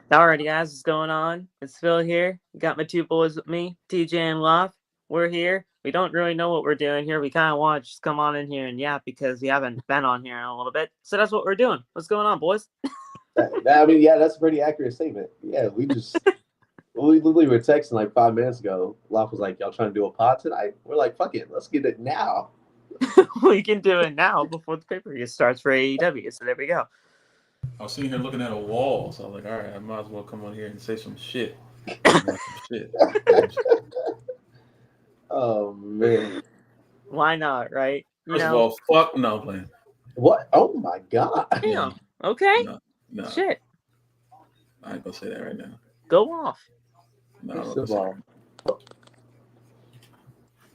Alrighty, guys, what's going on? It's Phil here. Got my two boys with me, TJ and Love. We're here. We don't really know what we're doing here. We kind of want to just come on in here and yap because we haven't been on here in a little bit. So that's what we're doing. What's going on, boys? Yeah, that's a pretty accurate statement. Yeah, we literally were texting like 5 minutes ago. Locke was like, "Y'all trying to do a pod tonight?" We're like, "Fuck it, let's get it now." We can do it now before the pay-per-view starts for AEW. So there we go. I was sitting here looking at a wall, so I was like, all right, I might as well come on here and say some shit. Shit. Oh man, Why not, right? First of all, fuck no, I'm playing. what? Oh my god! Damn. Okay. No, Shit. I ain't gonna say that right now. Go off. No, I'm not First gonna of say all, that.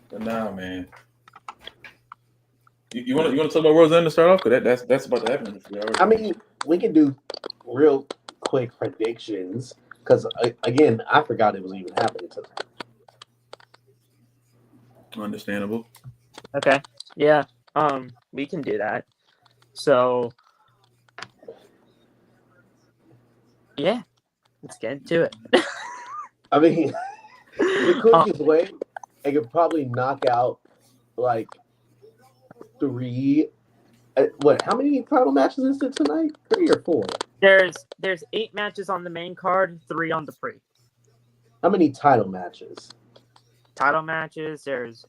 But nah, man. You want to talk about World's End to start off? Because that's about to happen. I mean, we can do real quick predictions because again, I forgot it was even happening tonight. Understandable. Okay. Yeah. We can do that. So yeah, let's get into it. I mean, the quickest way, I could probably knock out like three. What? How many title matches is it tonight? 3 or 4? There's 8 matches on the main card, 3 on the pre. How many title matches? Title matches. There's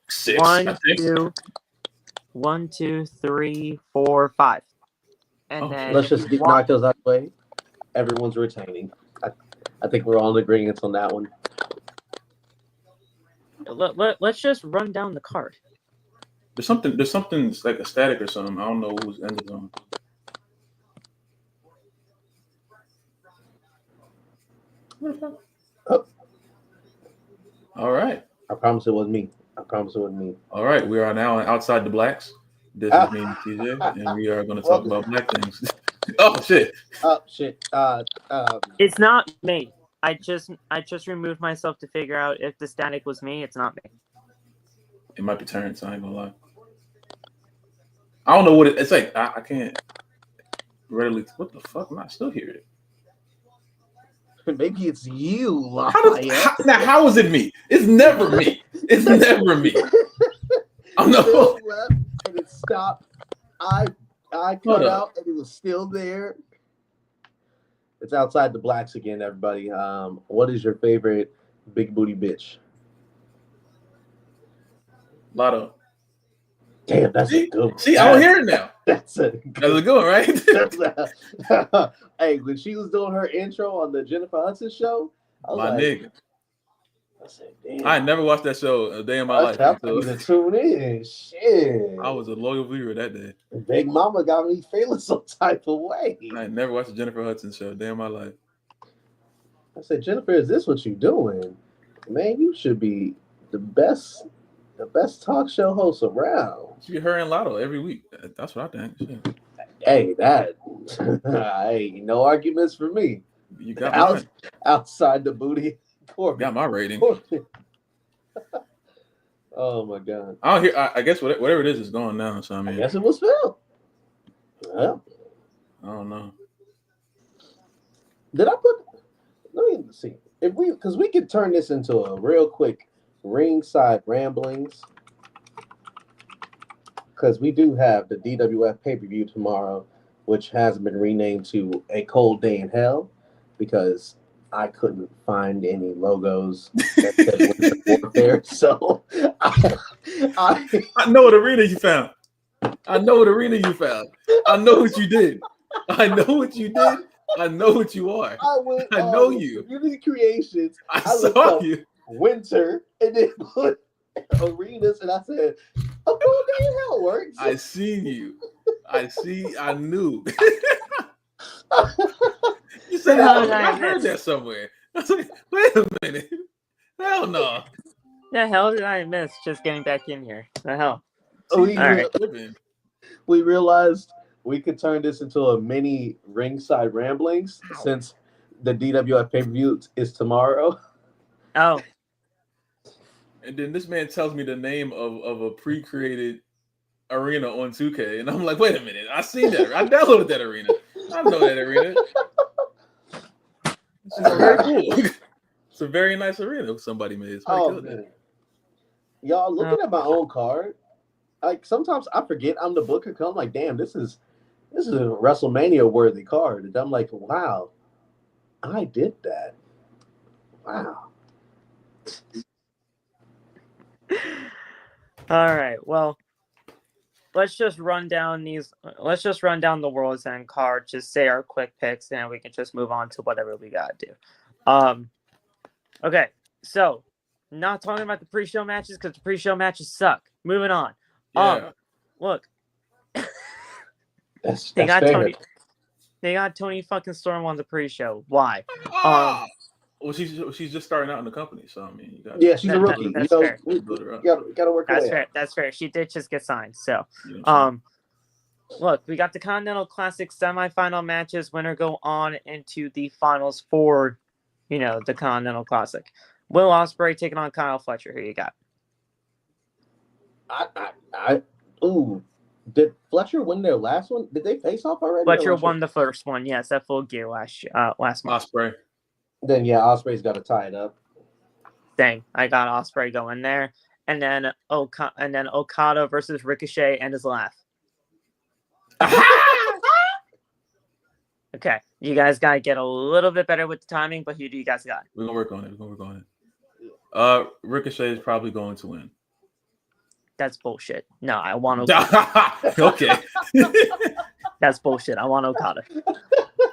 6. one, two, 3, 4, 5, and then Let's just knock those out of the way. Everyone's retaining. I think we're all in agreement on that one. Let's just run down the card. There's something like a static or something. I don't know whose end is on. Oh. All right. I promise it wasn't me. All right. We are now outside the blacks. This is me and TJ, and we are going to talk about black things. Oh shit. It's not me. I just removed myself to figure out if the static was me. It's not me. It might be Terrence. I ain't gonna lie. I don't know what it's like. I can't readily. What the fuck? I'm not still hearing it. Maybe it's you, how is it me? It's never me. It's never me. I'm not left and it stopped. I cut out and it was still there. It's outside the blacks again, everybody. What is your favorite big booty bitch? Lotto. Damn, that's a good one. See, I don't hear it now. That's a good one, right? Hey, when she was doing her intro on the Jennifer Hudson show, I was nigga. I said, damn. I never watched that show a day in my life. I need to tune in. Shit. I was a loyal viewer that day. Big Mama got me feeling some type of way. I never watched the Jennifer Hudson show a day in my life. I said, Jennifer, is this what you doing? Man, you should be the best talk show host around. She her and Lotto every week. That's what I think. Shit. Hey, hey, no arguments for me. You got outside the booty. Corbin. Got my rating. Oh my god! I don't hear. I guess whatever it is gone now. So I mean, I guess it was Phil. Well, I don't know. Did I put? Let me see if because we could turn this into a real quick ringside ramblings. Because we do have the DWF pay-per-view tomorrow, which has been renamed to A Cold Day in Hell, because I couldn't find any logos that said Winter Warfare. So I know what arena you found. I know what you did. I know what you did. I know what you are. I know you. Community Creations. I saw you. Winter, and then put arenas, and I said, "A Cold Day in Hell works." I seen you. I knew. You said I heard that somewhere. I was like, wait a minute. Hell no. The hell did I miss just getting back in here? The hell? We realized we could turn this into a mini ringside ramblings since the DWF pay-per-view is tomorrow. Oh. And then this man tells me the name of a pre-created arena on 2K, and I'm like, wait a minute, I seen that. I downloaded that arena. I know that arena. very cool. It's a very nice arena somebody made. It's pretty good. Man. Y'all, looking at my own card, like sometimes I forget I'm the booker. Cause I'm like, damn, this is a WrestleMania worthy card. And I'm like, wow, I did that. Wow. All right. Well, let's just run down the World's End card. Just say our quick picks, and we can just move on to whatever we gotta do. Okay. So, not talking about the pre-show matches because the pre-show matches suck. Moving on. Yeah. Look. That's They got fair. Tony. They got Tony fucking Storm on the pre-show. Why? Well, she's just starting out in the company, so I mean, you got she's a rookie. That's fair. You gotta work her That's way fair. out. That's fair. She did just get signed. So, You know look, we got the Continental Classic semifinal matches. Winner go on into the finals for, the Continental Classic. Will Ospreay taking on Kyle Fletcher. Who you got? Did Fletcher win their last one? Did they face off already? Fletcher won the first one. Yes, at Full Gear last month. Ospreay. Then Ospreay's got to tie it up. Dang, I got Ospreay going there, and then Okada versus Ricochet and his laugh. Okay, you guys gotta get a little bit better with the timing, but who do you guys got? We're gonna work on it. Ricochet is probably going to win. That's bullshit. No, I want Okada. Okay. That's bullshit. I want Okada.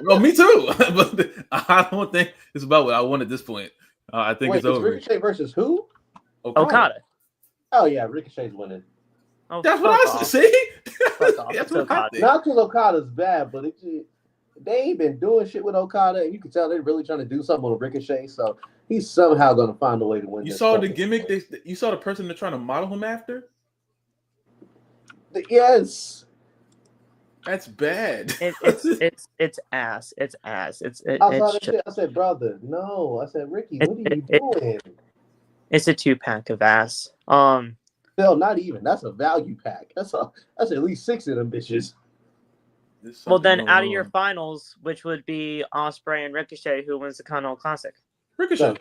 Well, me too. But I don't think it's about what I want at this point. I think it's over. Ricochet versus who? Okada. Oh yeah, Ricochet's winning. Oh, that's what I see. That's Okada. Not because Okada's bad, but they ain't been doing shit with Okada, and you can tell they're really trying to do something with Ricochet. So he's somehow going to find a way to win. You saw the gimmick. You saw the person they're trying to model him after. Yes. That's bad. It's ass. It's ass. I said, brother, no. I said, Ricky, what are you doing? It's a 2-pack of ass. Still, not even. That's a value pack. That's at least 6 of them bitches. Well, then out of your finals, which would be Ospreay and Ricochet, who wins the Continental Classic? Ricochet.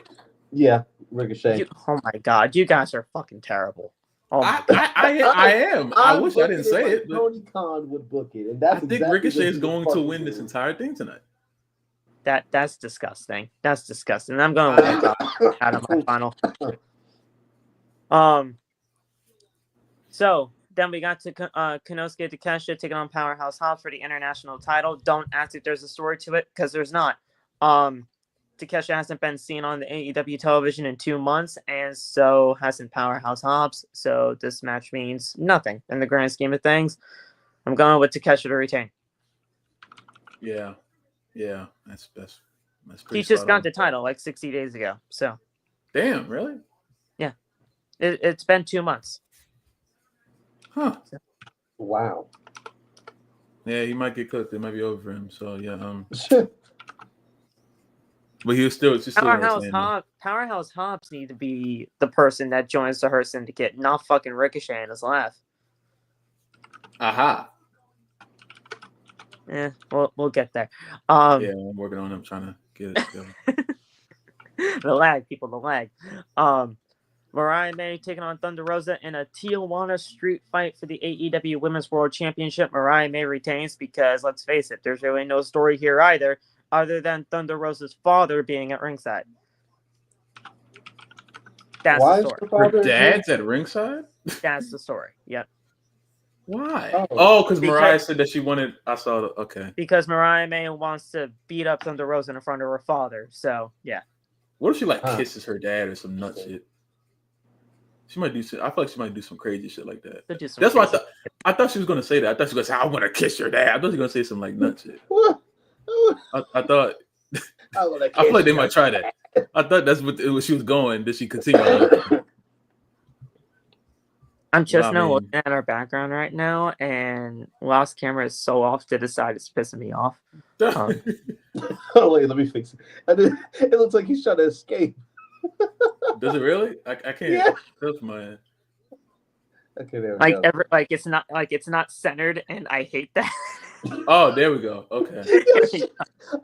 Yeah, Ricochet. Oh my god, you guys are fucking terrible. Oh my god. I am. I wish I didn't say it. Tony Khan would book it, and that's I think Ricochet is going to win this entire thing tonight. That's disgusting. That's disgusting. I'm going to win out of my final. So then we got to Konosuke Takeshita taking on Powerhouse Hobbs for the international title. Don't ask if there's a story to it, because there's not. Takeshita hasn't been seen on the AEW television in 2 months, and so hasn't Powerhouse Hobbs. So this match means nothing in the grand scheme of things. I'm going with Takeshita to retain. Yeah, that's pretty. He just got the title like 60 days ago. So, damn, really? Yeah, it's been 2 months. Huh? Wow. Yeah, he might get cooked. It might be over for him. So yeah. But he was still Powerhouse Hobbs need to be the person that joins the Her Syndicate, not fucking Ricochet and his laugh. Aha. Yeah, we'll get there. Yeah, I'm working on it. I'm trying to get it together. The lag. Mariah May taking on Thunder Rosa in a Tijuana street fight for the AEW Women's World Championship. Mariah May retains because, let's face it, there's really no story here either, other than Thunder Rosa's father being at ringside. That's the story. Her dad's at ringside? That's the story. Yep. Why? Oh, because Mariah said that she wanted. I saw it. Okay. Because Mariah May wants to beat up Thunder Rosa in front of her father. So, yeah. What if she kisses her dad or some nut shit? She might do. I feel like she might do some crazy shit like that. That's why I thought she was gonna say that. I thought she was gonna say, "I want to kiss your dad." I thought she was gonna say some like nut shit. I thought. I feel like they might try that. I thought that's what she was going. Did she continue? I'm just now looking at our background right now, and Lost Camera is so off to the side, it's pissing me off. Oh wait, let me fix it. It looks like he's trying to escape. Does it really? I can't. Yeah. That's my. Okay, there it's not centered, and I hate that. Oh, there we go. Okay.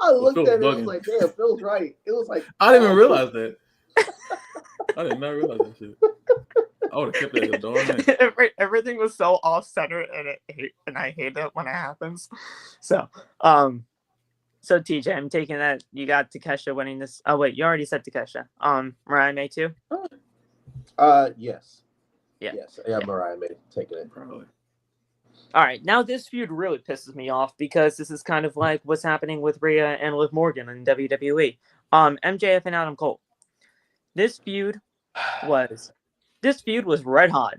I looked Phil's at it. I was bugging. like, "Damn, Phil's right." It was like I didn't even realize that. I did not realize that shit. I would have kept that a darn night. Everything was so off center, and I hate it when it happens. So, so TJ, I'm taking that you got Takesha winning this. Oh wait, you already said Takesha. Mariah May too. Yes. Yeah. Yes. Yeah, Mariah May taking it. Probably. All right, now this feud really pisses me off because this is kind of like what's happening with Rhea and Liv Morgan in WWE. MJF and Adam Cole. This feud was red hot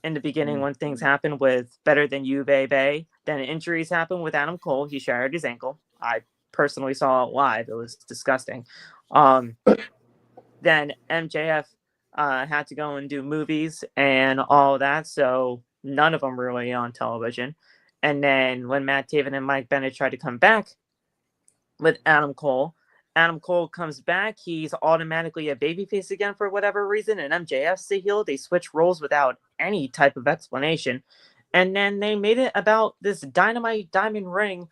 in the beginning when things happened with Better Than You, Baby. Then injuries happened with Adam Cole. He shattered his ankle. I personally saw it live. It was disgusting. Then MJF had to go and do movies and all that, so none of them really on television. And then when Matt Taven and Mike Bennett tried to come back with Adam Cole comes back. He's automatically a babyface again for whatever reason, and MJF's the heel. They switch roles without any type of explanation. And then they made it about this Dynamite Diamond Ring,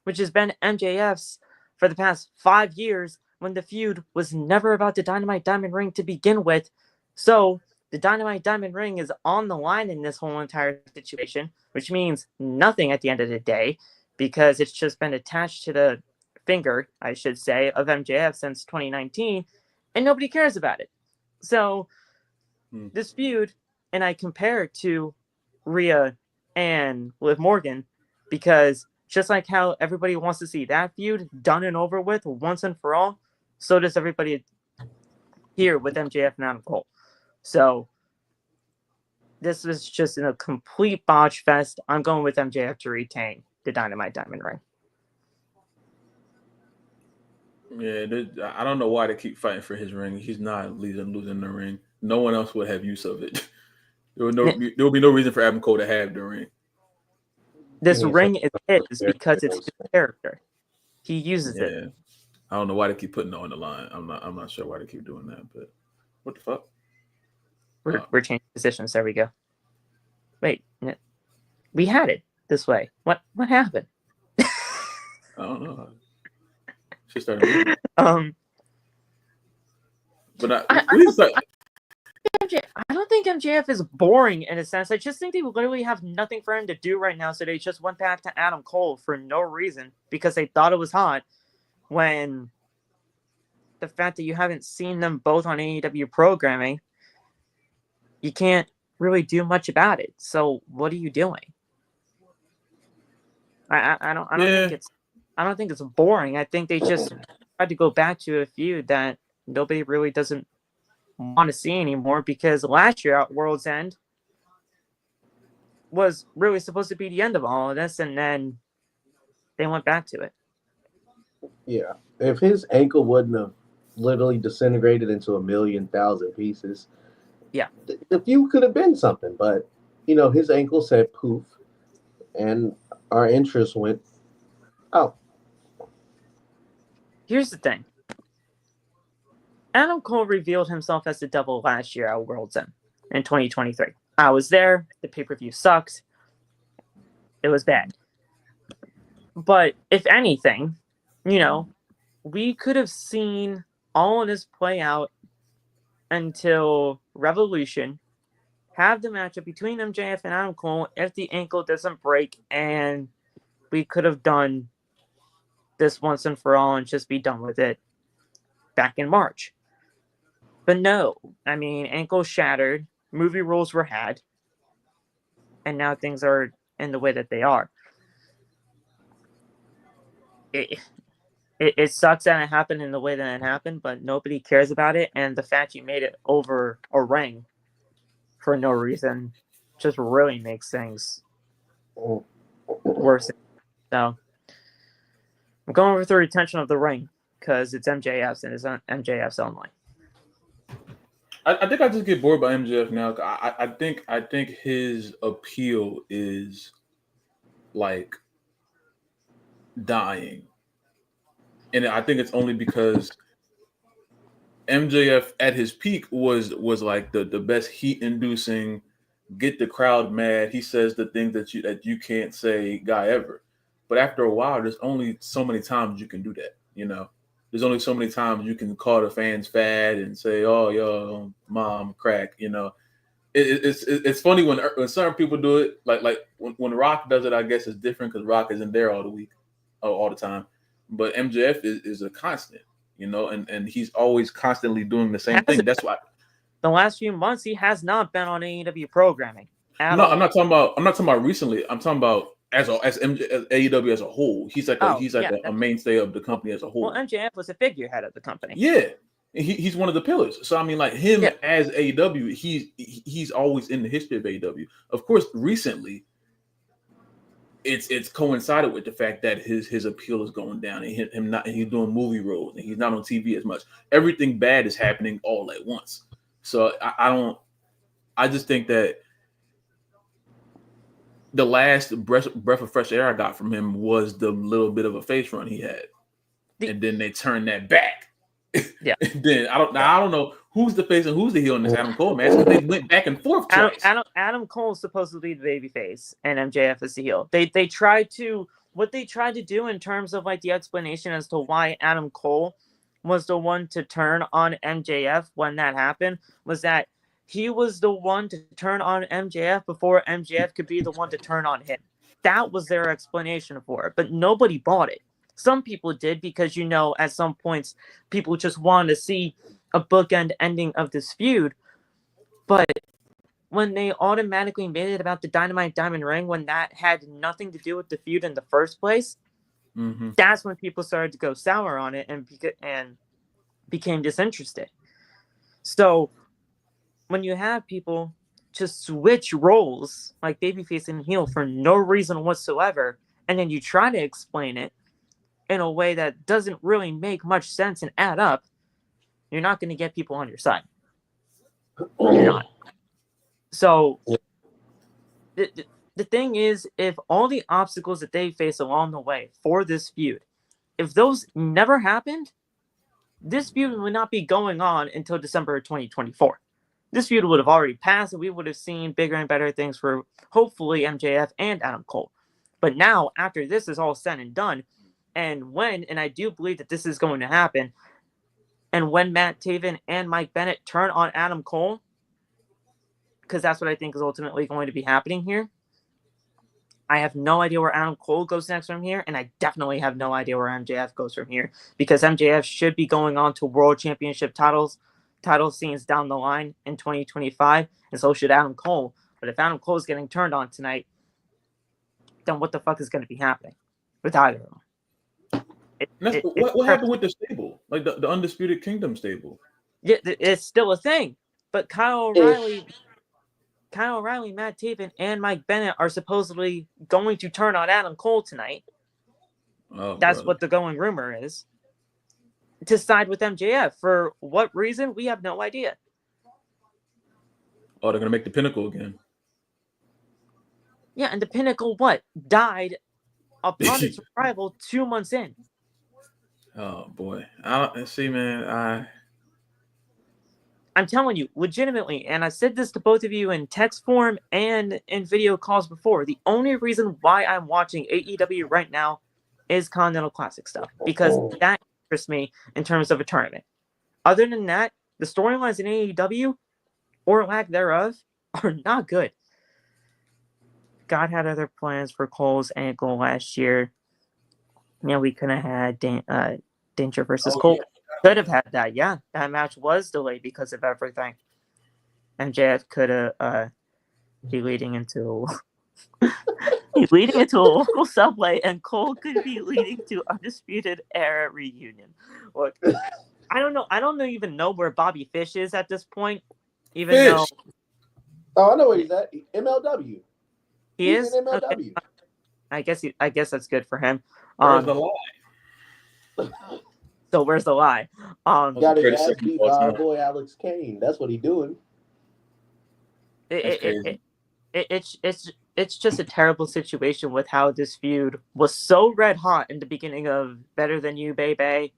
which has been MJF's for the past 5 years, when the feud was never about the Dynamite Diamond Ring to begin with. So the Dynamite Diamond Ring is on the line in this whole entire situation, which means nothing at the end of the day, because it's just been attached to the finger, I should say, of MJF since 2019, and nobody cares about it. So this feud, and I compare it to Rhea and Liv Morgan, because just like how everybody wants to see that feud done and over with once and for all, so does everybody here with MJF and Adam Cole. So this was just in a complete botch fest. I'm going with MJF to retain the Dynamite Diamond Ring. Yeah, I don't know why they keep fighting for his ring. He's not losing the ring. No one else would have use of it. There would be no reason for Adam Cole to have the ring. This ring is his because it's his character. He uses it. I don't know why they keep putting it on the line. I'm not sure why they keep doing that, but what the fuck? We're changing positions. There we go. Wait, we had it this way. What happened? I don't know. She started moving. But I don't think MJF is boring in a sense. I just think they literally have nothing for him to do right now, so they just went back to Adam Cole for no reason because they thought it was hot. When the fact that you haven't seen them both on AEW programming, you can't really do much about it. So what are you doing? I don't think it's boring. I think they just tried to go back to a feud that nobody really doesn't want to see anymore, because last year at World's End was really supposed to be the end of all of this, and then they went back to it. Yeah. If his ankle wouldn't have literally disintegrated into 1,000,000 pieces, the feud could have been something. But, his ankle said poof, and our interest went out. Here's the thing. Adam Cole revealed himself as the devil last year at World's End in 2023. I was there. The pay-per-view sucked. It was bad. But if anything, we could have seen all of this play out until Revolution, have the matchup between MJF and Adam Cole if the ankle doesn't break, and we could have done this once and for all and just be done with it back in March. But no, I mean, ankle shattered, movie rules were had, and now things are in the way that they are. It sucks that it happened in the way that it happened, but nobody cares about it, and the fact you made it over a ring for no reason just really makes things worse. So I'm going with the retention of the ring because it's MJF's and it's MJF's only. I think I just get bored by MJF now. I think his appeal is like dying. And I think it's only because MJF at his peak was like the best heat-inducing, get the crowd mad. He says the things that you can't say guy ever. But after a while, there's only so many times you can do that. There's only so many times you can call the fans fat and say, "Oh, yo, mom, crack." It's funny when certain people do it. Like when Rock does it, I guess it's different because Rock isn't there all the time. But MJF is a constant, and he's always constantly doing the same thing. That's why the last few months he has not been on AEW programming. I'm not talking about recently. I'm talking about as AEW as a whole. He's like a mainstay of the company as a whole. Well, MJF was a figurehead of the company. Yeah, he's one of the pillars. So I mean, like him as AEW, he's always in the history of AEW. Of course, recently, it's coincided with the fact that his appeal is going down and he's doing movie roles and he's not on TV as much. Everything bad is happening all at once. So I just think that the last breath of fresh air I got from him was the little bit of a face run he had, and then they turned that back. Yeah. Then I don't know who's the face and who's the heel in this Adam Cole match because they went back and forth twice. Adam Cole is supposed to be the baby face and MJF is the heel. They tried to do in terms of like the explanation as to why Adam Cole was the one to turn on MJF when that happened was that he was the one to turn on MJF before MJF could be the one to turn on him. That was their explanation for it, but nobody bought it. Some people did because, at some points, people just wanted to see a bookend ending of this feud. But when they automatically made it about the Dynamite Diamond Ring, when that had nothing to do with the feud in the first place, that's when people started to go sour on it and became disinterested. So when you have people just switch roles, like babyface and heel, for no reason whatsoever, and then you try to explain it in a way that doesn't really make much sense and add up, you're not going to get people on your side. You're not. So the thing is, if all the obstacles that they face along the way for this feud, if those never happened, this feud would not be going on until December of 2024. This feud would have already passed, and we would have seen bigger and better things for hopefully MJF and Adam Cole. But now, after this is all said and done, and I do believe that this is going to happen, and when Matt Taven and Mike Bennett turn on Adam Cole, because that's what I think is ultimately going to be happening here, I have no idea where Adam Cole goes next from here, and I definitely have no idea where MJF goes from here, because MJF should be going on to World Championship title scenes down the line in 2025, and so should Adam Cole. But if Adam Cole is getting turned on tonight, then what the fuck is going to be happening with either of them? What happened with the stable, like the Undisputed Kingdom stable? Yeah, it's still a thing. But Kyle O'Reilly, Matt Taven, and Mike Bennett are supposedly going to turn on Adam Cole tonight. Oh, that's what the going rumor is. To side with MJF. For what reason? We have no idea. Oh, they're going to make the Pinnacle again. Yeah, and the Pinnacle, died upon its arrival 2 months in. Oh, boy. I'm telling you, legitimately, and I said this to both of you in text form and in video calls before, the only reason why I'm watching AEW right now is Continental Classic stuff, because that interests me in terms of a tournament. Other than that, the storylines in AEW, or lack thereof, are not good. God had other plans for Cole's ankle last year. Yeah, we could have had Danger versus Cole. Yeah. Could have had that. Yeah, that match was delayed because of everything. MJF could have be leading into a local subway, and Cole could be leading to Undisputed Era reunion. Look, I don't know. I don't even know where Bobby Fish is at this point. Even though, I know where he's at. MLW. He's in MLW. Okay. I guess that's good for him. Where's the lie? So where's the lie? Got his ass beat by our boy Alex Kane. That's what he's doing. It's just a terrible situation with how this feud was so red hot in the beginning of Better Than You, Baby.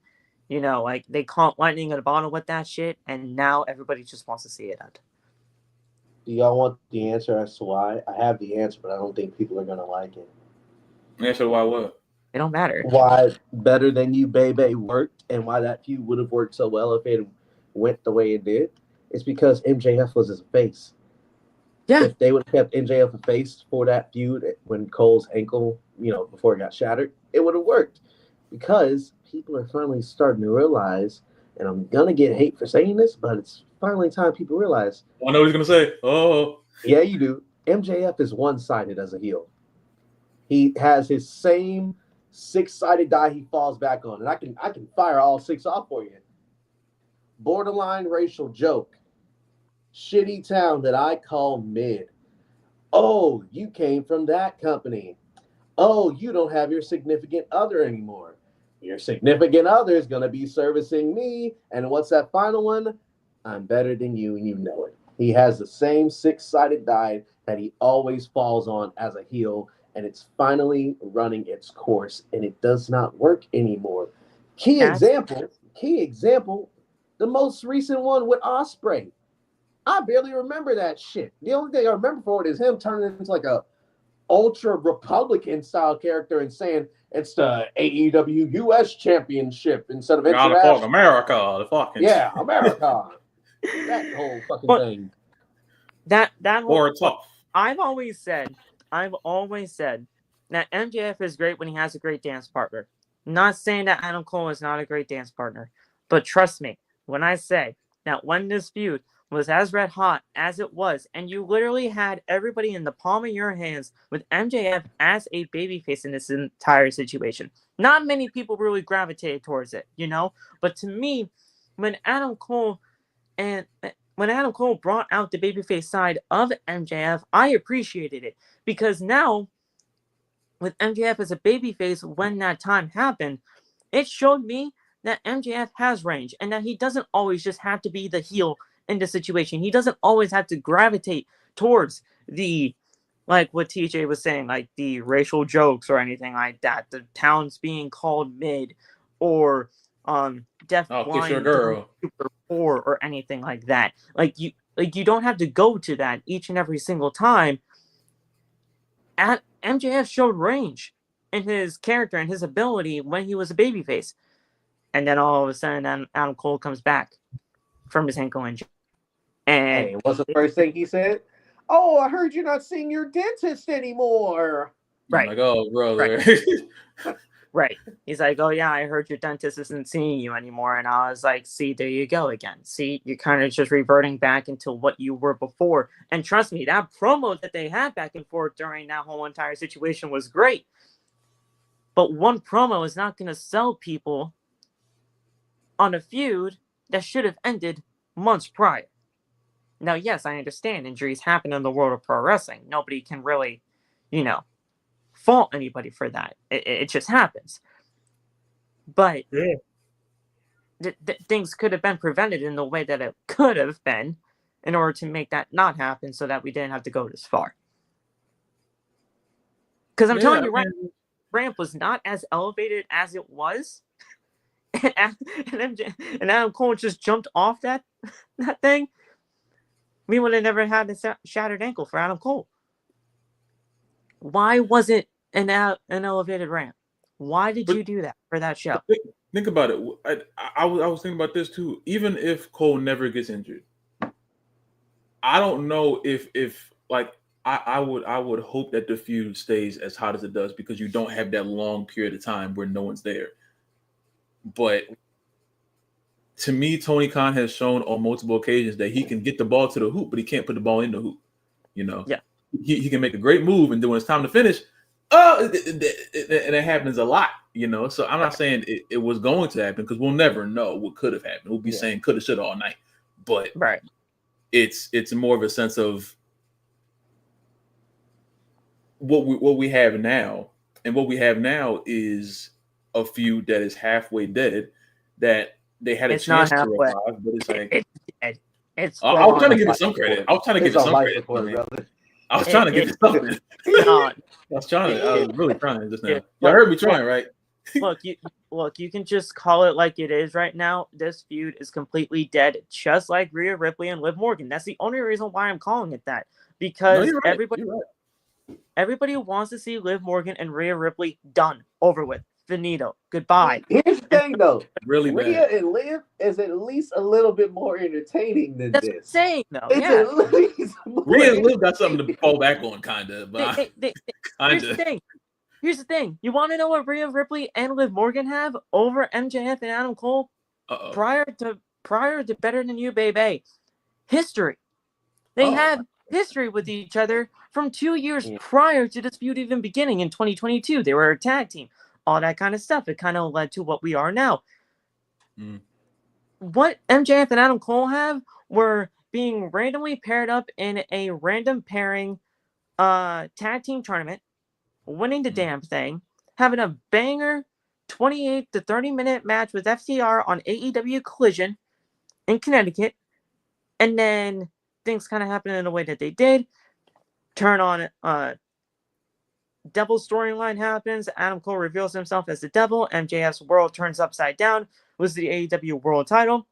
Like they caught lightning in a bottle with that shit, and now everybody just wants to see it end. Do y'all want the answer as to why? I have the answer, but I don't think people are gonna like it. Answer why what? It don't matter. Why Better Than You, Baby worked, and why that feud would have worked so well if it went the way it did, is because MJF was his face. Yeah. If they would have kept MJF a face for that feud when Cole's ankle, before it got shattered, it would have worked. Because people are finally starting to realize, and I'm gonna get hate for saying this, but it's finally time people realize. I know what he's gonna say. Oh, yeah, you do. MJF is one-sided as a heel. He has his same six-sided die he falls back on, and I can fire all six off for you. Borderline racial joke. Shitty town that I call mid. Oh, you came from that company. Oh, you don't have your significant other anymore. Your significant other is going to be servicing me. And what's that final one? I'm better than you, and you know it. He has the same six-sided die that he always falls on as a heel, and it's finally running its course, and it does not work anymore. Key example, the most recent one with Ospreay. I barely remember that shit. The only thing I remember for it is him turning into like a ultra Republican style character and saying it's the AEW US Championship instead of international. America, the fucking America. That whole fucking thing. That whole tough. I've always said that MJF is great when he has a great dance partner. Not saying that Adam Cole is not a great dance partner, but trust me when I say that when this feud was as red hot as it was, and you literally had everybody in the palm of your hands with MJF as a babyface in this entire situation. Not many people really gravitated towards it, But to me, when Adam Cole brought out the babyface side of MJF, I appreciated it. Because now, with MJF as a babyface, when that time happened, it showed me that MJF has range and that he doesn't always just have to be the heel in the situation. He doesn't always have to gravitate towards the, like what TJ was saying, like the racial jokes or anything like that. The town's being called mid, or deaf, blind, dumb, super poor, or anything like that. Like you don't have to go to that each and every single time. MJF showed range in his character and his ability when he was a babyface. And then all of a sudden, Adam Cole comes back from his ankle injury. And hey, what's the first thing he said? Oh, I heard you're not seeing your dentist anymore. Right. I'm like, oh, brother. Right. Right. He's like, oh, yeah, I heard your dentist isn't seeing you anymore. And I was like, see, there you go again. See, you're kind of just reverting back into what you were before. And trust me, that promo that they had back and forth during that whole entire situation was great. But one promo is not going to sell people on a feud that should have ended months prior. Now, yes, I understand injuries happen in the world of pro wrestling. Nobody can really, fault anybody for that. It just happens. But things could have been prevented in the way that it could have been in order to make that not happen so that we didn't have to go this far. Because I'm telling you, Ramp was not as elevated as it was. And Adam Cole just jumped off that thing. We would have never had a shattered ankle for Adam Cole. Why was it an elevated ramp? Why did you do that for that show? Think about it. I was thinking about this too. Even if Cole never gets injured, I don't know if like I would hope that the feud stays as hot as it does, because you don't have that long period of time where no one's there. But to me, Tony Khan has shown on multiple occasions that he can get the ball to the hoop, but he can't put the ball in the hoop. Yeah. He can make a great move, and then when it's time to finish, and it happens a lot, So I'm not saying it was going to happen, because we'll never know what could have happened. We'll be saying coulda, shoulda all night, but it's more of a sense of what we have now, and what we have now is a feud that is halfway dead, that they had a chance to revive, but it's like it's dead. I was trying to give it some credit. I was trying to give it some credit. I was trying to give it something. I was really trying just now. Y'all heard me trying, right? Look, you can just call it like it is right now. This feud is completely dead, just like Rhea Ripley and Liv Morgan. That's the only reason why I'm calling it that. Because everybody, Everybody wants to see Liv Morgan and Rhea Ripley done, over with, finito, goodbye. Here's the thing, though. Really Rhea bad. and Liv is at least a little bit more entertaining than That's this. what I'm saying, though. It's Yeah. at least more Rhea and Liv got something to fall back on, kind of. Here's the thing. Here's the thing. You want to know what Rhea Ripley and Liv Morgan have over MJF and Adam Cole? Prior to Better Than You, baby. History. They have history with each other from 2 years prior to this feud even beginning in 2022. They were a tag team. All that kind of stuff. It kind of led to what we are now. What MJF and Adam Cole have were being randomly paired up in a random pairing tag team tournament, winning the damn thing, having a banger 28 to 30-minute match with FTR on AEW Collision in Connecticut, and then things kind of happened in the way that they did. Turn on Devil storyline happens. Adam Cole reveals himself as the Devil. MJF's world turns upside down. Was the AEW World Title.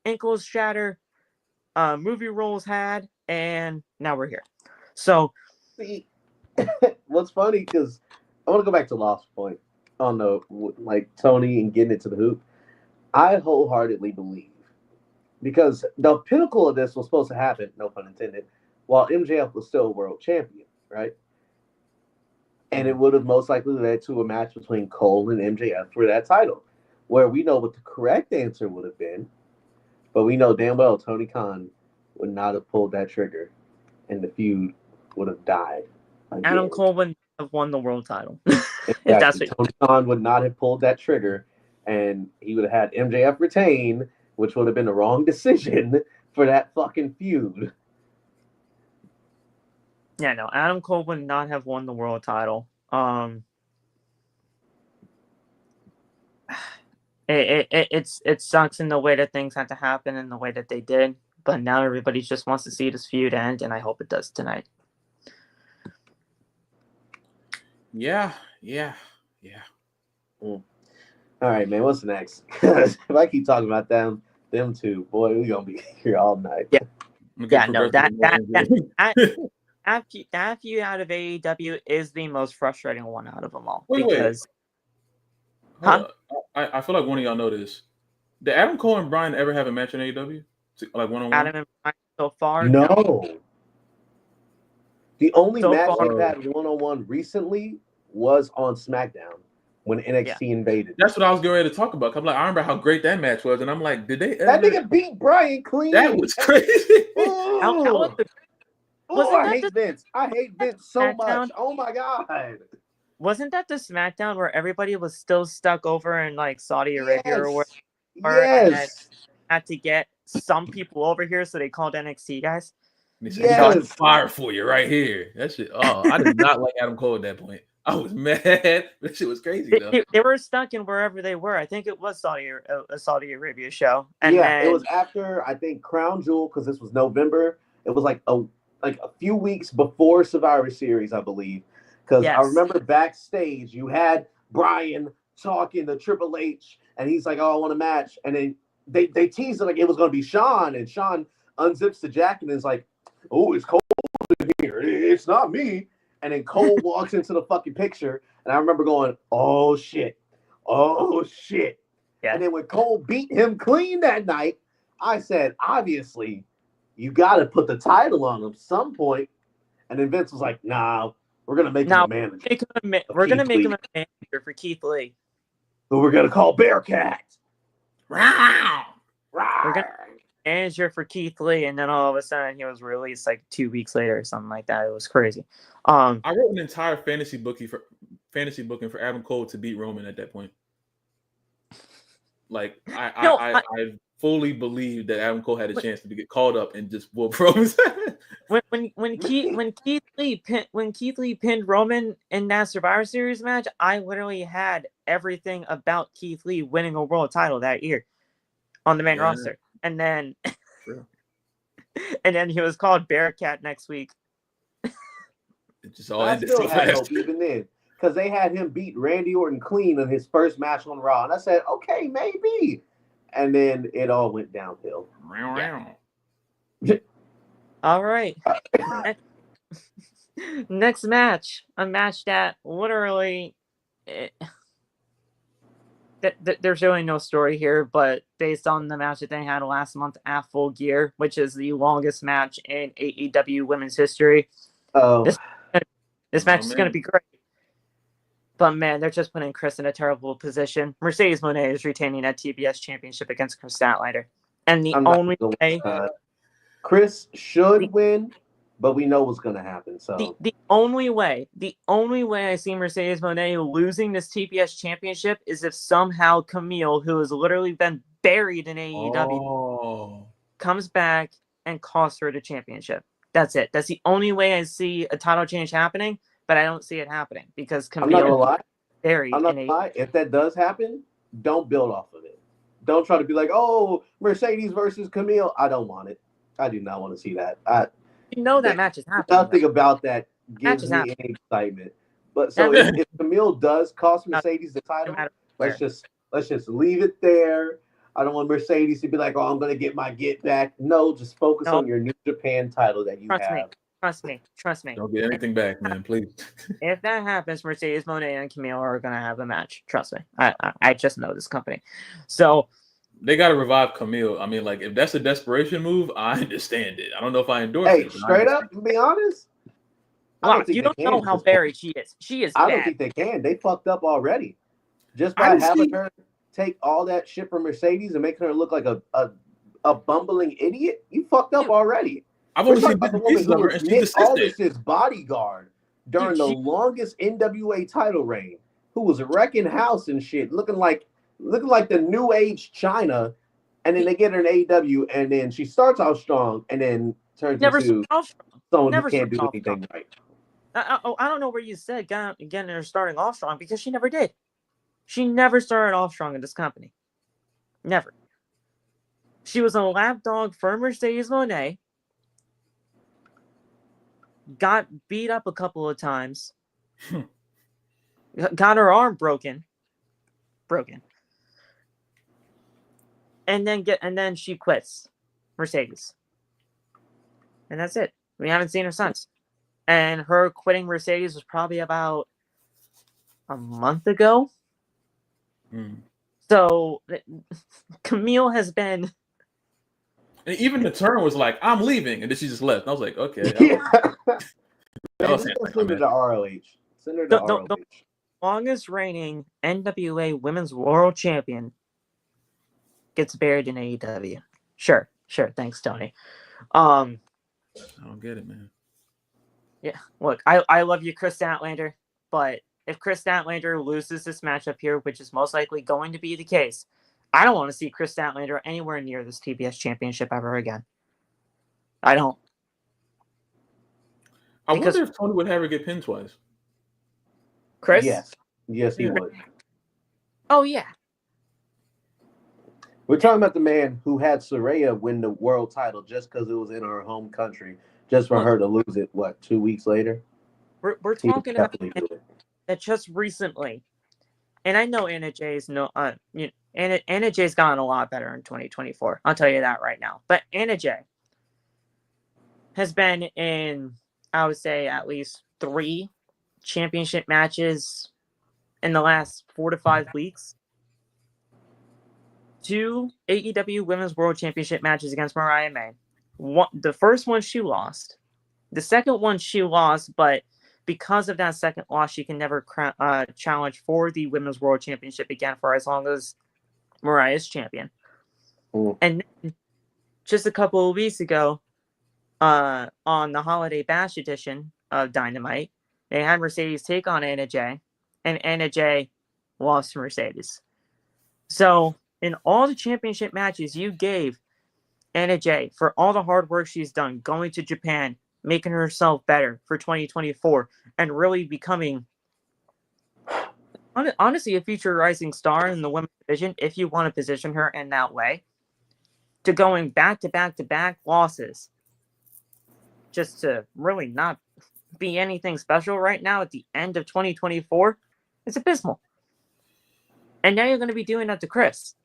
Ankles shatter. Movie roles had, and now we're here. So, see, what's funny, because I want to go back to Lost Point on the Tony and getting it to the hoop. I wholeheartedly believe, because the pinnacle of this was supposed to happen, no pun intended, while MJF was still world champion, right? And it would have most likely led to a match between Cole and MJF for that title, where we know what the correct answer would have been, but we know damn well Tony Khan would not have pulled that trigger, and the feud would have died. Again. Adam Cole would have won the world title. Exactly. Tony Khan would not have pulled that trigger, and he would have had MJF retain, which would have been the wrong decision for that fucking feud. Yeah, no, Adam Cole would not have won the world title. It sucks in the way that things had to happen and the way that they did, but now everybody just wants to see this feud end, and I hope it does tonight. Yeah. All right, man. What's next? If I keep talking about them two, boy, we're gonna be here all night. Yeah, no, that feud out of AEW is the most frustrating one out of them all. Wait. I feel like one of y'all know this. Did Adam Cole and Bryan ever have a match in AEW? Like one-on-one? Adam and Bryan so far? No. The only match they've had one-on-one recently was on SmackDown when NXT invaded. That's what I was getting ready to talk about. I'm like, I remember how great that match was, and I'm like, did they ever... That nigga beat Bryan clean. That was crazy. I hate Vince. I hate Vince so much. Oh my god. Wasn't that the SmackDown where everybody was still stuck over in like Saudi Arabia or where? Yes. Had to get some people over here, so they called NXT guys. Yes. Fire for you right here. That shit. Oh, I did not like Adam Cole at that point. I was mad. That shit was crazy though. They were stuck in wherever they were. I think it was a Saudi Arabia show. And then, it was after I think Crown Jewel, because this was November. It was like a few weeks before Survivor Series, I believe. Because I remember backstage, you had Bryan talking to Triple H, and he's like, "Oh, I want a match," and then they teased it like it was going to be Shawn, and Shawn unzips the jacket and is like, "Oh, it's cold in here. It's not me." And then Cole walks into the fucking picture, and I remember going, "Oh shit, oh shit." Yeah. And then when Cole beat him clean that night, I said, "Obviously, you got to put the title on him some point." And then Vince was like, "Nah, we're gonna make him a manager. We're gonna make him a manager for Keith Lee, who we're gonna call Bearcat. Rawr. We're gonna manager for Keith Lee," and then all of a sudden he was released like 2 weeks later or something like that. It was crazy. I wrote an entire fantasy booking for Adam Cole to beat Roman at that point. Like I fully believed that Adam Cole had a chance to get called up and just whoop Roman's head. When Keith Lee pinned Roman in that Survivor Series match, I literally had everything about Keith Lee winning a world title that year on the main roster, and then he was called Bearcat next week. It just all ended so fast. Even then, because they had him beat Randy Orton clean in his first match on Raw, and I said, "Okay, maybe." And then it all went downhill. All right. Next match, a match that literally, there's really no story here, but based on the match that they had last month at Full Gear, which is the longest match in AEW women's history, Oh, this match is going to man. be great. But man, they're just putting Chris in a terrible position. Mercedes Moné is retaining that TBS championship against Chris Statlander. And the only way Chris should win, but we know what's going to happen. So the only way I see Mercedes Moné losing this TBS championship is if somehow Camille, who has literally been buried in AEW, comes back and costs her the championship. That's it. That's the only way I see a title change happening, but I don't see it happening because Camille I'm not gonna lie. buried I'm not in gonna lie. If that does happen, don't build off of it. Don't try to be like, oh, Mercedes versus Camille. I don't want it. I do not want to see that. That match is happening. Nothing about that gives me any excitement. But so if Camille does cost Mercedes the title, let's just leave it there. I don't want Mercedes to be like, oh, I'm gonna get my get back. No, just focus on your New Japan title that you have. Trust me. Don't get anything back, man, please. If that happens, Mercedes Moné and Camille are gonna have a match. Trust me. I just know this company. So they gotta revive Camille. I mean, like if that's a desperation move, I understand it. I don't know if I endorse it. Hey, straight up, to be honest. You don't know how buried she is. She is. I don't think they can. They fucked up already. Just by having her take all that shit from Mercedes and making her look like a bumbling idiot, you fucked up already. I've only seen bits and pieces of her, and she's Aldis's bodyguard during the longest NWA title reign, who was wrecking house and shit, looking like the new age China, and then they get her in AEW, and then she starts out strong, and then turns into someone who can't do anything right. I don't know where you said getting her starting off strong, because she never did. She never started off strong in this company. Never. She was a lapdog for Mercedes Moné. Got beat up a couple of times. Got her arm broken. And then she quits Mercedes. And that's it. We haven't seen her since. And her quitting Mercedes was probably about a month ago. So Camille has been. And even the turn was like, I'm leaving. And then she just left. And I was like, okay. Send her to ROH. Send her to ROH. The longest reigning NWA Women's World Champion gets buried in AEW. Sure. Thanks, Tony. I don't get it, man. Yeah, look, I love you, Chris Statlander, but if Chris Statlander loses this matchup here, which is most likely going to be the case, I don't want to see Chris Statlander anywhere near this TBS championship ever again. I don't. I wonder if Tony would have her get pinned twice. Chris? Yes, he would. Oh, yeah. We're talking about the man who had Saraya win the world title just because it was in her home country, just for her to lose it, 2 weeks later? We're talking about that just recently. And I know Anna Jay's Anna Jay's gotten a lot better in 2024. I'll tell you that right now. But Anna Jay has been in, I would say, at least 3 championship matches in the last 4 to 5 weeks. 2 AEW Women's World Championship matches against Mariah May. The first one she lost. The second one she lost, but because of that second loss, she can never challenge for the Women's World Championship again for as long as Mariah's champion. And then, just a couple of weeks ago, on the Holiday Bash edition of Dynamite, they had Mercedes take on Anna Jay, and Anna Jay lost to Mercedes. So, in all the championship matches you gave Anna Jay for all the hard work she's done, going to Japan, making herself better for 2024, and really becoming, honestly, a future rising star in the women's division, if you want to position her in that way, to going back-to-back losses, just to really not be anything special right now at the end of 2024, it's abysmal. And now you're going to be doing that to Chris.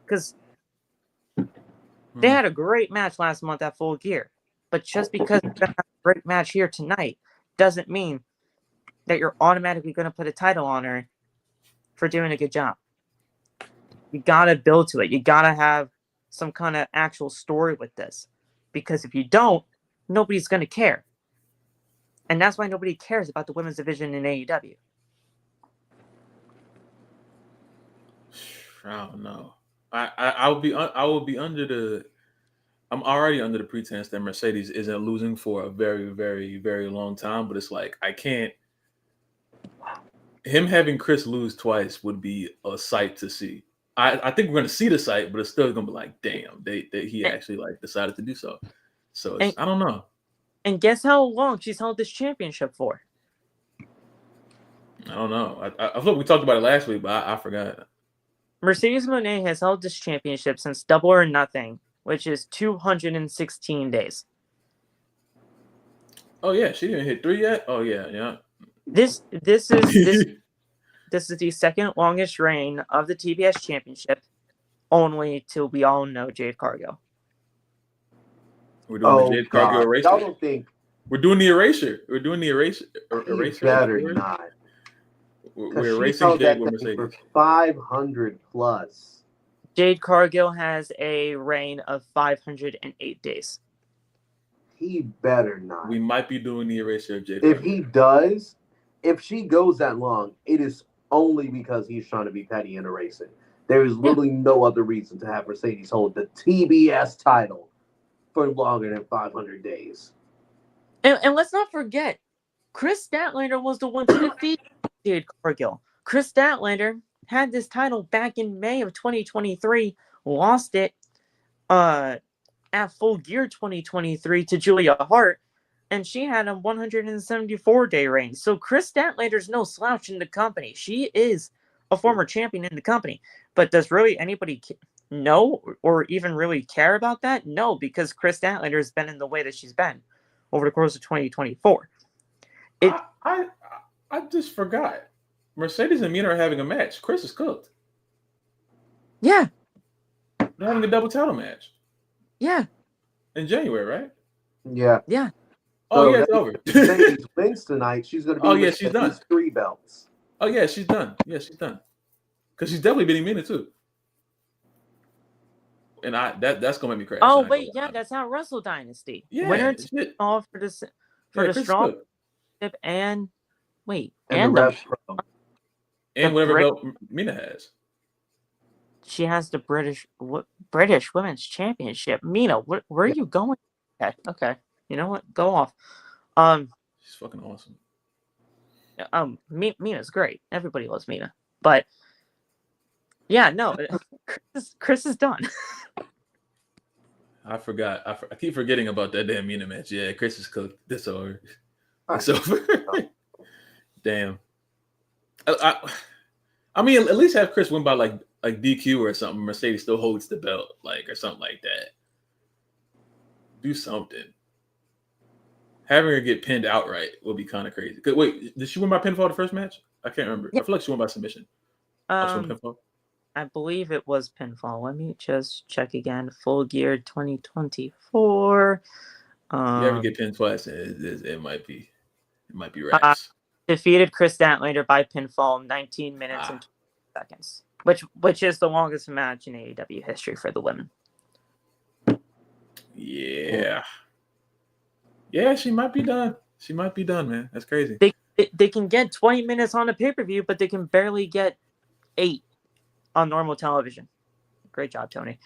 Because they had a great match last month at Full Gear. But just because great match here tonight doesn't mean that you're automatically going to put a title on her for doing a good job. You got to build to it. You got to have some kind of actual story with this. Because if you don't, nobody's going to care. And that's why nobody cares about the women's division in AEW. I don't know. I will be under the. I'm already under the pretense that Mercedes isn't losing for a very, very, very long time. But it's like I can't. Him having Chris lose twice would be a sight to see. I think we're going to see the sight, but it's still going to be like, damn, he actually like decided to do so. So I don't know. And guess how long she's held this championship for? I don't know. I thought we talked about it last week, but I forgot. Mercedes Moné has held this championship since Double or Nothing, which is 216 days. Oh yeah, she didn't hit 3 yet. Oh yeah. This is the second longest reign of the TBS championship, only to we all know Jade Cargill. We're doing the Jade Cargill erasure. Y'all don't think we're doing the erasure? We're doing the erasure. Better not. We're erasing Jade with Mercedes. For 500 plus. Jade Cargill has a reign of 508 days. He better not. We might be doing the erasure of Jade. If he does, if she goes that long, it is only because he's trying to be petty and erase it. There is literally no other reason to have Mercedes hold the TBS title for longer than 500 days. And let's not forget, Chris Statlander was the one to defeat Jade Cargill. Chris Statlander had this title back in May of 2023, lost it at Full Gear 2023 to Julia Hart, and she had a 174-day reign. So Chris Statlander's no slouch in the company. She is a former champion in the company. But does really anybody know or even really care about that? No, because Chris Statlander has been in the way that she's been over the course of 2024. I just forgot. Mercedes and Mina are having a match. Chris is cooked. Yeah. They're having a double title match. Yeah. In January, right? Yeah. Yeah. Oh, yeah, it's over. Mercedes wins tonight. She's going to be with she's done. 3 belts. Oh, yeah, she's done. Yeah, she's done. Because she's definitely beating Mina, too. And that's going to make me crazy. Oh, wait, yeah, that's how Wrestle Dynasty. Yeah. Winner to all for the strong and wait, and the Pro. And whatever belt Mina has. She has the British Women's Championship. Mina, where are you going? Okay. You know what? Go off. She's fucking awesome. Mina's great. Everybody loves Mina. But yeah, no, Chris is done. I forgot. I keep forgetting about that damn Mina match. Yeah, Chris is cooked. It's over. It's over. Damn. I mean, at least have Chris win by like DQ or something. Mercedes still holds the belt, or something like that. Do something. Having her get pinned outright would be kind of crazy. Wait, did she win by pinfall the first match? I can't remember. Yeah. I feel like she won by submission. Pinfall? I believe it was pinfall. Let me just check again. Full Gear 2024. You ever get pinned twice? It might be racks. Defeated Chris Statlander by pinfall 19 minutes and 20 seconds, which is the longest match in AEW history for the women. Yeah. Yeah, she might be done. She might be done, man. That's crazy. They can get 20 minutes on a pay-per-view, but they can barely get 8 on normal television. Great job, Tony.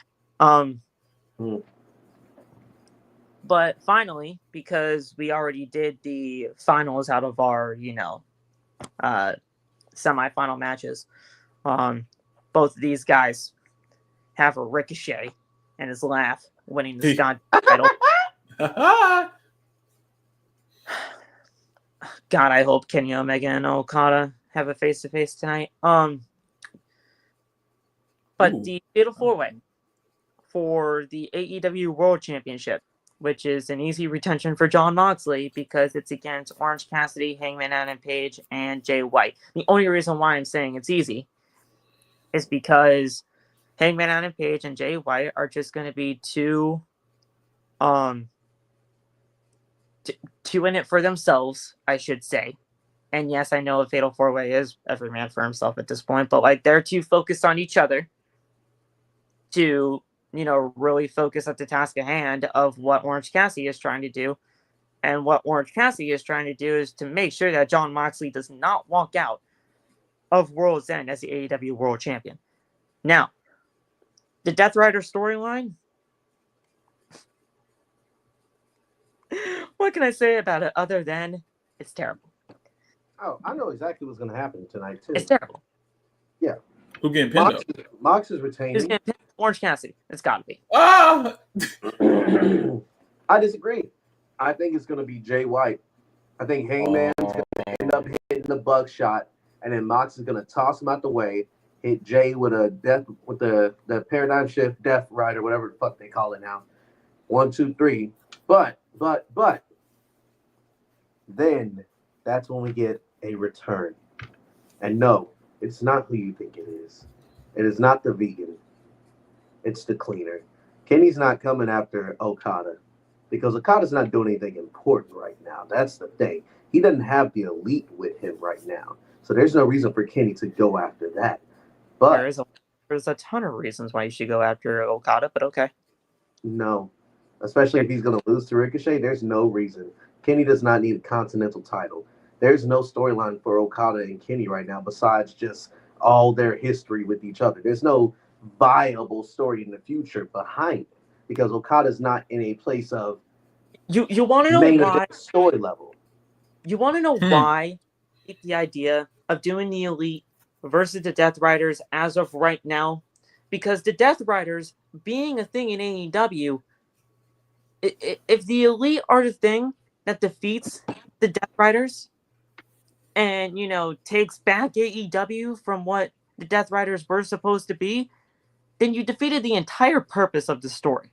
But finally, because we already did the finals out of our, semifinal matches, both of these guys have a Ricochet and his laugh winning the Scott title. God, I hope Kenny Omega and Okada have a face-to-face tonight. But the Fatal 4-Way for the AEW World Championship, which is an easy retention for Jon Moxley because it's against Orange Cassidy, Hangman Adam Page, and Jay White. The only reason why I'm saying it's easy is because Hangman Adam Page and Jay White are just going to be two two in it for themselves, I should say. And yes, I know a fatal 4-way is every man for himself at this point, but like they're too focused on each other to, really focus at the task at hand of what Orange Cassidy is trying to do. And what Orange Cassidy is trying to do is to make sure that Jon Moxley does not walk out of World's End as the AEW World Champion. Now, the Death Rider storyline, what can I say about it other than it's terrible? Oh, I know exactly what's going to happen tonight, too. It's terrible. Yeah. Who getting pinned up? Mox is retaining. Who's getting pinned? Orange Cassidy. It's got to be. Ah! I disagree. I think it's going to be Jay White. I think Hangman's going to end up hitting the buckshot, and then Mox is going to toss him out the way, hit Jay with the paradigm shift Death Rider, whatever the fuck they call it now. 1, 2, 3. But then that's when we get a return. And no, it's not who you think it is. It is not the vegan. It's the cleaner. Kenny's not coming after Okada because Okada's not doing anything important right now. That's the thing. He doesn't have the elite with him right now. So there's no reason for Kenny to go after that. But there's a ton of reasons why you should go after Okada, but okay. No. Especially if he's going to lose to Ricochet, there's no reason. Kenny does not need a continental title. There's no storyline for Okada and Kenny right now besides just all their history with each other. There's no viable story in the future behind it because Okada's not in a place of you want to know why story level. You want to know why the idea of doing the Elite versus the Death Riders as of right now? Because the Death Riders being a thing in AEW, if the Elite are the thing that defeats the Death Riders and, takes back AEW from what the Death Riders were supposed to be, then you defeated the entire purpose of the story.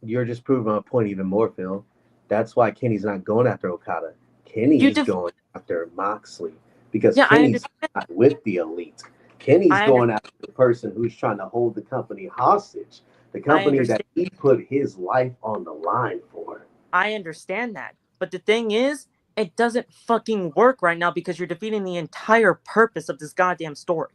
You're just proving my point even more, Phil. That's why Kenny's not going after Okada. Kenny is going after Moxley because Kenny's not with the Elite. Kenny's going after the person who's trying to hold the company hostage, the company that he put his life on the line for. I understand that. But the thing is, it doesn't fucking work right now because you're defeating the entire purpose of this goddamn story.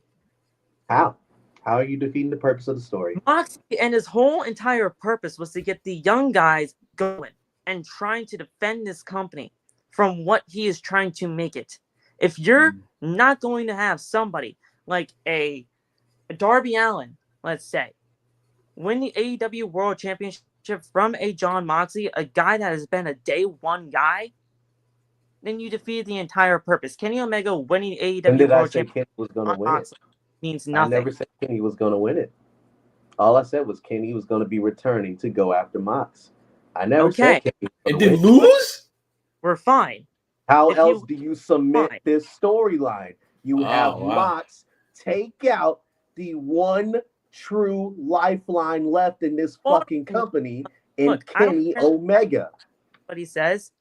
How? How are you defeating the purpose of the story? Moxley and his whole entire purpose was to get the young guys going and trying to defend this company from what he is trying to make it. If you're not going to have somebody like a Darby Allin, let's say, win the AEW World Championship from a Jon Moxley, a guy that has been a day one guy, then you defeated the entire purpose. Kenny Omega winning AEW World Championship Kenny was going to win Moxley means nothing. I never said Kenny was going to win it. All I said was Kenny was going to be returning to go after Mox. I never said Kenny was going to win. Lose? We're fine. How else do you submit this storyline? You have Mox take out the one true lifeline left in this fucking company in Kenny Omega. But he says,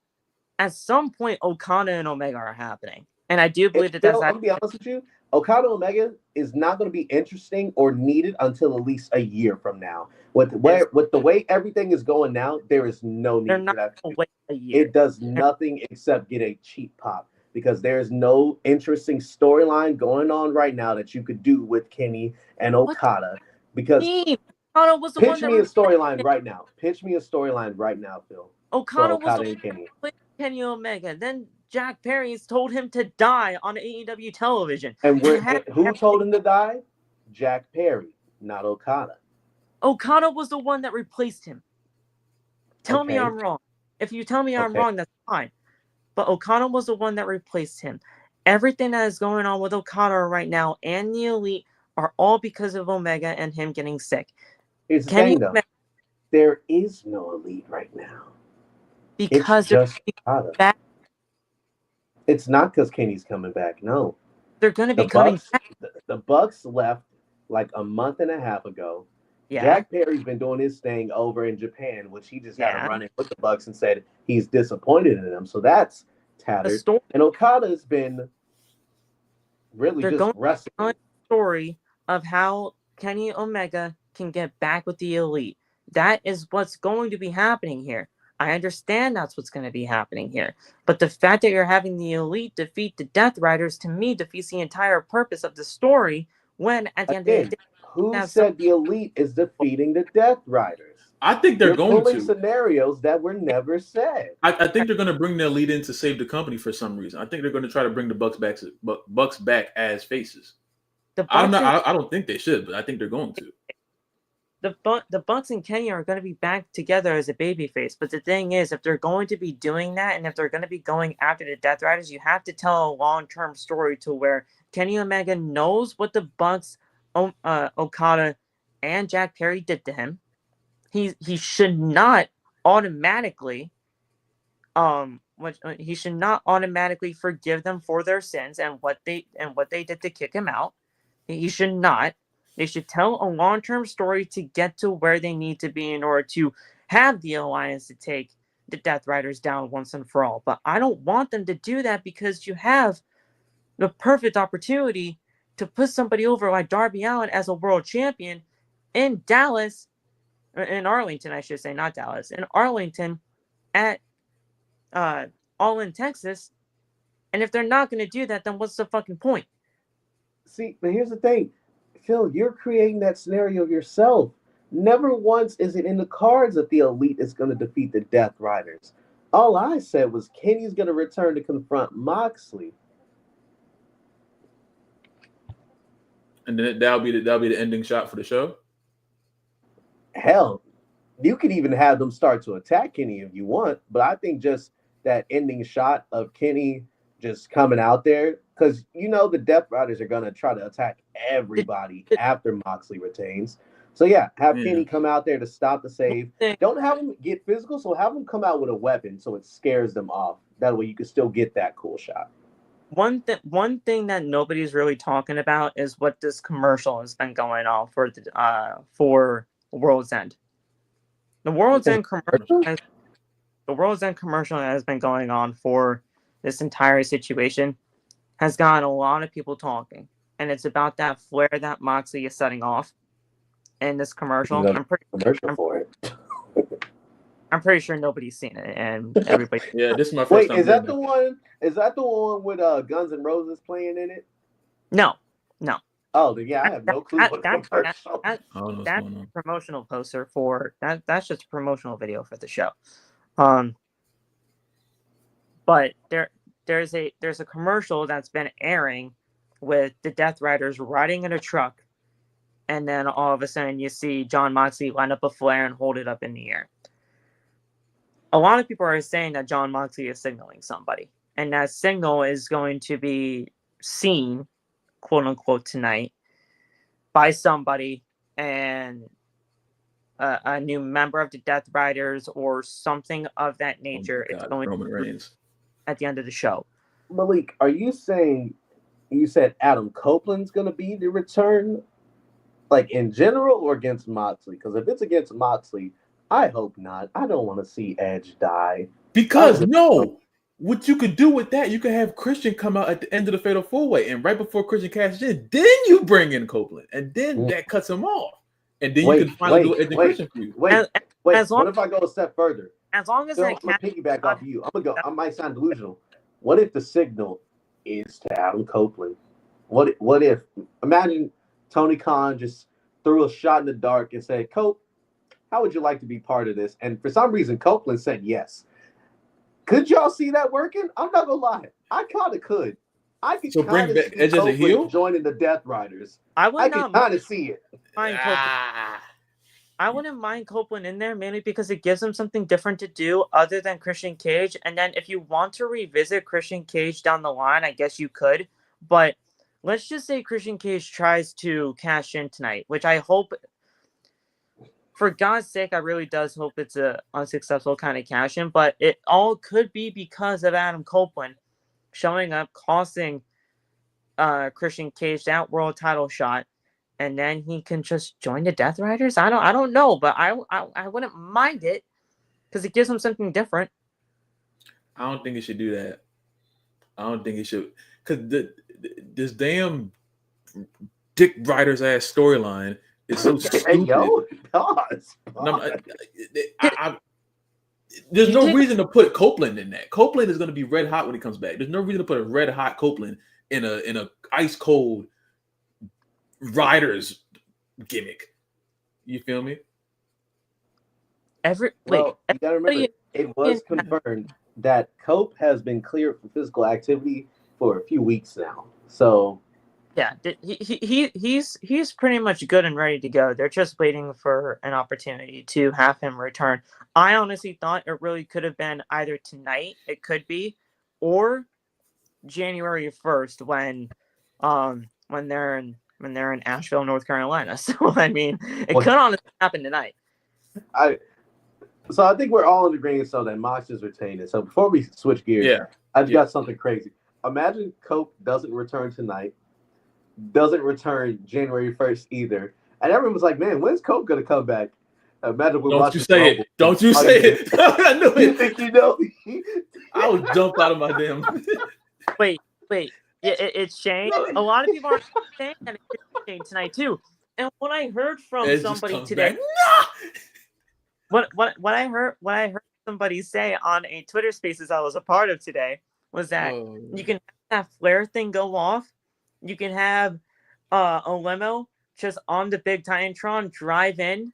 at some point, Okada and Omega are happening. And I do believe that's... I'm going to be honest with you. Okada Omega is not going to be interesting or needed until at least a year from now. With the way everything is going now, there is no need for that. Wait a year. It does nothing except get a cheap pop because there is no interesting storyline going on right now that you could do with Kenny and Okada. Because pitch me a storyline right now. Pitch me a storyline right now, Phil. Okada was the one with Kenny Omega. Then Jack Perry's told him to die on AEW television. And who told him to die? Jack Perry, not Okada. Okada was the one that replaced him. Tell me I'm wrong. If you tell me I'm wrong, that's fine. But Okada was the one that replaced him. Everything that is going on with Okada right now and the Elite are all because of Omega and him getting sick. Here's the thing, though. There is no Elite right now. Because it's just Okada. It's not because Kenny's coming back. No. They're going to be coming back. The Bucks left like a month and a half ago. Yeah. Jack Perry's been doing his thing over in Japan, which he just had to run in with the Bucks and said he's disappointed in them. So that's tattered. And Okada's been really just wrestling. The story of how Kenny Omega can get back with the Elite. That is what's going to be happening here. I understand that's what's going to be happening here. But the fact that you're having the Elite defeat the Death Riders, to me, defeats the entire purpose of the story, when at the end of the day, who said the Elite is defeating the Death Riders? I think they're going pulling to. scenarios that were never said. I think they're going to bring the Elite in to save the company for some reason. I think they're going to try to bring the Bucks back as faces. I don't think they should, but I think they're going to. The Bucks and Kenny are going to be back together as a babyface. But the thing is, if they're going to be doing that, and if they're going to be going after the Death Riders, you have to tell a long-term story to where Kenny Omega knows what the Bucks, Okada, and Jack Perry did to him. He should not automatically, he should not automatically forgive them for their sins and what they did to kick him out. He should not. They should tell a long-term story to get to where they need to be in order to have the alliance to take the Death Riders down once and for all. But I don't want them to do that, because you have the perfect opportunity to put somebody over like Darby Allin as a world champion in Dallas, in Arlington, I should say, not Dallas, in Arlington at All in Texas. And if they're not going to do that, then what's the fucking point? See, but here's the thing. Phil, you're creating that scenario yourself. Never once is it in the cards that the Elite is going to defeat the Death Riders. All I said was Kenny's going to return to confront Moxley. And then that'll be the ending shot for the show? Hell, you could even have them start to attack Kenny if you want, but I think just that ending shot of Kenny just coming out there, because the Death Riders are going to try to attack everybody after Moxley retains. So yeah, have Kenny come out there to stop the save. Don't have him get physical, so have him come out with a weapon so it scares them off. That way you can still get that cool shot. One thing that nobody's really talking about is what this commercial has been going on for World's End. The World's End commercial has been going on for this entire situation, has gotten a lot of people talking, and it's about that flare that Moxley is setting off in this commercial. I'm pretty sure nobody's seen it, and everybody. Yeah, this is my first time. Is that the one? Is that the one with Guns N' Roses playing in it? No. Oh, yeah, I have no clue what commercial. That's a promotional poster for that. That's just a promotional video for the show. But there's a commercial that's been airing with the Death Riders riding in a truck, and then all of a sudden you see Jon Moxley line up a flare and hold it up in the air. A lot of people are saying that Jon Moxley is signaling somebody, and that signal is going to be seen, quote unquote, tonight by somebody, and a new member of the Death Riders or something of that nature. It's going Roman Reigns at the end of the show. Malik, are you saying you said Adam Copeland's going to be the return, like in general, or against Moxley? Because if it's against Moxley, I hope not. I don't want to see Edge die. Because what you could do with that, you could have Christian come out at the end of the Fatal 4-Way, and right before Christian cashes in, then you bring in Copeland, and then that cuts him off, and then you can finally do Edge and Christian for you. What if I go a step further? As long as I'm gonna piggyback off of you. I might sound delusional. What if the signal is to Adam Copeland? What if imagine Tony Khan just threw a shot in the dark and said, "Cope, how would you like to be part of this?" And for some reason, Copeland said yes. Could y'all see that working? I'm not gonna lie, I kind of could. I could bring back Edge as a heel, joining the Death Riders. I could kind of see it. I wouldn't mind Copeland in there, mainly because it gives him something different to do other than Christian Cage. And then if you want to revisit Christian Cage down the line, I guess you could. But let's just say Christian Cage tries to cash in tonight, which I hope, for God's sake, I really does hope it's a unsuccessful kind of cash in. But it all could be because of Adam Copeland showing up, costing Christian Cage that world title shot. And then he can just join the Death Riders. I don't know, but I wouldn't mind it because it gives him something different. I don't think he should do that. I don't think he should, because this damn Dick Riders ass storyline is so stupid. Hey, yo, pause. There's no reason to put Copeland in that. Copeland is going to be red hot when he comes back. There's no reason to put a red hot Copeland in a ice cold Riders gimmick. You feel me? You gotta remember, it was confirmed that Cope has been cleared for physical activity for a few weeks now. So yeah, he's pretty much good and ready to go. They're just waiting for an opportunity to have him return. I honestly thought it really could have been either tonight, it could be, or January 1st when they're in Asheville, North Carolina. So I mean, it could honestly happen tonight. So I think we're all in agreement so that Mox is retained. So before we switch gears, I've got something crazy. Imagine Cope doesn't return tonight, doesn't return January 1st either. And everyone was like, man, when's Cope going to come back? Imagine we Don't you say it. Don't you say it. I knew it. You think you know? I was jumped out of my damn. Wait. It's Shane. A lot of people are saying that it's Shane tonight too. And what I heard from somebody today. What I heard somebody say on a Twitter Spaces I was a part of today was that you can have that flare thing go off. You can have a limo just on the big Titantron drive in,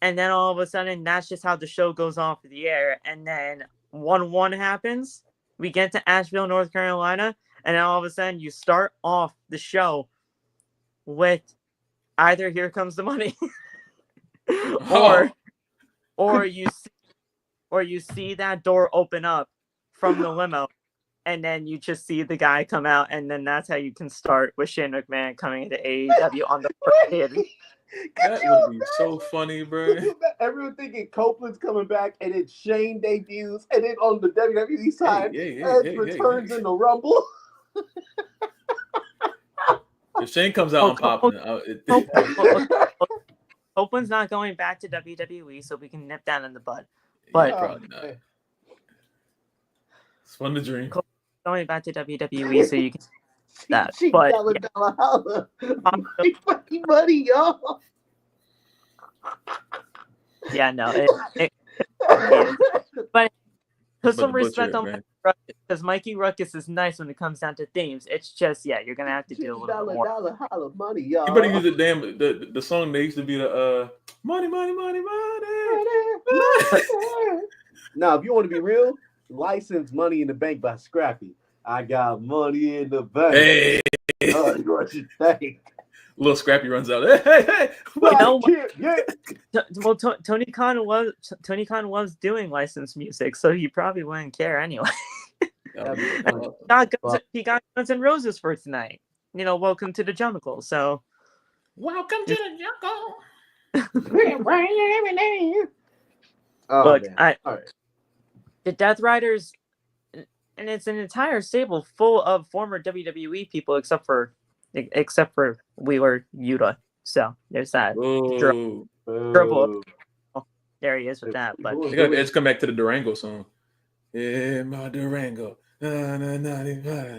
and then all of a sudden that's just how the show goes off the air. And then 1-1 happens. We get to Asheville, North Carolina, and then all of a sudden you start off the show with either Here Comes the Money or you see that door open up from the limo, and then you just see the guy come out, and then that's how you can start with Shane McMahon coming into AEW on the first day. That would be so funny, bro. Everyone thinking Copeland's coming back, and then Shane debuts, and then on the WWE side, Edge returns in the Rumble. If Shane comes out, I'm popping. Copeland's not going back to WWE, so we can nip that in the bud. But probably not. It's fun to dream. Copeland's going back to WWE, so you can that. But money, y'all. Yeah, no. But put some respect on Mikey Ruckus, because Mikey Ruckus is nice when it comes down to themes. It's just, you're gonna have to do a little bit more. Dollar money, y'all. You better use the song that used to be the money. Now, if you want to be real, license Money in the Bank by Scrappy. I got money in the bank. Hey, what you think? Little Scrappy runs out. Hey! Well, Tony Khan was doing licensed music, so he probably wouldn't care anyway. He got Guns N' Roses for tonight. Welcome to the jungle. So, welcome to the jungle. Look, the Death Riders, and it's an entire stable full of former WWE people, except for Wheeler Yuta. So there's that. Trouble. There he is with that. But it's come back to the Durango song. Yeah, my Durango. That's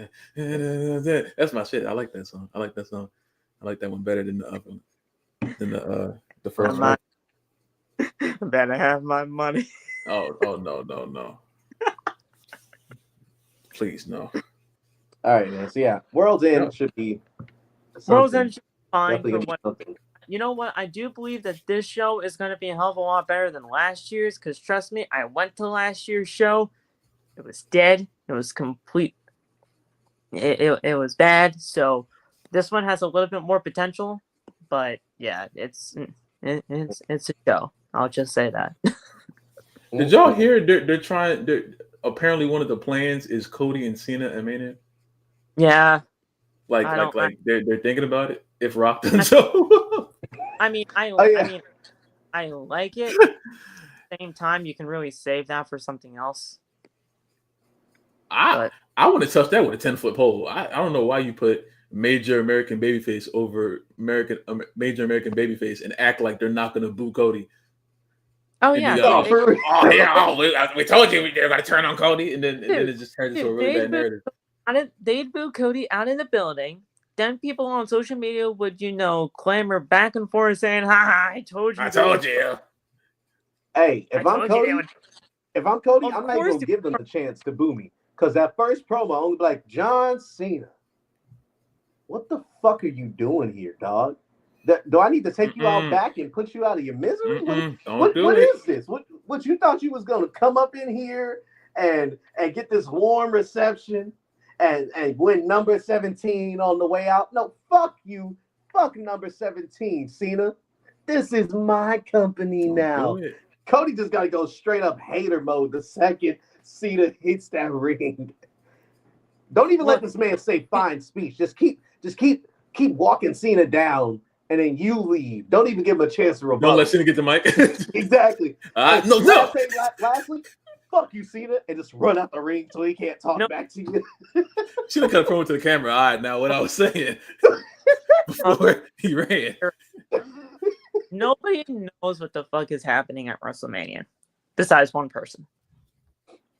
my shit. I like that song. I like that one better than the first one. Better have my money. Oh no. Please no. All right, man. So World's End should be fine. For what, you know what? I do believe that this show is going to be a hell of a lot better than last year's, because trust me, I went to last year's show. It was dead. It was complete. It was bad. So this one has a little bit more potential, but it's a show. I'll just say that. Did y'all hear they're trying? Apparently, one of the plans is Cody and Cena and Mania. Yeah. Like they're thinking about it. If Rock doesn't show. I like it. At the same time, you can really save that for something else. I want to touch that with a 10-foot pole. I don't know why you put major American babyface over major American babyface and act like they're not going to boo Cody. Oh yeah. We told you they're going to turn on Cody, and then it just turns into a really bad narrative. They'd boo Cody out in the building. Then people on social media would, clamor back and forth saying, "Ha! I told you." Hey, if I'm Cody, If I'm Cody, Of I'm not even course gonna give them the chance to boo me. Because that first promo, I'm gonna be like, John Cena, what the fuck are you doing here, dog? Do I need to take you out back and put you out of your misery? What is this? What you thought you was gonna come up in here and get this warm reception and win number 17 on the way out? No, fuck you. Fuck number 17, Cena. This is my company now. Cody just got to go straight up hater mode the second Cena hits that ring. Don't even let this man say fine speech. Just keep walking Cena down, and then you leave. Don't even give him a chance to rebuttal. Don't let Cena get the mic. Exactly. No. Lastly, fuck you, Cena, and just run out the ring so he can't talk back to you. Cena cut a promo to the camera. All right, now what I was saying before he ran. Nobody knows what the fuck is happening at WrestleMania, besides one person.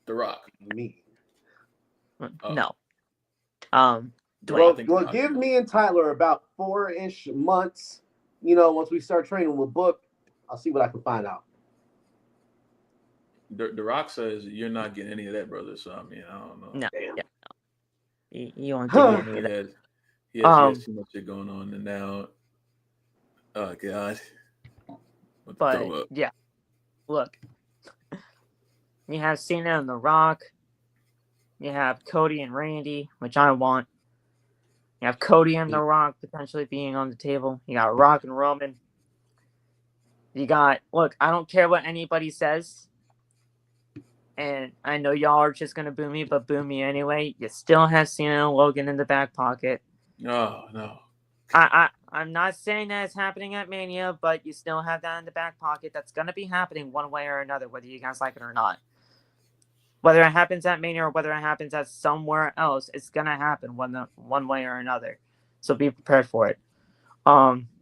The Rock. Me. No. Well, give me and Tyler about 4-ish months. Once we start training, we'll book. I'll see what I can find out. The Rock says you're not getting any of that, brother. So I mean, I don't know. No. Yeah, no. You won't get any of that. He has too much shit going on, and now, oh god. But yeah, look, you have Cena and The Rock. You have Cody and Randy, which I want. You have Cody and The Rock potentially being on the table. You got Rock and Roman. You got, look, I don't care what anybody says. And I know y'all are just going to boo me, but boo me anyway. You still have Cena and Logan in the back pocket. Oh, no. I'm not saying that it's happening at Mania, but you still have that in the back pocket. That's going to be happening one way or another, whether you guys like it or not. Whether it happens at Mania or whether it happens at somewhere else, it's going to happen one way or another. So be prepared for it.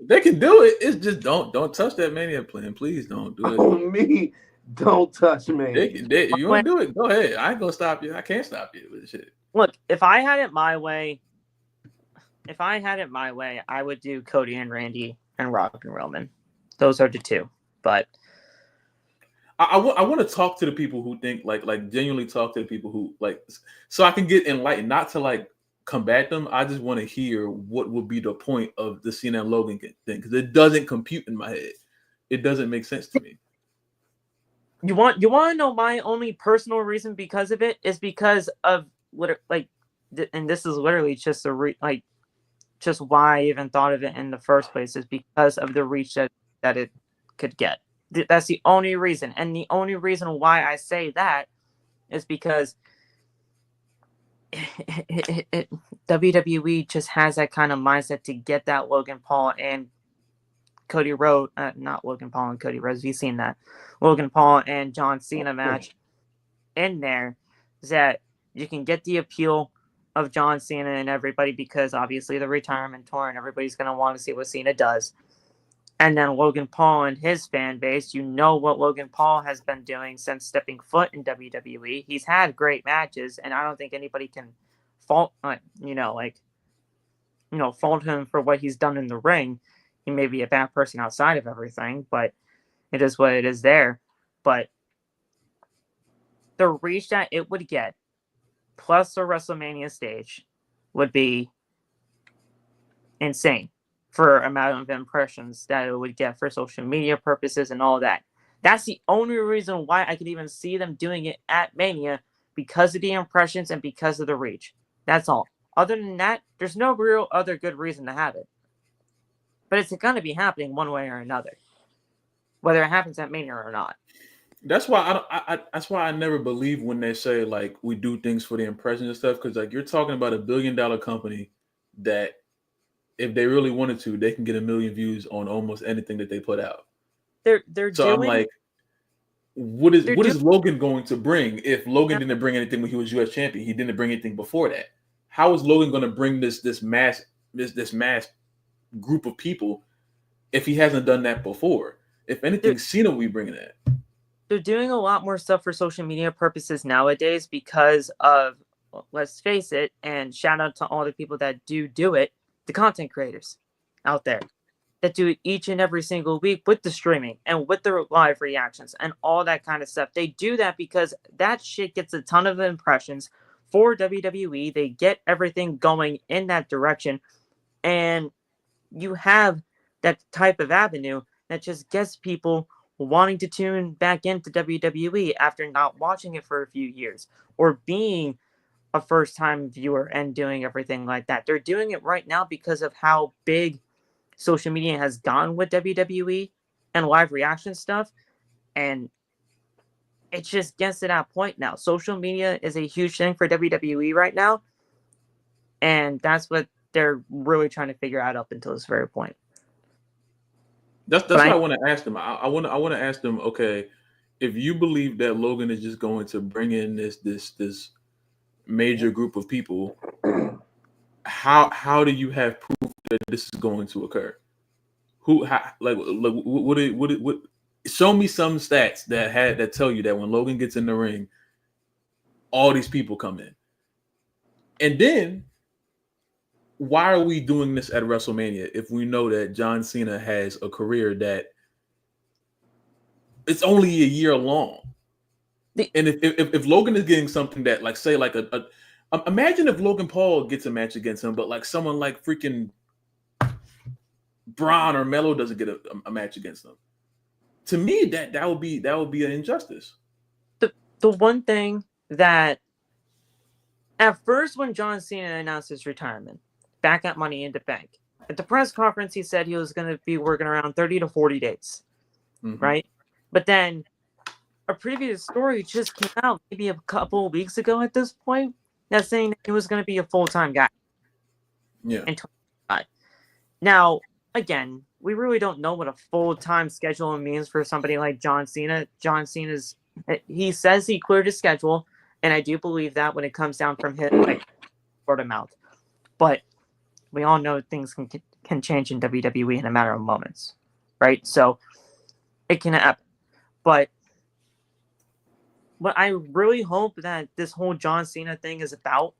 They can do it. It's just don't touch that Mania plan. Please don't do it. Oh, me. Don't touch me. If you want to do it, go ahead. I ain't going to stop you. I can't stop you with shit. Look, if I had it my way, I would do Cody and Randy and Rock and Roman. Those are the two. But I want to talk to the people who think like genuinely talk to the people who so I can get enlightened, not to combat them. I just want to hear what would be the point of the Cena and Logan thing, because it doesn't compute in my head. It doesn't make sense to me. You want to know my only personal reason because of it is because of and this is literally just just why I even thought of it in the first place, is because of the reach that it could get. That's the only reason. And the only reason why I say that is because WWE just has that kind of mindset to get that Logan Paul and Cody Rhodes, not Logan Paul and Cody Rhodes, we've seen that, Logan Paul and John Cena match in there, that you can get the appeal of John Cena and everybody, because obviously the retirement tour and everybody's going to want to see what Cena does. And then Logan Paul and his fan base, you know what Logan Paul has been doing since stepping foot in WWE. He's had great matches, and I don't think anybody can fault him for what he's done in the ring. He may be a bad person outside of everything, but it is what it is there. But the reach that it would get, plus the WrestleMania stage, would be insane for amount of impressions that it would get for social media purposes and all that. That's the only reason why I could even see them doing it at Mania, because of the impressions and because of the reach. That's all. Other than that, there's no real other good reason to have it. But it's going to be happening one way or another, whether it happens at Mania or not. That's why that's why I never believe when they say we do things for the impressions and stuff, because you're talking about $1 billion company that, if they really wanted to, they can get 1 million views on almost anything that they put out. I'm like, what is Logan going to bring if Logan didn't bring anything when he was U.S. champion? He didn't bring anything before that. How is Logan going to bring this mass group of people if he hasn't done that before? If anything, Cena will be bringing that. They're doing a lot more stuff for social media purposes nowadays because of, let's face it, and shout out to all the people that do it, the content creators out there. that do it each and every single week with the streaming and with their live reactions and all that kind of stuff. They do that because that shit gets a ton of impressions for WWE. They get everything going in that direction. And you have that type of avenue that just gets people wanting to tune back into WWE after not watching it for a few years or being a first-time viewer and doing everything like that. They're doing it right now because of how big social media has gone with WWE and live reaction stuff, and it just gets to that point now. Social media is a huge thing for WWE right now, and that's what they're really trying to figure out up until this very point. That's what I want to ask them. I want to ask them. Okay, if you believe that Logan is just going to bring in this major group of people, how do you have proof that this is going to occur? What show me some stats that tell you that when Logan gets in the ring, all these people come in. And then why are we doing this at WrestleMania if we know that John Cena has a career that it's only a year long? And if Logan is getting something that, like, say, like imagine if Logan Paul gets a match against him, but like someone like freaking Braun or Melo doesn't get a match against them. To me, that would be an injustice. The one thing that at first, when John Cena announced his retirement back at Money in the Bank, at the press conference, he said he was going to be working around 30 to 40 days, right? But then a previous story just came out maybe a couple of weeks ago at this point that's saying that he was going to be a full-time guy. Yeah. In 2025. Now, again, we really don't know what a full-time schedule means for somebody like John Cena. John Cena's, he says he cleared his schedule, and I do believe that when it comes down from his word of mouth. But we all know things can change in WWE in a matter of moments, right? So it can happen. But what I really hope that this whole John Cena thing is about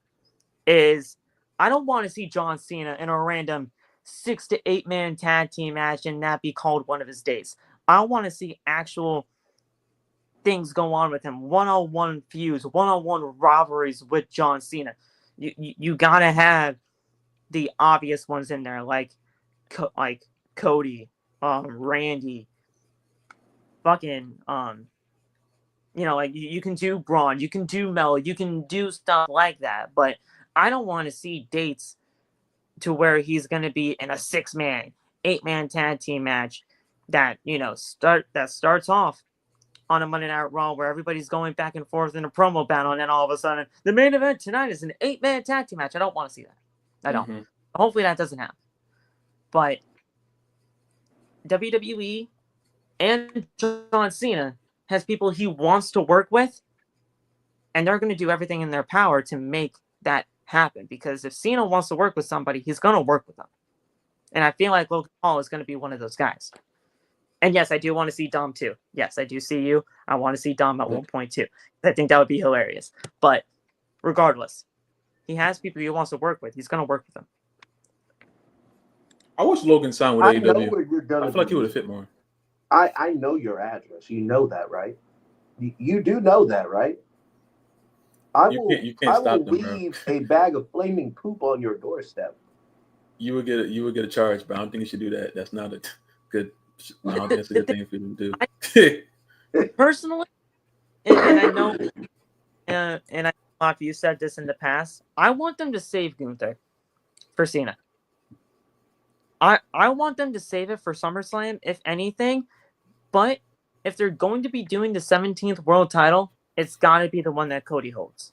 is I don't want to see John Cena in a random 6 to 8 man tag team match and that be called one of his days. I want to see actual things go on with him, one-on-one feuds, one-on-one rivalries with John Cena. You gotta have the obvious ones in there, like Cody, Randy, fucking like you can do Braun, you can do Mel, you can do stuff like that, but I don't want to see dates to where he's going to be in a 6-man, 8-man tag team match that starts off on a Monday Night Raw where everybody's going back and forth in a promo battle, and then all of a sudden the main event tonight is an 8-man tag team match. I don't want to see that. I don't. Hopefully that doesn't happen. But WWE and John Cena has people he wants to work with, and they're going to do everything in their power to make that happen. Because if Cena wants to work with somebody, he's going to work with them. And I feel like Logan Paul is going to be one of those guys. And yes, I do want to see Dom too. Yes, I do see you. I want to see Dom at one point too. I think that would be hilarious. But regardless, he has people he wants to work with. He's going to work with them. I wish Logan signed with AEW. I feel like he would have fit more. I know your address. You know that, right? You do know that, right? You can't stop them, leave a bag of flaming poop on your doorstep. You would get a charge, but I don't think you should do that. That's not a good. I don't think it's a good thing for you to do. Personally, and I know, and I know if you said this in the past, I want them to save Gunther for Cena. I want them to save it for SummerSlam, if anything. But if they're going to be doing the 17th world title, it's got to be the one that Cody holds.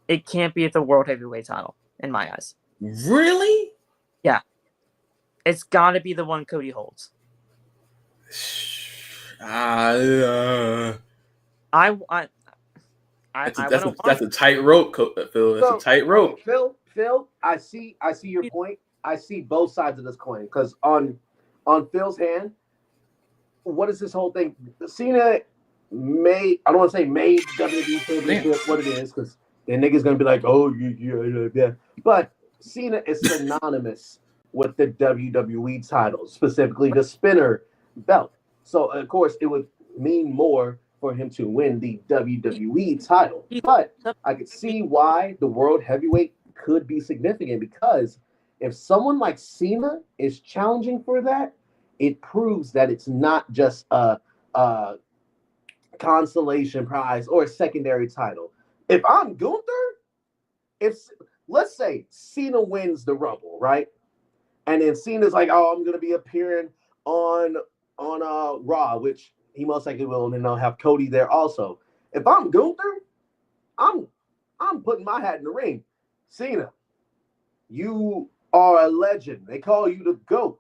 It can't be the world heavyweight title, in my eyes. Really? Yeah. It's got to be the one Cody holds. That's a tight rope, Phil. That's a tight rope. Phil, I see your point. I see both sides of this coin because on Phil's hand, what is this whole thing? Cena I don't want to say made WWE Championship what it is because the nigga's gonna be like, oh yeah. But Cena is synonymous with the WWE title, specifically the spinner belt. So, of course, it would mean more for him to win the WWE title. But I could see why the World Heavyweight could be significant because if someone like Cena is challenging for that, it proves that it's not just a consolation prize or a secondary title. If I'm Gunther, if let's say Cena wins the Rumble, right? And then Cena's like, "Oh, I'm gonna be appearing on Raw," which he most likely will, and then they'll have Cody there also. If I'm Gunther, I'm putting my hat in the ring. Cena, you are a legend. They call you the GOAT.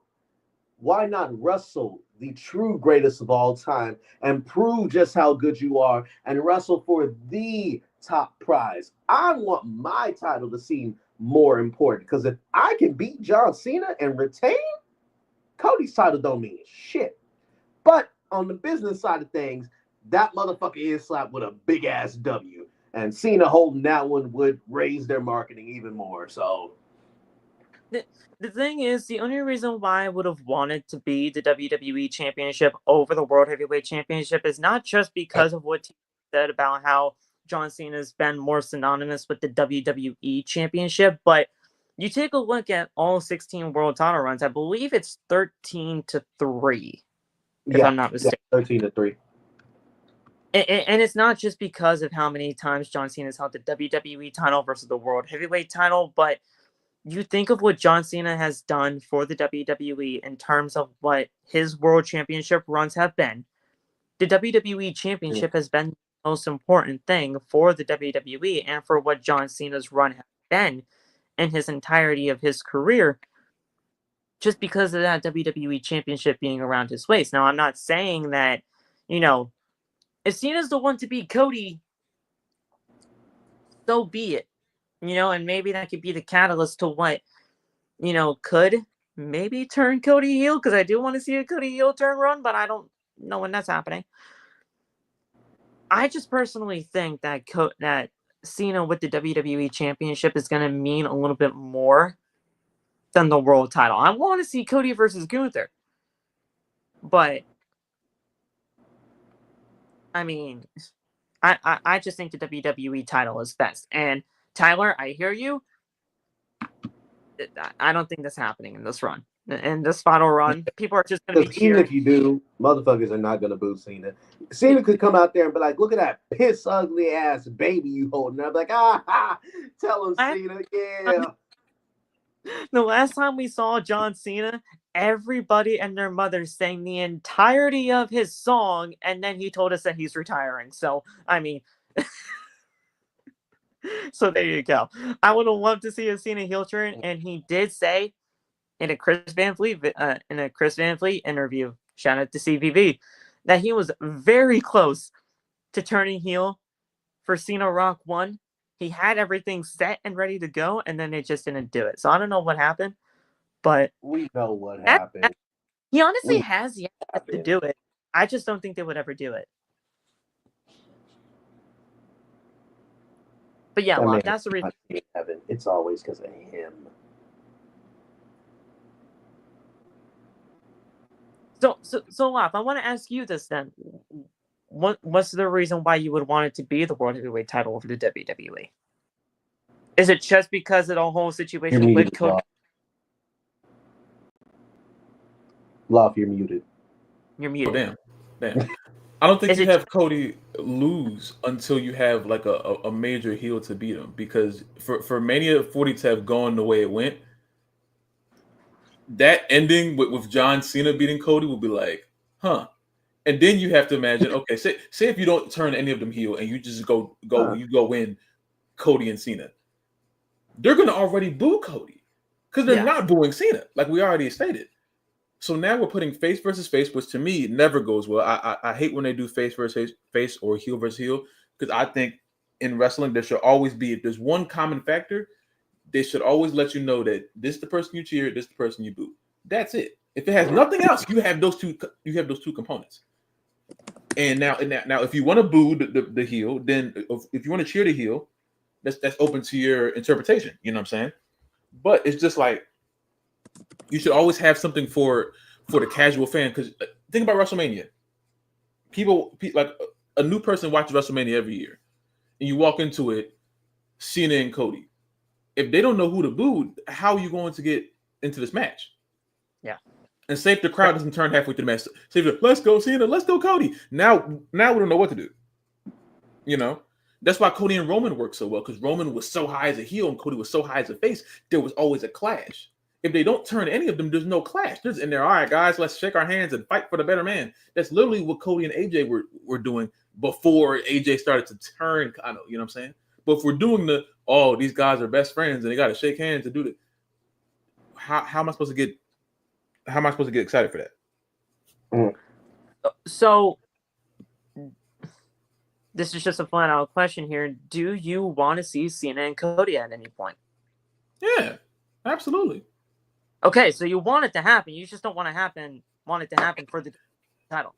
Why not wrestle the true greatest of all time and prove just how good you are and wrestle for the top prize? I want my title to seem more important because if I can beat John Cena and retain, Cody's title don't mean shit. But on the business side of things, that motherfucker is slapped with a big ass W. And Cena holding that one would raise their marketing even more. So the thing is, the only reason why I would have wanted to be the WWE Championship over the World Heavyweight Championship is not just because of what T said about how John Cena has been more synonymous with the WWE Championship, but you take a look at all 16 world title runs. I believe it's 13-3, if I'm not mistaken. 13-3. And it's not just because of how many times John Cena has held the WWE title versus the World Heavyweight title, but you think of what John Cena has done for the WWE in terms of what his World Championship runs have been. The WWE Championship has been the most important thing for the WWE and for what John Cena's run has been in his entirety of his career, just because of that WWE Championship being around his waist. Now, I'm not saying that, if Cena's the one to beat Cody, so be it. And maybe that could be the catalyst to what, could maybe turn Cody heel, because I do want to see a Cody heel turn run, but I don't know when that's happening. I just personally think that that Cena with the WWE Championship is going to mean a little bit more than the world title. I want to see Cody versus Gunther, but I mean, I just think the WWE title is best. And Tyler, I hear you. I don't think that's happening in this run. In this final run, people are just going to be cheering. Even if you do, motherfuckers are not going to boo Cena. Cena could come out there and be like, "Look at that piss ugly ass baby you holding." I'm like, tell him, Cena, yeah. The last time we saw John Cena, everybody and their mother sang the entirety of his song, and then he told us that he's retiring. So, I mean, so there you go. I would have loved to see a Cena heel turn, and he did say in a Chris Van Fleet interview, shout out to CVV, that he was very close to turning heel for Cena Rock 1. He had everything set and ready to go, and then they just didn't do it. So I don't know what happened, but we know what happened. He honestly has yet to do it. I just don't think they would ever do it. But yeah, Locke, that's the reason. It's always because of him. So Locke, I want to ask you this then. What's the reason why you would want it to be the World Heavyweight title over the WWE? Is it just because of the whole situation with Cody? Love, you're muted. You're muted. Oh, damn. I don't think you have Cody lose until you have like a major heel to beat him, because for Mania 40 to have gone the way it went, that ending with John Cena beating Cody will be like, huh. And then you have to imagine, okay, say if you don't turn any of them heel and you just go win Cody and Cena, they're gonna already boo Cody because they're not booing Cena, like we already stated. So now we're putting face versus face, which to me never goes well. I hate when they do face versus face or heel versus heel, because I think in wrestling there should always be, if there's one common factor, they should always let you know that this is the person you cheer, this is the person you boo. That's it. If it has nothing else, you have those two components. And now if you want to boo the heel, then if you want to cheer the heel, that's open to your interpretation. You know what I'm saying? But it's just like, You should always have something for the casual fan. Because think about WrestleMania. People like a new person watches WrestleMania every year, and you walk into it, Cena and Cody. If they don't know who to boo, how are you going to get into this match? Yeah. And say if the crowd doesn't turn halfway through the match, say let's go Cena, let's go Cody. Now we don't know what to do. You know, that's why Cody and Roman worked so well, because Roman was so high as a heel and Cody was so high as a face. There was always a clash. If they don't turn any of them, there's no clash. There's in there, all right, guys, let's shake our hands and fight for the better man. That's literally what Cody and AJ were doing before AJ started to turn, kind of, you know what I'm saying? But if we're doing these guys are best friends and they got to shake hands to do that, how am I supposed to get excited for that? So this is just a flat out question here. Do you want to see Cena and Cody at any point? Yeah, absolutely. Okay, so you want it to happen. You just don't want it to happen for the title.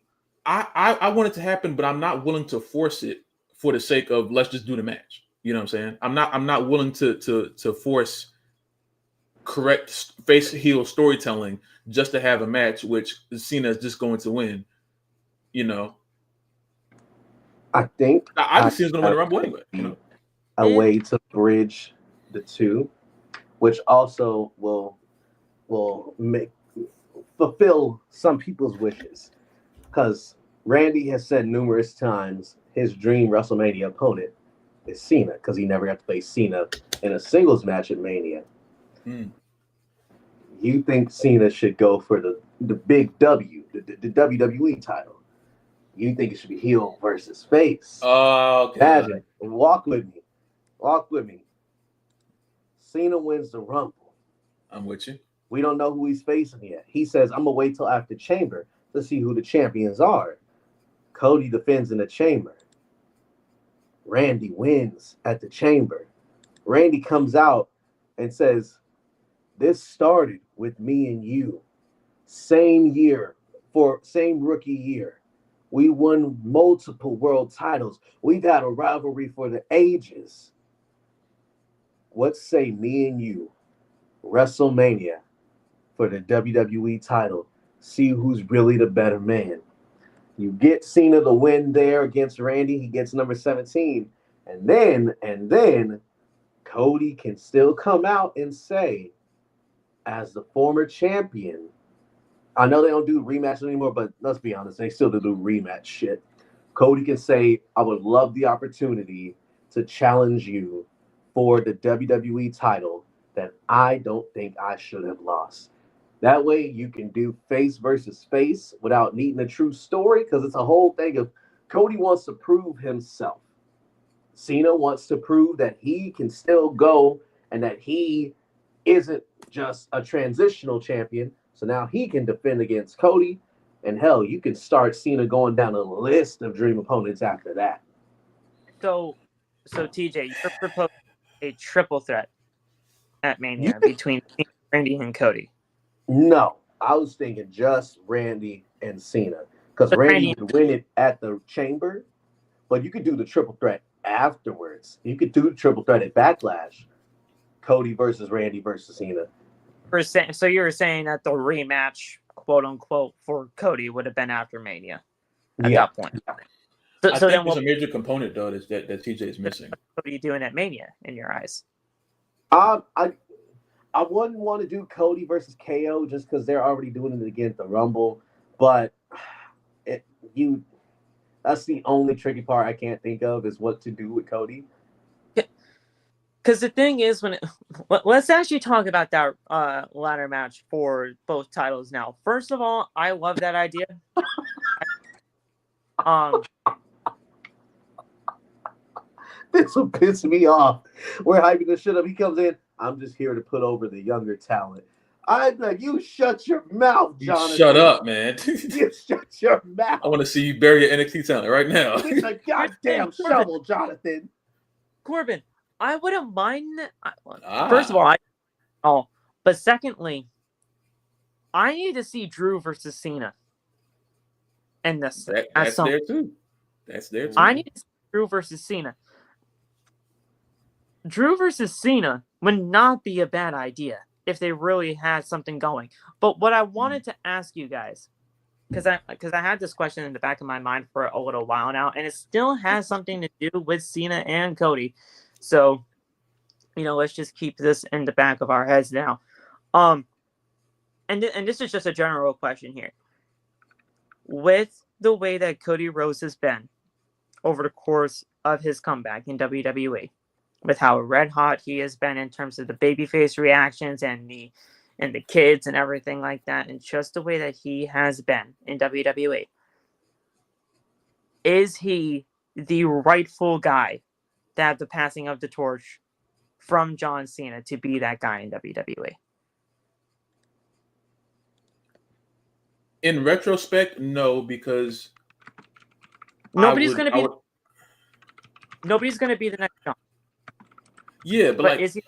I want it to happen, but I'm not willing to force it for the sake of let's just do the match. You know what I'm saying? I'm not willing to force correct face heel storytelling just to have a match which Cena is just going to win. You know, I think I just see he's going to win the Rumble anyway. You know, a way to bridge the two, which also will fulfill some people's wishes, because Randy has said numerous times his dream WrestleMania opponent is Cena, because he never got to face Cena in a singles match at Mania. You think Cena should go for the big W, the WWE title? You think it should be heel versus face? Oh, okay. Imagine, walk with me. Cena wins the Rumble. I'm with you. We don't know who he's facing yet. He says, I'm going to wait till after Chamber to see who the champions are. Cody defends in the Chamber. Randy wins at the Chamber. Randy comes out and says, this started with me and you. Same rookie year. We won multiple world titles. We've had a rivalry for the ages. What say me and you? WrestleMania for the WWE title. See who's really the better man. You get Cena the win there against Randy. He gets number 17. And then Cody can still come out and say, as the former champion, I know they don't do rematches anymore, but let's be honest, they still do rematch shit. Cody can say, I would love the opportunity to challenge you for the WWE title that I don't think I should have lost. That way you can do face versus face without needing a true story, because it's a whole thing of Cody wants to prove himself. Cena wants to prove that he can still go and that he isn't just a transitional champion. So now he can defend against Cody. And hell, you can start Cena going down a list of dream opponents after that. So TJ, you're proposing a triple threat at Mania between Randy and Cody. No, I was thinking just Randy and Cena, because Randy would win it at the Chamber, but you could do the triple threat afterwards. You could do the triple threat at Backlash. Cody versus Randy versus Cena. So you were saying that the rematch, quote unquote, for Cody would have been after Mania at that point. So I think there's a major component though that TJ is missing. What are you doing at Mania in your eyes? I wouldn't want to do Cody versus KO just because they're already doing it again at the Rumble, but that's the only tricky part I can't think of is what to do with Cody. Because the thing is, let's actually talk about that ladder match for both titles now. First of all, I love that idea. This will piss me off. We're hyping this shit up. He comes in. I'm just here to put over the younger talent. I'm like, you shut your mouth, Jonathan. You shut up, man. You shut your mouth. I want to see you bury your NXT talent right now. It's a goddamn shovel, Jonathan. Corbin, I wouldn't mind that. First of all, but secondly, I need to see Drew versus Cena. And that's there too. That's there too. I need to see Drew versus Cena. Drew versus Cena would not be a bad idea if they really had something going. But what I wanted to ask you guys, because I had this question in the back of my mind for a little while now, and it still has something to do with Cena and Cody. So, let's just keep this in the back of our heads now. And this is just a general question here. With the way that Cody Rhodes has been over the course of his comeback in WWE, with how red hot he has been in terms of the babyface reactions and the kids and everything like that, and just the way that he has been in WWE, is he the rightful guy to have the passing of the torch from John Cena to be that guy in WWE? In retrospect, no, because nobody's going to be the next John. Yeah, but is he?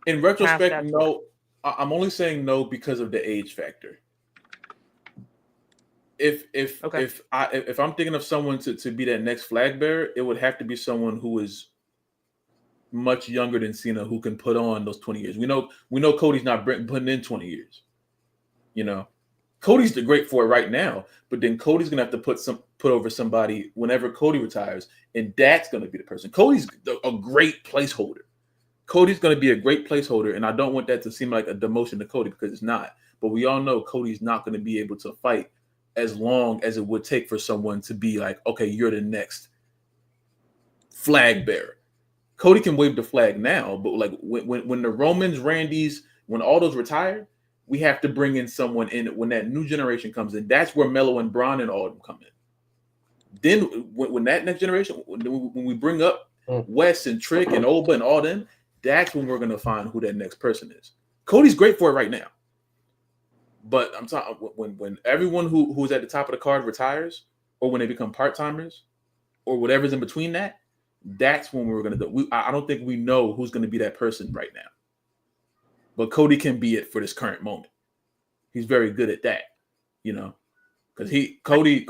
In retrospect, no. I'm only saying no because of the age factor. If I'm thinking of someone to be that next flag bearer, it would have to be someone who is much younger than Cena, who can put on those 20 years. We know Cody's not putting in 20 years. Cody's the great for it right now, but then Cody's gonna have to put over somebody whenever Cody retires, and that's gonna be the person. Cody's a great placeholder. Cody's gonna be a great placeholder, and I don't want that to seem like a demotion to Cody, because it's not. But we all know Cody's not gonna be able to fight as long as it would take for someone to be like, okay, you're the next flag bearer. Cody can wave the flag now, but like when the Romans, Randys, when all those retire, we have to bring in someone in when that new generation comes in. That's where Melo and Braun and all of them come in. Then when that next generation, when we bring up Wes and Trick and Oba and all them, that's when we're going to find who that next person is. Cody's great for it right now. But I'm talking when everyone who's at the top of the card retires, or when they become part-timers, or whatever's in between that, that's when we're going to do. I don't think we know who's going to be that person right now. But Cody can be it for this current moment. He's very good at that, because Cody,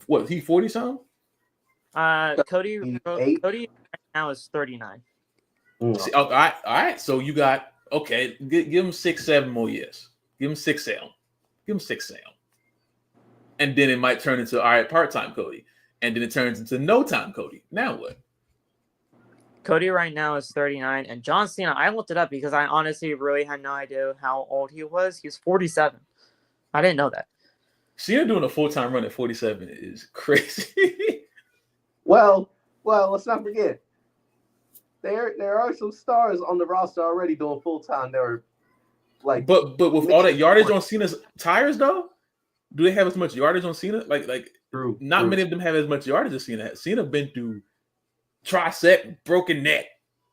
what, he 40 something? Cody right now is 39. See, all right. So you got give him 6-7 more years. Give him 6-7. Give him 6-7. And then it might turn into part-time Cody, and then it turns into no time Cody. Now what? Cody right now is 39, and John Cena, I looked it up because I honestly really had no idea how old he was. He's 47. I didn't know that. Cena doing a full-time run at 47 is crazy. Well, let's not forget. There are some stars on the roster already doing full-time. They're like, but with all that yardage on Cena's tires, though, do they have as much yardage on Cena? Like true. Many of them have as much yardage as Cena. Cena been through tricep, broken neck,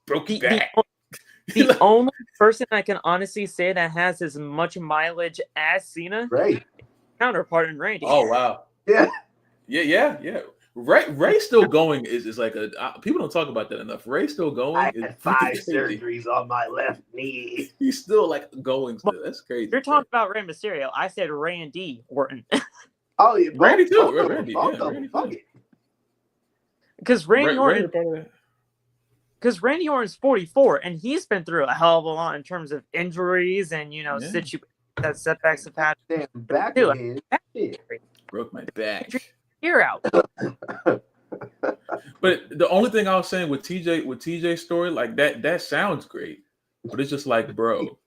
broken back. The only person I can honestly say that has as much mileage as Cena, right, counterpart in Randy. Oh wow, yeah. Ray's still going. Is like people don't talk about that enough. Ray's still going. I had 5 surgeries on my left knee. He's still like going. Still. That's crazy. You're talking about Rey Mysterio. I said Randy Orton. Oh yeah, Randy too. Randy. Because Randy Orton's 44, and he's been through a hell of a lot in terms of injuries and that setbacks have had. Damn, back again. Broke my back. You're out. But the only thing I was saying with TJ's story, like that sounds great, but it's just like, bro,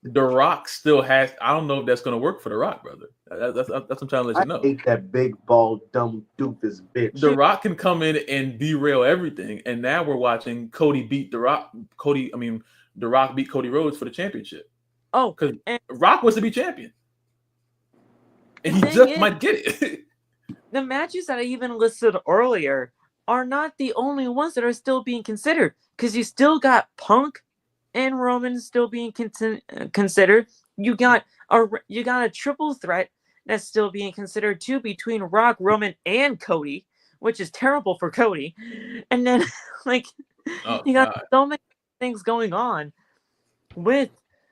The Rock still has. I don't know if that's gonna work for The Rock, brother. That's what I'm trying to let you know. I hate that big bald dumb doofus bitch. The Rock can come in and derail everything, and now we're watching Cody beat The Rock. The Rock beat Cody Rhodes for the championship. Oh, because Rock wants to be champion, and he just might get it. The matches that I even listed earlier are not the only ones that are still being considered, because you still got Punk and Roman still being considered. You got a triple threat that's still being considered too, between Rock, Roman, and Cody, which is terrible for Cody. And then you got so many things going on with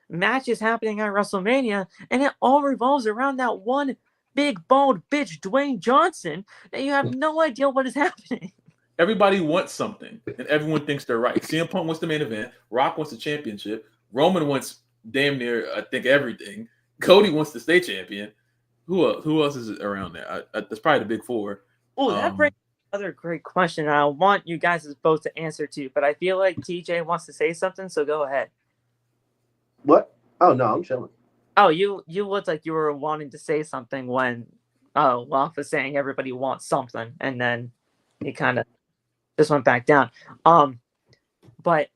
matches happening at WrestleMania, and it all revolves around that one big bald bitch, Dwayne Johnson, that you have no idea what is happening. Everybody wants something, and everyone thinks they're right. CM Punk wants the main event. Rock wants the championship. Roman wants damn near, I think, everything. Cody wants to stay champion. Who else is around there? That's probably the big four. Oh, that brings another great question. I want you guys both to answer too, but I feel like TJ wants to say something, so go ahead. What? Oh no, I'm chilling. Oh, you looked like you were wanting to say something when Love was saying everybody wants something, and then he kind of just went back down. But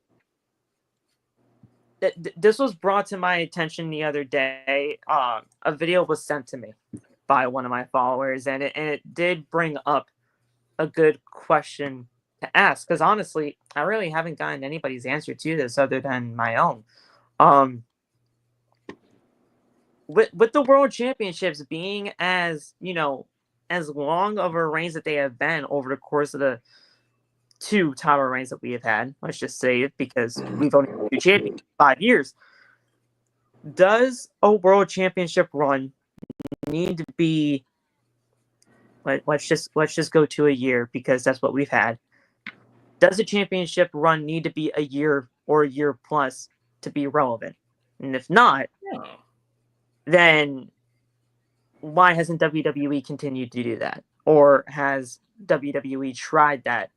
this was brought to my attention the other day. A video was sent to me by one of my followers, and it did bring up a good question to ask, because honestly, I really haven't gotten anybody's answer to this other than my own. With the World Championships being as long of a reigns that they have been over the course of the 2 title reigns that we have had, let's just say it, because we've only had 2 champions in 5 years. Does a World Championship run need to be? Let's just go to a year, because that's what we've had. Does a championship run need to be a year or a year plus to be relevant? And if not, then why hasn't WWE continued to do that? Or has WWE tried that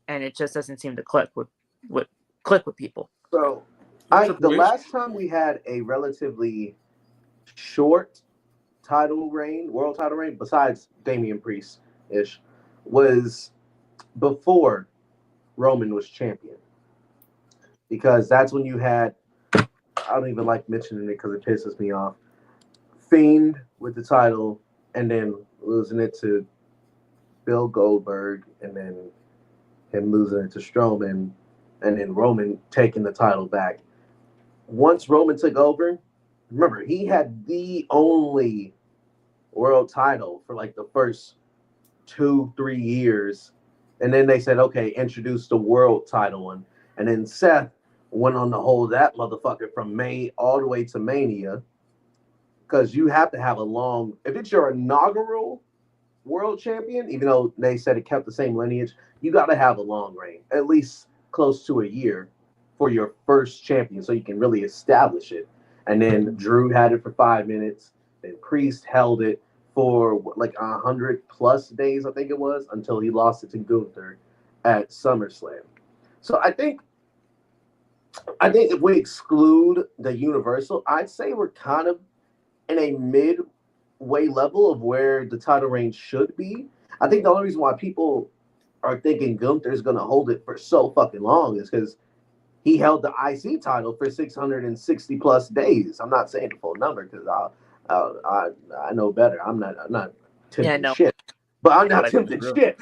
and it just doesn't seem to click with people? So the last time we had a relatively short world title reign, besides Damian Priest-ish, was before Roman was champion. Because that's when you had, I don't even like mentioning it because it pisses me off, Fiend with the title and then losing it to Bill Goldberg, and then him losing it to Strowman, and then Roman taking the title back. Once Roman took over, remember, he had the only world title for like the first 2-3 years. And then they said, okay, introduce the world title one. And then Seth went on to hold that motherfucker from May all the way to Mania. Because you have to have a long, if it's your inaugural world champion, even though they said it kept the same lineage, you got to have a long reign, at least close to a year for your first champion, so you can really establish it. And then Drew had it for 5 minutes, then Priest held it for like 100+ days, I think it was, until he lost it to Gunther at SummerSlam. So I think if we exclude the Universal, I'd say we're kind of in a midway level of where the title reign should be. I think the only reason why people are thinking Gunther's going to hold it for so fucking long is because he held the IC title for 660+ days. I'm not saying the full number because I know better. I'm not tempting shit. But I'm not tempting shit.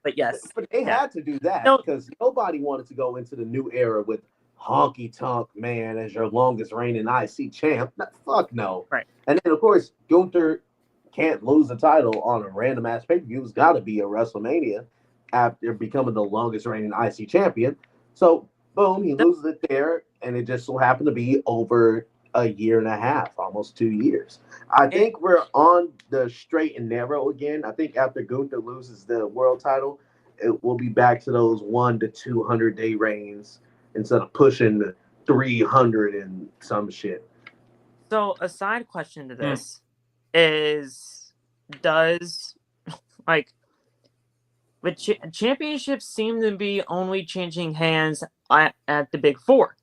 But yes. But they had to do that because nobody wanted to go into the new era with Honky Tonk Man as your longest reigning IC champ. Fuck no. Right. And then, of course, Gunther can't lose the title on a random ass pay-per-view. It's got to be a WrestleMania after becoming the longest reigning IC champion. So, boom, he loses it there, and it just so happened to be over a year and a half, almost 2 years. I think we're on the straight and narrow again. I think after Gunther loses the world title, it will be back to those 1 to 200 day reigns instead of pushing the 300 and some shit. So a side question to this is, does championships seem to be only changing hands at the Big Four,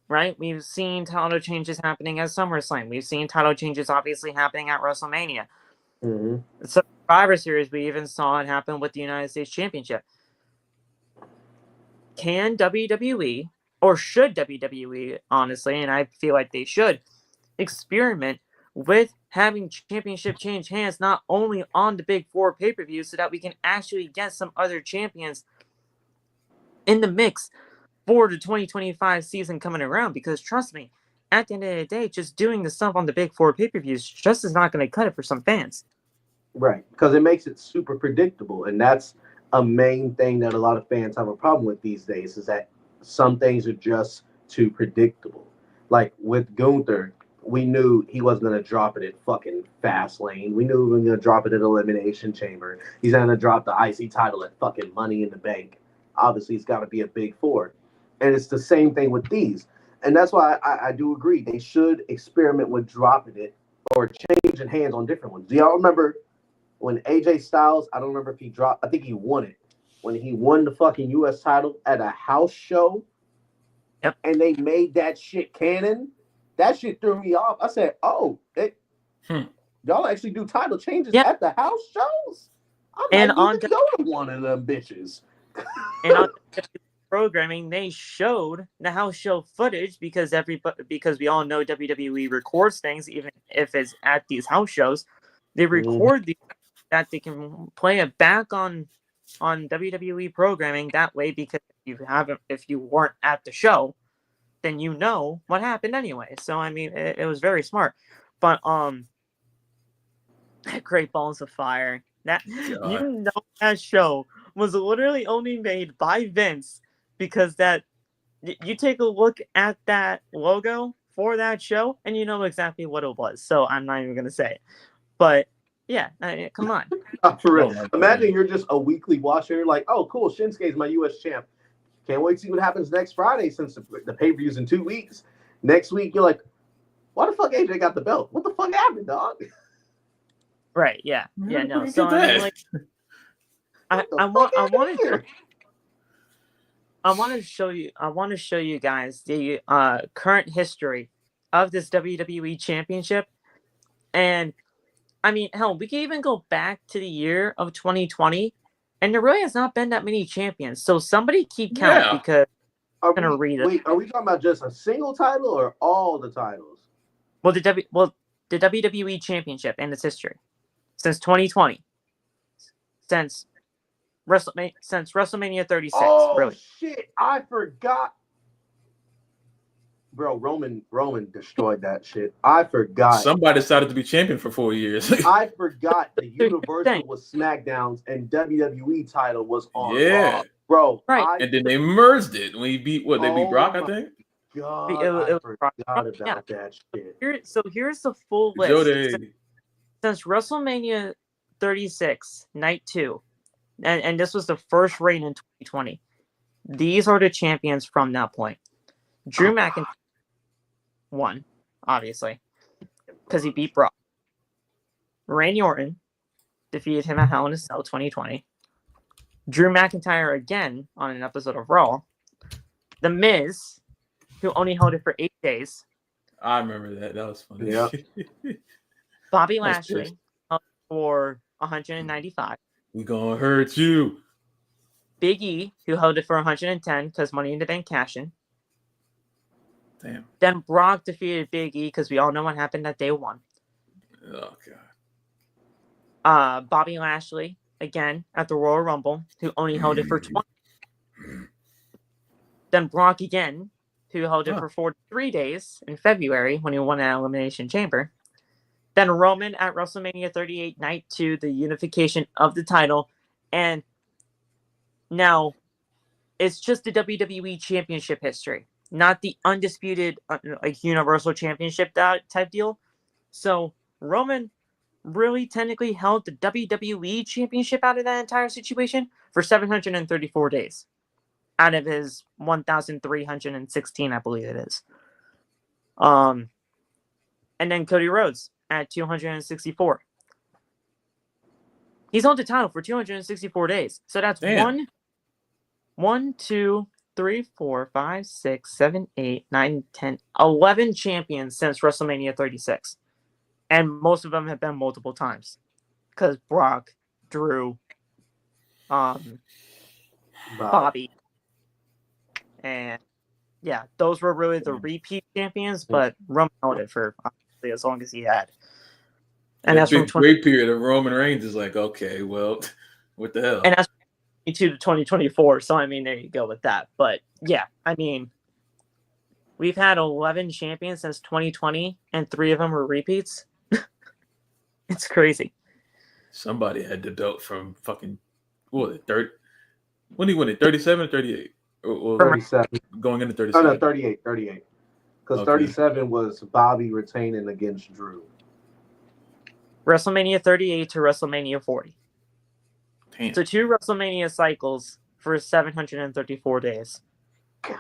right? We've seen title changes happening at SummerSlam. We've seen title changes obviously happening at WrestleMania. Mm-hmm. So Survivor Series, we even saw it happen with the United States Championship. Can WWE, or should WWE, honestly, and I feel like they should, experiment with having championship change hands not only on the Big Four pay-per-view so that we can actually get some other champions in the mix for the 2025 season coming around? Because trust me, at the end of the day, just doing the stuff on the Big Four pay-per-views just is not going to cut it for some fans. Right, because it makes it super predictable, and that's a main thing that a lot of fans have a problem with these days, is that some things are just too predictable. Like with Gunther, we knew he wasn't going to drop it at fucking Fastlane. We knew he was going to drop it at Elimination Chamber. He's going to drop the IC title at fucking Money in the Bank. Obviously, it's got to be a Big Four. And it's the same thing with these. And that's why I do agree. They should experiment with dropping it or changing hands on different ones. Do y'all remember when AJ Styles, I don't remember if he dropped, I think he won it. When he won the fucking US title at a house show, yep. And they made that shit canon, that shit threw me off. I said, oh, y'all actually do title changes at the house shows? I might even go to one of them bitches. And on programming, they showed the house show footage because we all know WWE records things, even if it's at these house shows. They record these that they can play it back on WWE programming that way, because if you weren't at the show, then you know what happened anyway. So I mean, it was very smart. But Great Balls of Fire, that that show was literally only made by Vince, because that you take a look at that logo for that show and you know exactly what it was. So I'm not even gonna say it, but yeah, come on. For real. Imagine you're just a weekly watcher. You're like, oh, cool, Shinsuke's my U.S. champ. Can't wait to see what happens next Friday, since the pay-per-view's in 2 weeks. Next week, you're like, why the fuck AJ got the belt? What the fuck happened, dog? Right, yeah. Yeah, no. So I mean, like, I want to show you guys the current history of this WWE Championship. And I mean, hell, we can even go back to the year of 2020, and there really has not been that many champions. So somebody keep count, because I'm gonna read it. Wait, are we talking about just a single title or all the titles? Well, the WWE Championship and its history since 2020, since WrestleMania 36. Oh really. Shit! I forgot. Bro, Roman destroyed that shit. I forgot. Somebody decided to be champion for 4 years. I forgot the Universal was SmackDown's and WWE title was on Raw. Bro, right. And then they merged it when he beat they beat Brock, I think. God, I forgot about that shit. Here's the full list. Since WrestleMania 36, Night 2, and this was the first reign in 2020, these are the champions from that point. Drew McIntyre won, obviously, because he beat Brock. Randy Orton defeated him at Hell in a Cell 2020. Drew McIntyre again on an episode of Raw. The Miz, who only held it for 8 days. I remember that. That was funny. Yeah. Bobby Lashley held for 195. We gonna hurt you. Big E, who held it for 110 because Money in the Bank cash-in. Damn. Then Brock defeated Big E because we all know what happened at day 1. Oh god. Bobby Lashley again at the Royal Rumble, who only held it for 20. Then Brock again, who held it for 43 days in February when he won an Elimination Chamber. Then Roman at WrestleMania 38, Night 2, the unification of the title. And now it's just the WWE Championship history, not the undisputed Universal Championship type deal. So Roman really technically held the WWE Championship out of that entire situation for 734 days out of his 1,316, I believe it is. And then Cody Rhodes at 264. He's held the title for 264 days. So that's 1, 2, 3, 4, 5, 6, 7, 8, 9, 10, 11 champions since WrestleMania 36. And most of them have been multiple times. Because Brock, Drew, Bobby. And yeah, those were really the repeat champions, but Roman held it for obviously as long as he had. And that's from great period of Roman Reigns is like, okay, well, what the hell? And that's 2022 to 2024. So I mean, there you go with that. But yeah, I mean, we've had 11 champions since 2020, and 3 of them were repeats. It's crazy. Somebody had the belt from fucking what was it? When he won it, 37 or 38? 37. Going into 37. Oh, no, 38. Because 37 was Bobby retaining against Drew. WrestleMania 38 to WrestleMania 40. Damn. So 2 WrestleMania cycles for 734 days. God,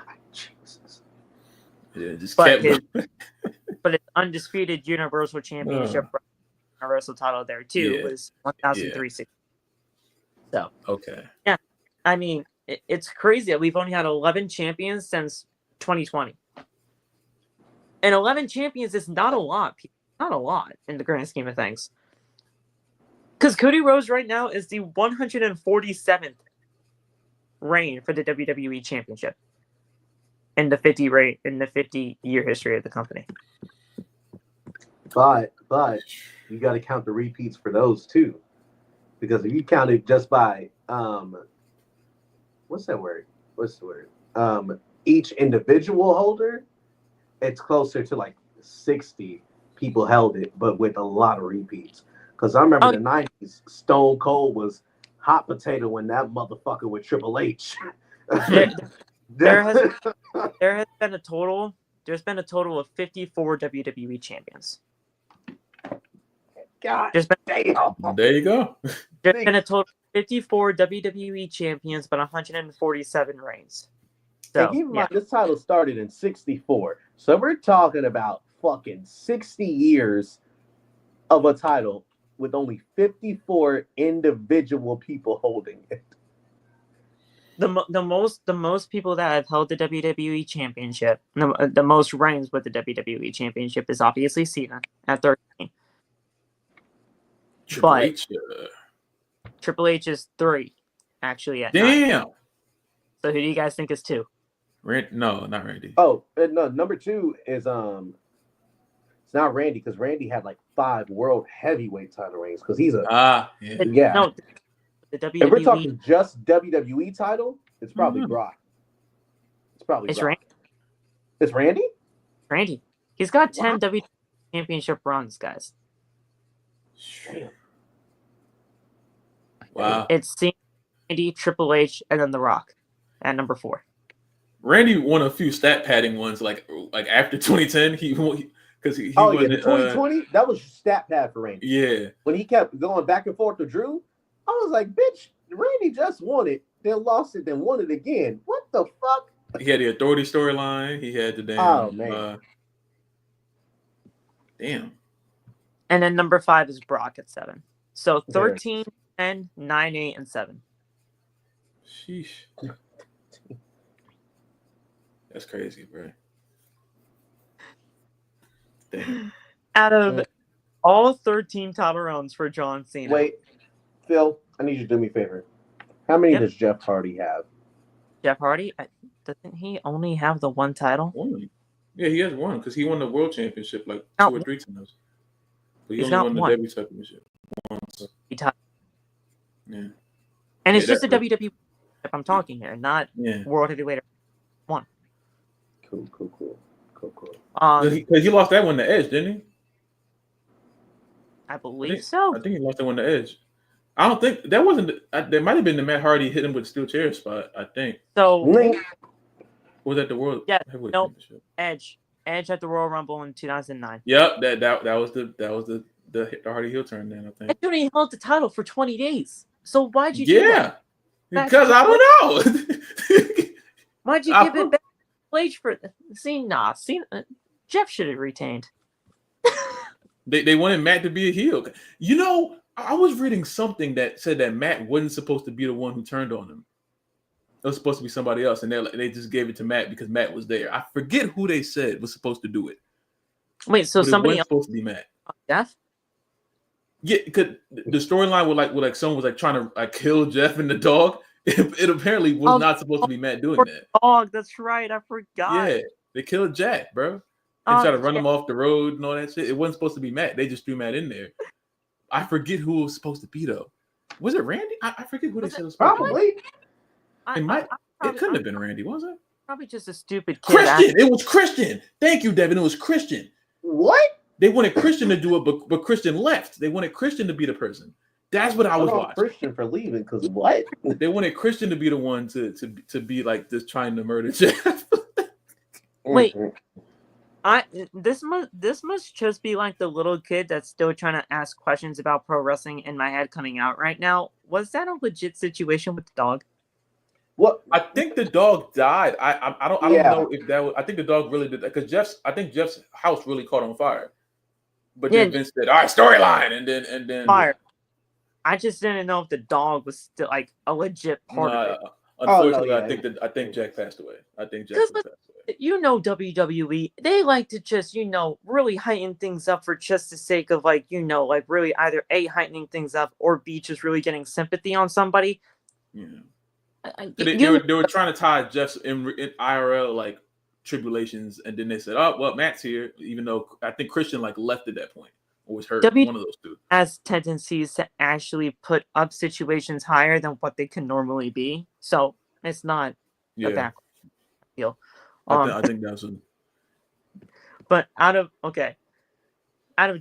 Yeah, just but kept but his undisputed Universal Championship Universal title there too was 1,360. So okay. Yeah, I mean it's crazy that we've only had 11 champions since 2020, and 11 champions is not a lot. Not a lot in the grand scheme of things. Because Cody Rhodes right now is the 147th reign for the WWE Championship in the 50-year history of the company. But you got to count the repeats for those too, because if you count it just by what's the word? Each individual holder, it's closer to like 60 people held it, but with a lot of repeats. Because I remember the 90s, Stone Cold was hot potato when that motherfucker with Triple H. There has been a total. There's been a total of 54 WWE champions. God damn. There you go. There's been a total of 54 WWE champions, but 147 reigns. So, and keep in mind, this title started in 64. So we're talking about fucking 60 years of a title with only 54 individual people holding it. The most people that have held the WWE Championship, the most reigns with the WWE Championship is obviously Cena at 13. Triple H is 3, actually at 9. Damn. So who do you guys think is 2? No, not Randy. Oh, no, number 2 is it's not Randy, because Randy had like 5 world heavyweight title reigns, because he's a yeah. No, the WWE. If we're talking just WWE title, it's probably Brock. It's probably Brock. Randy. It's Randy? Randy. He's got 10 WWE Championship runs, guys. Damn. Wow. It's Randy, Triple H, and then The Rock at number 4. Randy won a few stat padding ones, like after 2010. Because he the 2020 that was stat pad for Randy. Yeah. When he kept going back and forth with Drew, I was like, bitch, Randy just won it, then lost it, then won it again. What the fuck? He had the authority storyline. He had the damn. Oh man. Damn. And then number 5 is Brock at 7. So 13, 10, 9, 8, and 7. Sheesh. That's crazy, bro. Damn. Out of all 13 title runs for John Cena. Wait, Phil, I need you to do me a favor. How many does Jeff Hardy have? Jeff Hardy? Doesn't he only have the 1 title? Only. Yeah, he has 1 because he won the world championship like 2 or 3 times. But he only won the WWE championship once. Yeah. And it's just a WWE I'm talking here, not World Heavyweight 1. Cool. Because he lost that one to Edge, didn't he? I believe so. I think he lost that one to Edge. I don't think that wasn't. There might have been the Matt Hardy hit him with the steel chair spot. I think. So was that the World? Heavyweight Championship? Edge at the Royal Rumble in 2009. Yep, that was the Hardy heel turn. Then I think. Edge only held the title for 20 days. So why'd you? Do that? Because I don't know. Why'd you give it back to Edge for? Jeff should have retained. They wanted Matt to be a heel. You know, I was reading something that said that Matt wasn't supposed to be the one who turned on him. It was supposed to be somebody else, and they just gave it to Matt because Matt was there. I forget who they said was supposed to do it. Wait, so somebody else supposed to be Matt? Jeff? Yeah, because the storyline with someone was trying to kill Jeff and the dog. It apparently was not supposed to be Matt doing that. Dog, that's right. I forgot. Yeah, they killed Jack, bro. They tried to run him off the road and all that shit. It wasn't supposed to be Matt. They just threw Matt in there. I forget who it was supposed to be though. Was it Randy? I forget who they said it was supposed to be. It couldn't have been Randy, was it? Probably just a stupid kid. Christian. It was Christian. Thank you, Devin. It was Christian. What? They wanted Christian to do it, but Christian left. They wanted Christian to be the person. That's what I was watching. Christian for leaving because what? They wanted Christian to be the one to be like this trying to murder Jeff. Wait. This must just be like the little kid that's still trying to ask questions about pro wrestling in my head coming out right now. Was that a legit situation with the dog? What? I think the dog died. I don't Yeah. know if that was. I think the dog really did that because Jeff's house really caught on fire. But Yeah, then Vince said, "All right, storyline," and then fire. I just didn't know if the dog was still like a legit part of it. Unfortunately, Oh, no, yeah. I think Jack passed away. I think Jack Because passed away. you know WWE, they like to just really heighten things up for just the sake of like really either A, heightening things up, or B, just really getting sympathy on somebody. Yeah. They were trying to tie Jeff's in IRL like tribulations, and then they said, "Oh, well, Matt's here," even though I think Christian like left at that point or was hurt. One of those two has tendencies to actually put up situations higher than what they can normally be, so it's not a back deal. I think that's a... But out of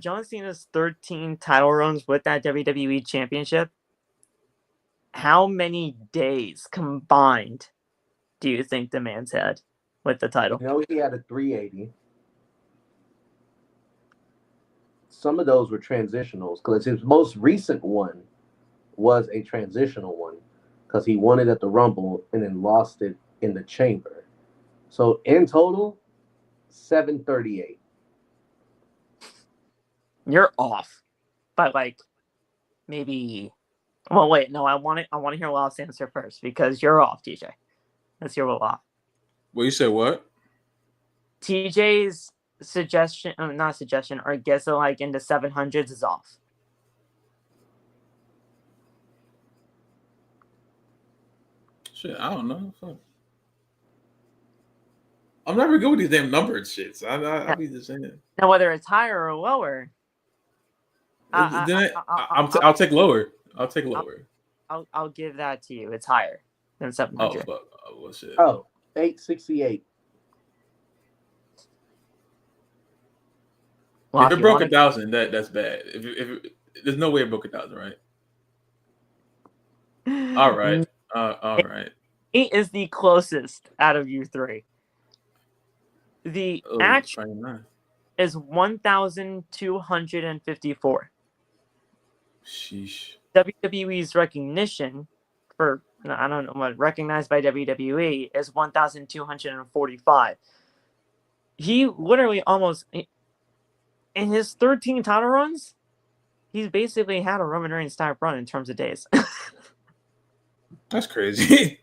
John Cena's 13 title runs with that WWE Championship, how many days combined do you think the man's had with the title? He had a 380. Some of those were transitionals because his most recent one was a transitional one because he won it at the Rumble and then lost it in the Chamber. So in total, 738. You're off by like maybe. Well, wait, no, I want to hear Lof's answer first because you're off, TJ. Let's hear what Lof. Well, you said what? TJ's suggestion, not suggestion, or guess like in the 700s is off. Shit, I don't know. Fuck. I'm never good with these damn numbered shits. I be just saying. Now, whether it's higher or lower, I'll take lower. I'll take lower. I'll give that to you. It's higher than 700. Oh fuck! Oh shit! 868. Well, if it broke 1,000, that's bad. If there's no way it broke 1,000, right? All right. All right. 8 is the closest out of you three. The actual is 1,254. Sheesh. WWE's recognition for I don't know what recognized by WWE is 1,245. He literally almost in his 13 title runs, he's basically had a Roman Reigns type run in terms of days. That's crazy.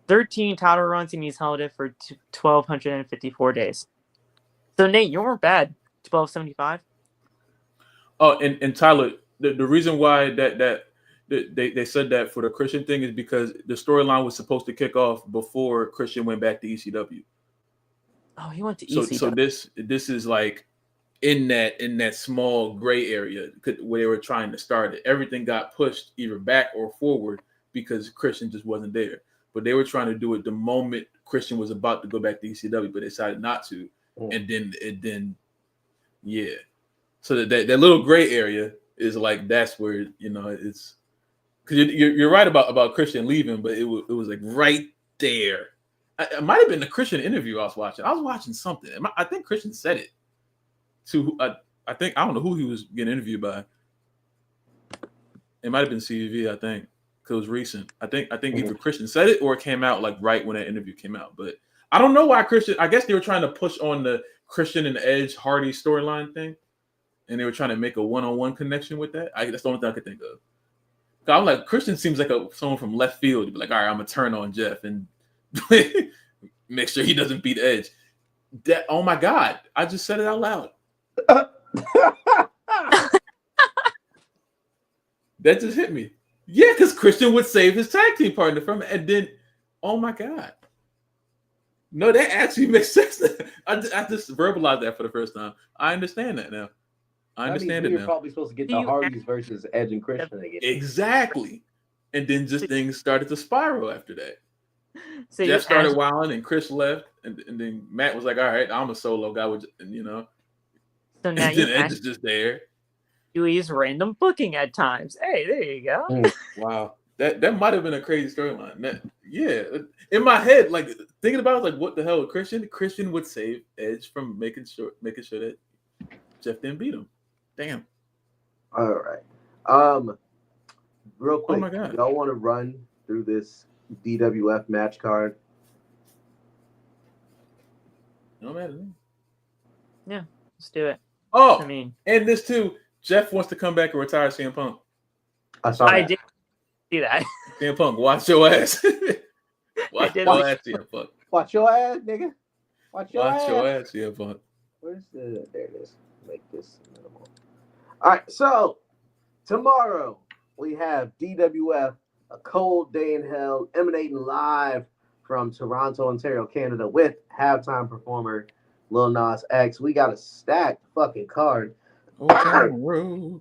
13 title runs and he's held it for 1,254 days. So Nate, you weren't bad. 1,275. Oh, and Tyler, the reason why that they said that for the Christian thing is because the storyline was supposed to kick off before Christian went back to ECW. Oh, he went to ECW. So this is like in that small gray area where they were trying to start it. Everything got pushed either back or forward because Christian just wasn't there. But they were trying to do it the moment Christian was about to go back to ECW, but they decided not to. And then yeah. So that little gray area is like that's where it's because you're right about Christian leaving, but it was like right there. It might have been the Christian interview I was watching. I was watching something. I think Christian said it to. I don't know who he was getting interviewed by. It might have been CVV. I think because it was recent. I think either Christian said it or it came out like right when that interview came out. But I don't know why Christian. I guess they were trying to push on the Christian and Edge Hardy storyline thing, and they were trying to make a one-on-one connection with that. That's the only thing I could think of. I'm like Christian seems like someone from left field. You'd be like, all right, I'm gonna turn on Jeff and make sure he doesn't beat Edge. Oh my God, I just said it out loud. That just hit me. Yeah, because Christian would save his tag team partner from it, and then, oh my God. No, that actually makes sense. I just verbalized that for the first time. I understand that now. I understand it now. You're probably supposed to get the Hardys versus Edge and Christian again. Exactly. And then just things started to spiral after that. So Jeff started wilding and Chris left. And then Matt was like, all right, I'm a solo guy. So now and then Edge is just there. He's random booking at times. Hey, there you go. Wow. That might have been a crazy storyline. Yeah. In my head, like thinking about it, like what the hell with Christian? Christian would save Edge from making sure that Jeff didn't beat him. Damn. All right. Real quick, oh my God. y'all want to run through this DWF match card? No matter. Yeah, let's do it. Oh, I mean, and this too. Jeff wants to come back and retire CM Punk. I did see that. CM Punk, watch your ass. Watch your ass, CM Punk. Watch your ass, nigga. Watch your ass, CM Punk. Where's there it is. Make this minimal. All right, so tomorrow we have DWF, A Cold Day in Hell, emanating live from Toronto, Ontario, Canada, with halftime performer Lil Nas X. We got a stacked fucking card. Opening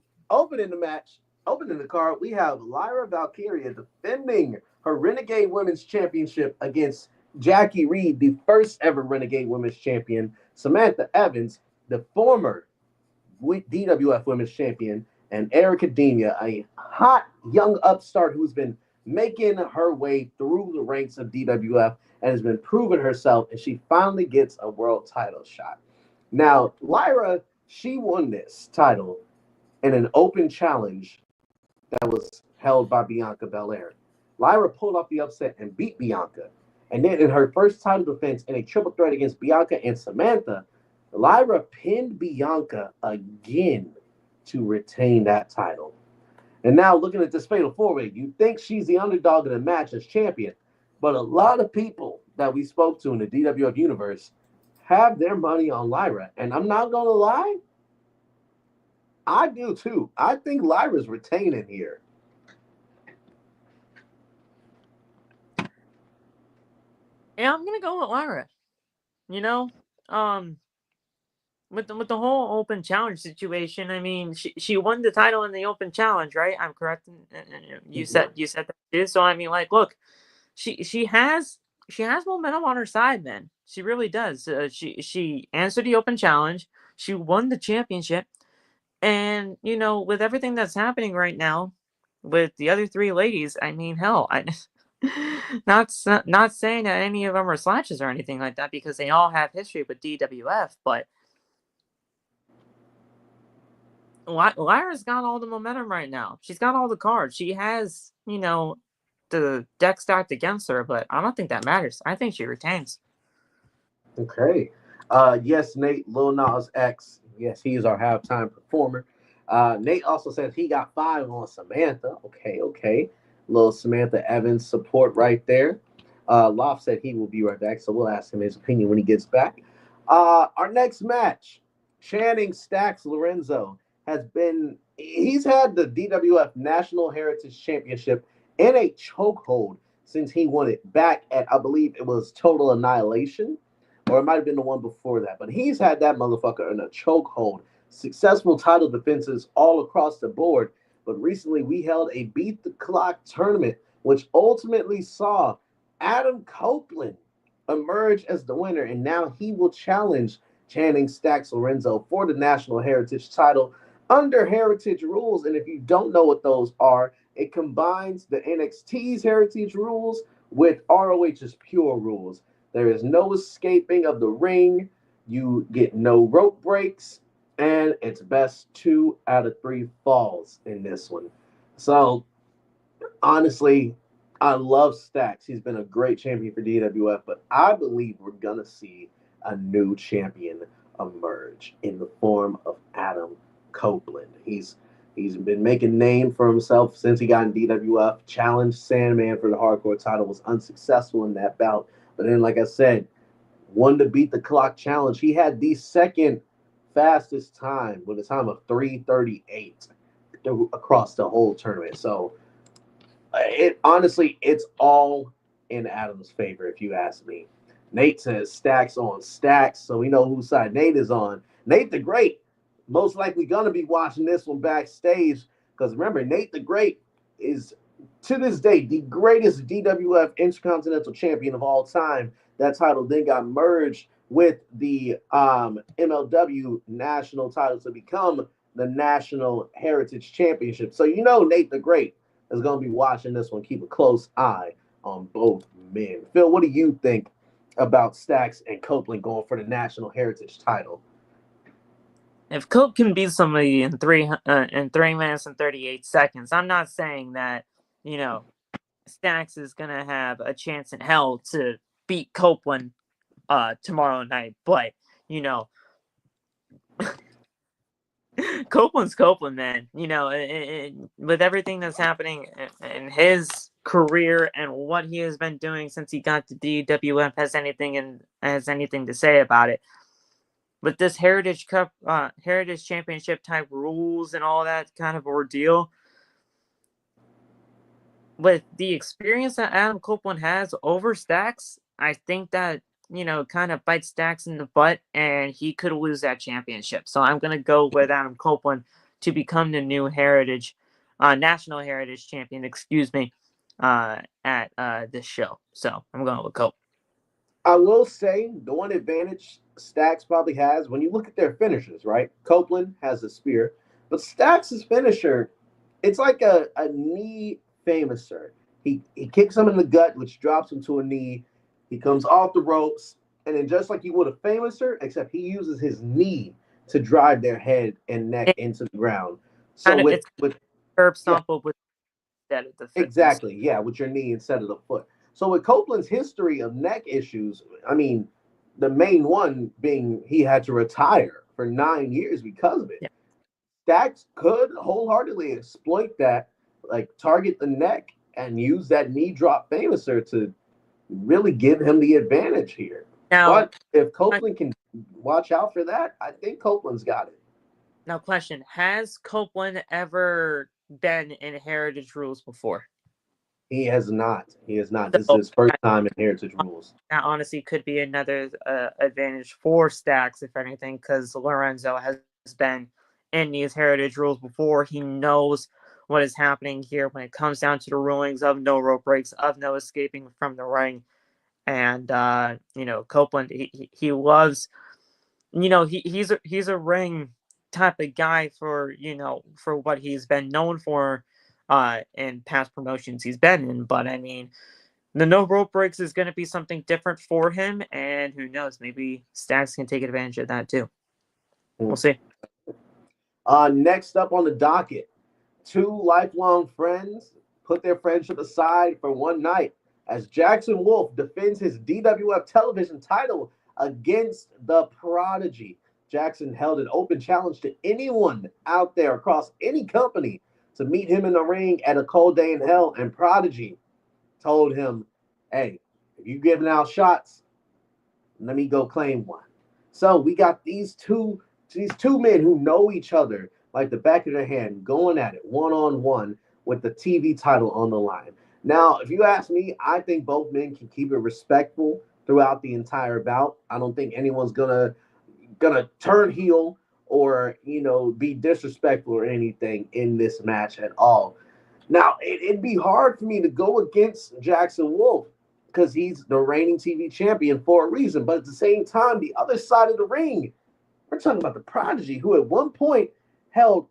the card, we have Lyra Valkyria defending her Renegade Women's Championship against Jackie Reed, the first ever Renegade Women's Champion, Samantha Evans, the former DWF Women's Champion, and Erica Denia, a hot young upstart who's been making her way through the ranks of DWF and has been proving herself, and she finally gets a world title shot. Now, Lyra, she won this title in an open challenge that was held by Bianca Belair. Lyra pulled off the upset and beat Bianca. And then in her first title defense in a triple threat against Bianca and Samantha, Lyra pinned Bianca again to retain that title. And now looking at this fatal four-way, you think she's the underdog in the match as champion, but a lot of people that we spoke to in the DWF universe have their money on Lyra. And I'm not going to lie, I do too. I think Lyra's retaining here. Yeah, I'm gonna go with Lyra. You know, with the whole open challenge situation, I mean, she won the title in the open challenge, right? I'm correct. You said that too. So I mean, like, look, she has momentum on her side, man. She really does. She answered the open challenge. She won the championship, and you know, with everything that's happening right now, with the other three ladies, I mean, hell, not saying that any of them are slashes or anything like that, because they all have history with DWF, but Lyra's got all the momentum right now. She's got all the cards. She has, you know, the deck stacked against her, but I don't think that matters. I think she retains. Okay. Yes, Nate, Lil Nas X. Yes, he is our halftime performer. Nate also says he got 5 on Samantha. Okay. Little Samantha Evans support right there. Loft said he will be right back, so we'll ask him his opinion when he gets back. Our next match, Channing Stacks Lorenzo he's had the DWF National Heritage Championship in a chokehold since he won it back at, I believe it was Total Annihilation, or it might have been the one before that, but he's had that motherfucker in a chokehold. Successful title defenses all across the board. But recently we held a Beat the Clock tournament, which ultimately saw Adam Copeland emerge as the winner, and now he will challenge Channing Stacks Lorenzo for the National Heritage title under Heritage rules. And if you don't know what those are, it combines the NXT's Heritage rules with ROH's Pure rules. There is no escaping of the ring. You get no rope breaks. And it's best 2 out of 3 falls in this one. So, honestly, I love Stacks. He's been a great champion for DWF, but I believe we're going to see a new champion emerge in the form of Adam Copeland. He's been making name for himself since he got in DWF. Challenged Sandman for the hardcore title, was unsuccessful in that bout. But then, like I said, won the Beat the Clock challenge. He had the second fastest time with a time of 3:38 across the whole tournament. So it's all in Adam's favor, if you ask me. Nate says Stacks on Stacks, so we know whose side Nate is on. Nate the Great, most likely gonna be watching this one backstage, because remember, Nate the Great is to this day the greatest DWF Intercontinental Champion of all time. That title then got merged with the MLW national title to become the National Heritage Championship. So you know Nate the Great is going to be watching this one. Keep a close eye on both men. Phil, what do you think about Stacks and Copeland going for the National Heritage title? If Cope can beat somebody in 3 minutes and 38 seconds, I'm not saying that, you know, Stacks is gonna have a chance in hell to beat Copeland tomorrow night. But Copeland's Copeland, man. With everything that's happening in his career and what he has been doing since he got to DWF has anything to say about it. With this Heritage Cup, Heritage Championship type rules and all that kind of ordeal, with the experience that Adam Copeland has over Stacks, I think that kind of bites Stacks in the butt, and he could lose that championship. So I'm gonna go with Adam Copeland to become the new National Heritage Champion. Excuse me, at this show. So I'm going with Copeland. I will say the one advantage Stacks probably has when you look at their finishers, right? Copeland has a spear, but Stacks' finisher, it's like a knee famouser. He kicks him in the gut, which drops him to a knee. He comes off the ropes, and then just like he would a famouser, except he uses his knee to drive their head and neck into the ground. So with curb stomp with that at the exactly, yeah, with your knee instead of the foot. So with Copeland's history of neck issues, I mean, the main one being he had to retire for 9 years because of it. Yeah. Stacks could wholeheartedly exploit that, like target the neck and use that knee drop famouser to really give him the advantage here. Now, but if Copeland can watch out for that, I think Copeland's got it. Now, question, has Copeland ever been in Heritage Rules before? He has not. He has not. This is his first time in Heritage Rules. That honestly could be another advantage for Stacks, if anything, because Lorenzo has been in these Heritage Rules before. He knows what is happening here when it comes down to the rulings of no rope breaks, of no escaping from the ring. And, Copeland, he loves, he's a ring type of guy for what he's been known for in past promotions he's been in. But I mean, the no rope breaks is going to be something different for him, and who knows, maybe Stacks can take advantage of that too. We'll see. Next up on the docket, two lifelong friends put their friendship aside for one night as Jackson Wolf defends his DWF television title against the Prodigy. Jackson held an open challenge to anyone out there across any company to meet him in the ring at a cold day in hell, and Prodigy told him, hey, if you're giving out shots, let me go claim one. So we got these two men who know each other like the back of their hand going at it one-on-one with the TV title on the line. Now, if you ask me, I think both men can keep it respectful throughout the entire bout. I don't think anyone's gonna turn heel or be disrespectful or anything in this match at all. Now, it'd be hard for me to go against Jackson Wolf because he's the reigning TV champion for a reason. But at the same time, the other side of the ring, we're talking about the Prodigy, who at one point held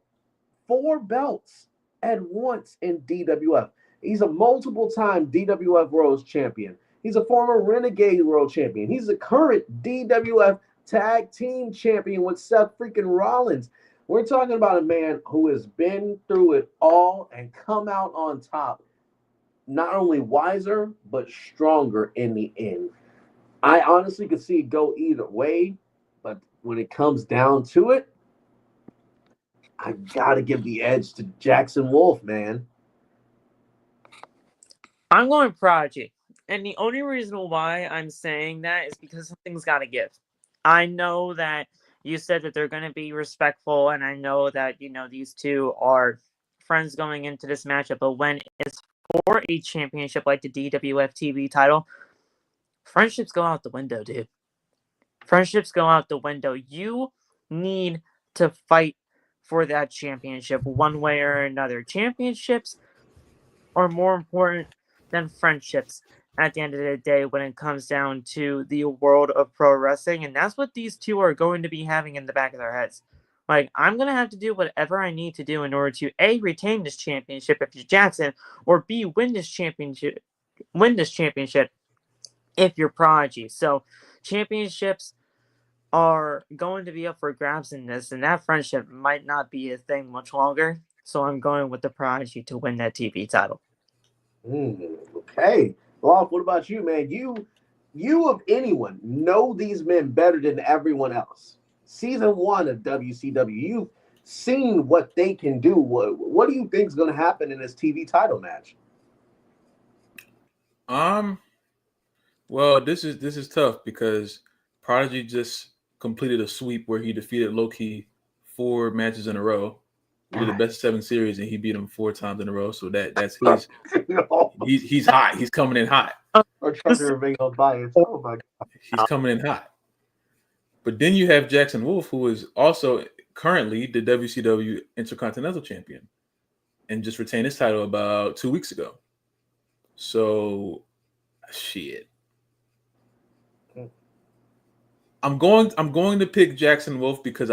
4 belts at once in DWF. He's a multiple-time DWF World Champion. He's a former Renegade World Champion. He's a current DWF Tag Team Champion with Seth freaking Rollins. We're talking about a man who has been through it all and come out on top, not only wiser, but stronger in the end. I honestly could see it go either way, but when it comes down to it, I got to give the edge to Jackson Wolf, man. I'm going Prodigy. And the only reason why I'm saying that is because something's got to give. I know that you said that they're going to be respectful, and I know that, these two are friends going into this matchup, but when it's for a championship like the DWF TV title, friendships go out the window, dude. Friendships go out the window. You need to fight for that championship one way or another. Championships are more important than friendships at the end of the day when it comes down to the world of pro wrestling. And that's what these two are going to be having in the back of their heads. Like, I'm going to have to do whatever I need to do in order to A, retain this championship if you're Jackson, or B, win this championship if you're Prodigy. So championships are going to be up for grabs in this, and that friendship might not be a thing much longer. So I'm going with the Prodigy to win that TV title. Okay. Well, what about you, man? You of anyone know these men better than everyone else. Season 1 of WCW, you've seen what they can do. What do you think is going to happen in this TV title match? Well, this is tough because Prodigy just completed a sweep where he defeated Low-Key 4 matches in a row. He did the best of 7 series and he beat him 4 times in a row. So that's his. He's hot. He's coming in hot. Or trying to remain unbiased. Oh my God. He's coming in hot. But then you have Jackson Wolf, who is also currently the WCW Intercontinental Champion and just retained his title about 2 weeks ago. So, shit. I'm going to pick Jackson Wolf because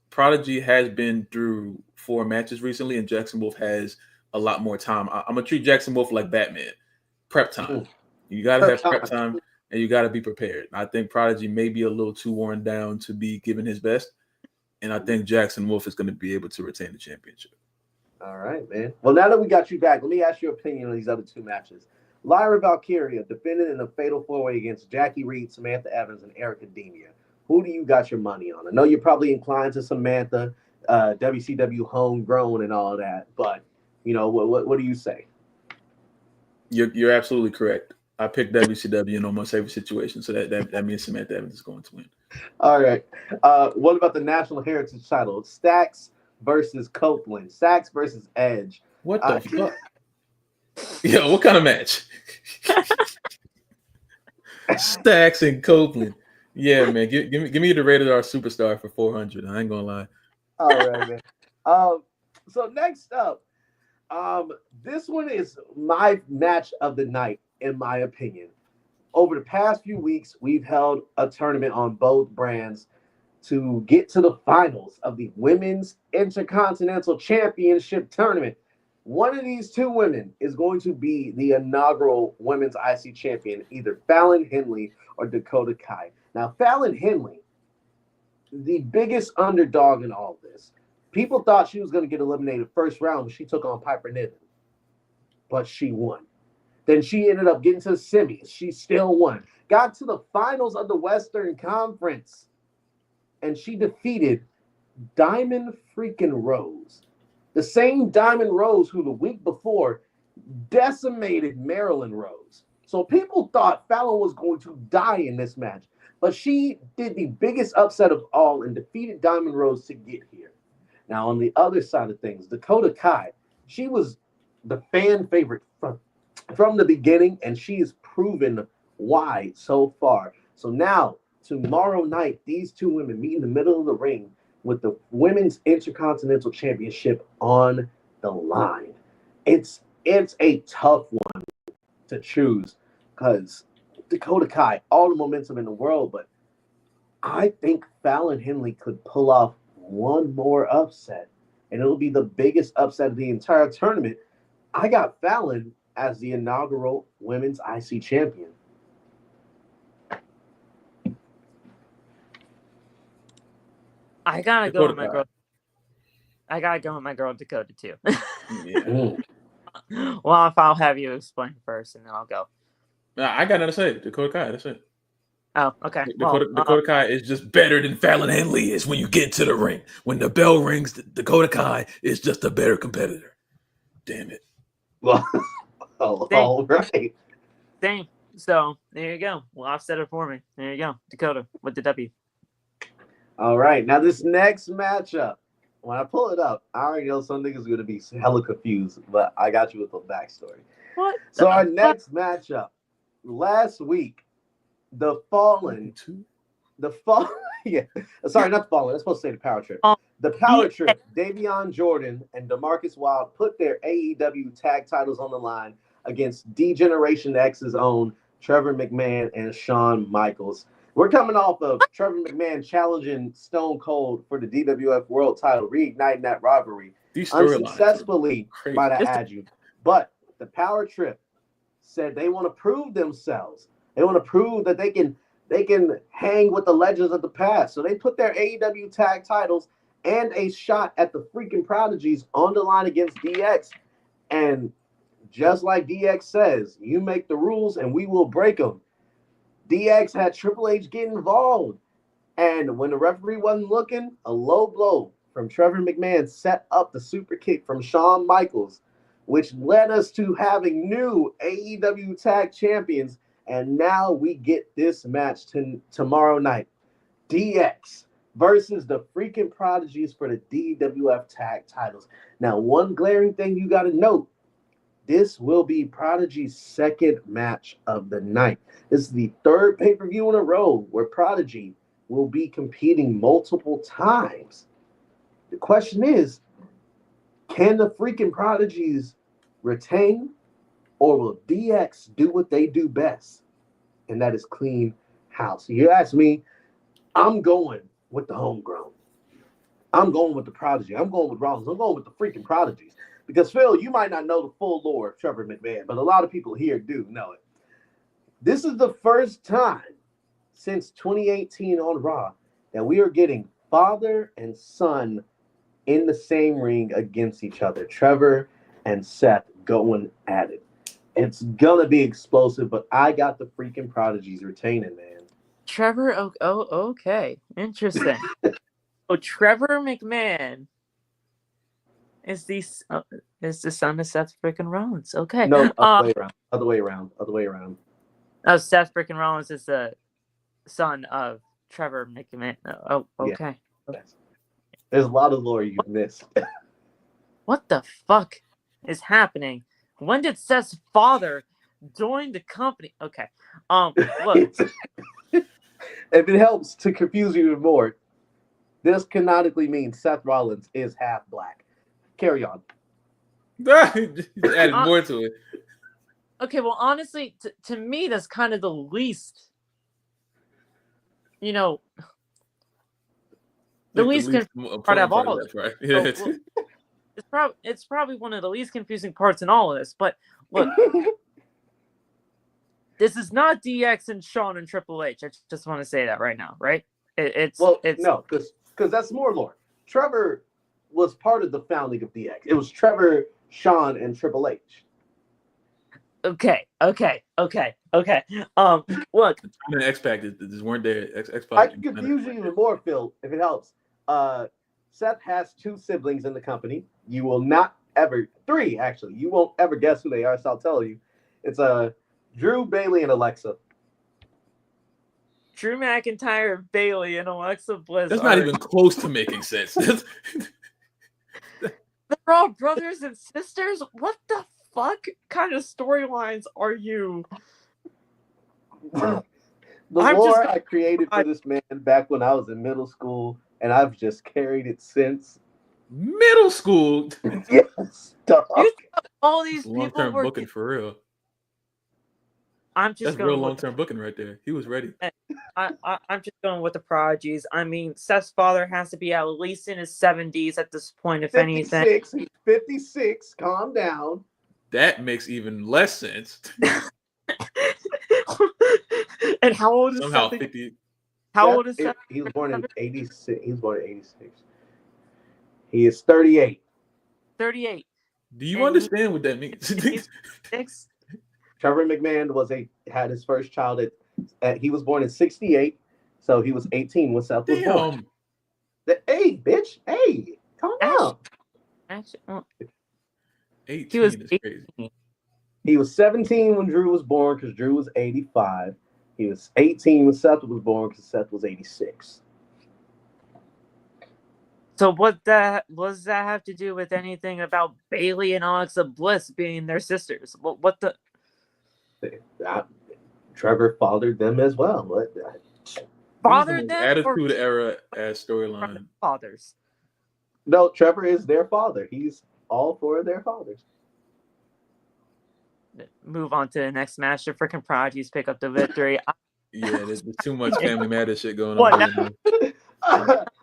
Prodigy has been through 4 matches recently, and Jackson Wolf has a lot more time. I'm gonna treat Jackson Wolf like Batman. Prep time. You gotta have prep time, and you gotta be prepared. I think Prodigy may be a little too worn down to be giving his best, and I think Jackson Wolf is going to be able to retain the championship. All right, man. Well, now that we got you back, let me ask your opinion on these other 2 matches. Lyra Valkyria defended in a fatal 4-way against Jackie Reed, Samantha Evans, and Erica Demia. Who do you got your money on? I know you're probably inclined to Samantha, WCW homegrown and all that, but what do you say? You're absolutely correct. I picked WCW in almost every situation, so that means Samantha Evans is going to win. All right. What about the National Heritage title? Stacks versus Copeland. Stacks versus Edge. What the fuck? Yeah, what kind of match? Stacks and Copeland. Yeah, man. Give me the Rated R Superstar for 400. I ain't gonna lie. All right, man. So next up, this one is my match of the night, in my opinion. Over the past few weeks, we've held a tournament on both brands to get to the finals of the Women's Intercontinental Championship Tournament. One of these 2 women is going to be the inaugural Women's IC Champion, either Fallon Henley or Dakota Kai. Now, Fallon Henley, the biggest underdog in all this. People thought she was going to get eliminated first round when she took on Piper Niven, but she won. Then she ended up getting to the semis. She still won. Got to the finals of the Western Conference, and she defeated Diamond freaking Rose. The same Diamond Rose who the week before decimated Marilyn Rose. So people thought Fallon was going to die in this match, but she did the biggest upset of all and defeated Diamond Rose to get here. Now, on the other side of things, Dakota Kai, she was the fan favorite from the beginning, and she has proven why so far. So now, tomorrow night, these 2 women meet in the middle of the ring with the Women's Intercontinental Championship on the line. It's a tough one to choose because Dakota Kai, all the momentum in the world, but I think Fallon Henley could pull off one more upset, and it'll be the biggest upset of the entire tournament. I got Fallon as the inaugural Women's IC Champion. I gotta go with my girl. I gotta go with my girl Dakota too. Yeah. Well, if I'll have you explain first, and then I'll go. I got nothing to say. Dakota Kai. That's it. Oh, okay. Dakota Kai is just better than Fallon Henley is when you get to the ring. When the bell rings, Dakota Kai is just a better competitor. Damn it. Well, all right. Same. So there you go. Well, offset it for me. There you go. Dakota with the W. All right. Now this next matchup, when I pull it up, I already know some niggas are gonna be hella confused, but I got you with the backstory. What? So our next matchup, last week, the Fallen, yeah. Sorry, not the Fallen. I'm supposed to say the Power Trip. The Power Trip, Davion Jordan and DeMarcus Wild put their AEW tag titles on the line against D-Generation X's own Trevor McMahon and Shawn Michaels. We're coming off of Trevor McMahon challenging Stone Cold for the DWF World title, reigniting that rivalry unsuccessfully, might I add you. But the Power Trip said they want to prove themselves. They want to prove that they can hang with the legends of the past. So they put their AEW tag titles and a shot at the freaking Prodigies on the line against DX. And just like DX says, you make the rules and we will break them. DX had Triple H get involved. And when the referee wasn't looking, a low blow from Trevor McMahon set up the super kick from Shawn Michaels, which led us to having new AEW tag champions. And now we get this match tomorrow night. DX versus the freaking Prodigies for the DWF tag titles. Now, one glaring thing you got to note, this will be Prodigy's second match of the night. This is the third pay-per-view in a row where Prodigy will be competing multiple times. The question is, can the freaking Prodigies retain, or will DX do what they do best? And that is clean house. You ask me, I'm going with the homegrown. I'm going with the Prodigy. I'm going with Rollins. I'm going with the freaking Prodigies. Because, Phil, you might not know the full lore of Trevor McMahon, but a lot of people here do know it. This is the first time since 2018 on Raw that we are getting father and son in the same ring against each other. Trevor and Seth going at it. It's going to be explosive, but I got the freaking Prodigies retaining, man. Trevor, okay. Interesting. So Trevor McMahon is the son of Seth freaking Rollins. Okay. No, other way around. Oh, Seth freaking Rollins is the son of Trevor McMahon. Oh, okay. Yeah. There's a lot of lore you've missed. What the fuck is happening? When did Seth's father join the company? Okay. Look. If it helps to confuse you even more, this canonically means Seth Rollins is half black. Carry on. Added more to it. Okay, well, honestly, to me, that's kind of the least, the least confusing part of all of this. Right? Yeah. It's probably one of the least confusing parts in all of this. But look, this is not DX and Shawn and Triple H. I just want to say that right now, right? No, because that's more lore. Trevor was part of the founding of DX. It was Trevor, Shawn, and Triple H. Okay. Look. The X Pac just weren't there. X Pac. I can confuse you even more, Phil, if it helps. Seth has two siblings in the company. You will not ever, three actually. You won't ever guess who they are, so I'll tell you. It's Drew, Bailey, and Alexa. Drew McIntyre, Bailey, and Alexa Bliss. That's not even close to making sense. They're all brothers and sisters? What the fuck kind of storylines are you? The lore I created for this man back when I was in middle school, and I've just carried it since. Middle school? Yes. All these people long-term were booking for real. That's real long-term booking right there. He was ready. I'm just going with the Prodigies. I mean, Seth's father has to be at least in his 70s at this point, if 56, anything. He's 56. Calm down. That makes even less sense. And how old is somehow Seth? 50? How old is Seth? He was born in 86. He was born in 86. He is 38. 38. Do you understand what that means? He's 6. Trevor McMahon had his first child he was born in 68, so he was 18 when Seth was born. Hey, bitch. Hey, calm down. 18 he was is crazy. He was 17 when Drew was born because Drew was 85. He was 18 when Seth was born because Seth was 86. So what does that have to do with anything about Bailey and Alexa Bliss being their sisters? What the? Trevor fathered them as well. Fathered them? Attitude Era as storyline. Fathers. No, Trevor is their father. He's all four of their fathers. Move on to the next match. The freaking Prodigies pick up the victory. Yeah, there's too much Family Matters shit going on.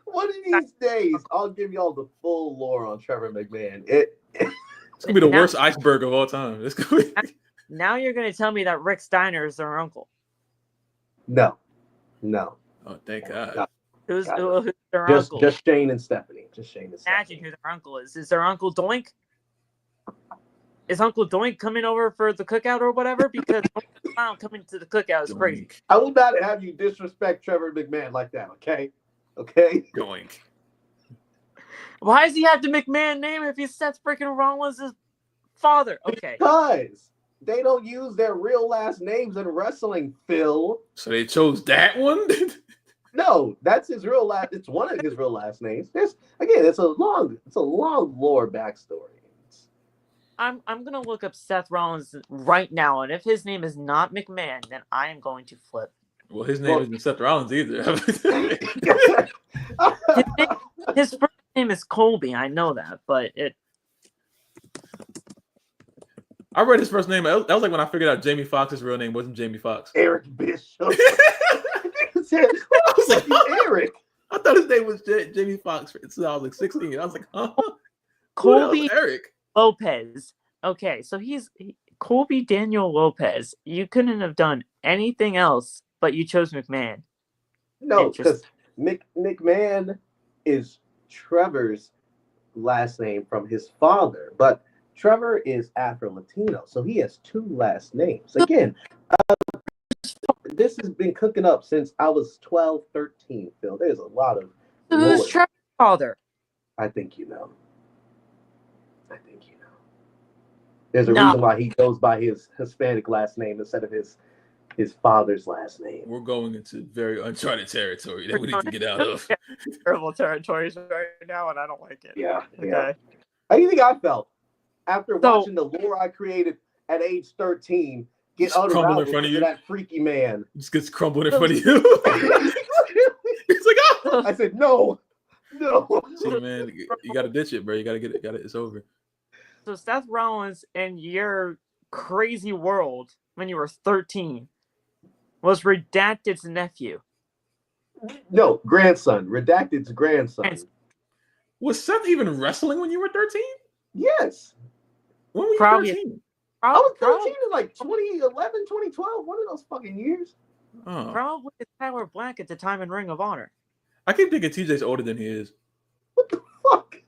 One of these days, I'll give y'all the full lore on Trevor McMahon. It's gonna be the worst iceberg of all time. It's gonna be... Now you're gonna tell me that Rick Steiner is their uncle? No. Oh, thank God. Who's their uncle? Just Shane and Stephanie. Imagine who their uncle is. Is their uncle Doink? is Uncle Doink coming over for the cookout or whatever? Because Clown coming to the cookout is crazy. I will not have you disrespect Trevor McMahon like that, okay? Okay? Doink. Why does he have the McMahon name if he's Seth freaking Rollins' father? Okay. Because they don't use their real last names in wrestling, Phil. So they chose that one? No, that's his real last. It's one of his real last names. It's a long lore backstory. I'm gonna look up Seth Rollins right now, and if his name is not McMahon, then I am going to flip. Well, his name isn't Seth Rollins either. His first name is Colby. I know that, but I read his first name. That was like when I figured out Jamie Foxx's real name wasn't Jamie Foxx. Eric Bishop. I was like, Eric. I thought his name was Jamie Foxx since I was like 16. I was like, huh? Colby Eric Lopez. Okay, so he's Colby Daniel Lopez. You couldn't have done anything else, but you chose McMahon. No, because McMahon is Trevor's last name from his father, but Trevor is Afro-Latino, so he has two last names. Again, this has been cooking up since I was 12, 13, Phil. There's a lot of... Who's Trevor's father? I think you know. There's a reason why he goes by his Hispanic last name instead of his father's last name. We're going into very uncharted territory that we need to get out of. Terrible territories right now, and I don't like it. Yeah. Okay. How do you think I felt after watching the lore I created at age 13 get unraveled in front of you? That freaky man just gets crumbled in front of you. He's like, oh! I said, no. See, man, you got to ditch it, bro. You got to get it. It's over. So Seth Rollins in your crazy world when you were 13 was Redacted's nephew. No, grandson. Redacted's grandson. Was Seth even wrestling when you were 13? Yes. When were you 13? I was 13 in like 2011, 2012, one of those fucking years. Oh. Probably Tyler Black at the time in Ring of Honor. I keep thinking TJ's older than he is. What the fuck?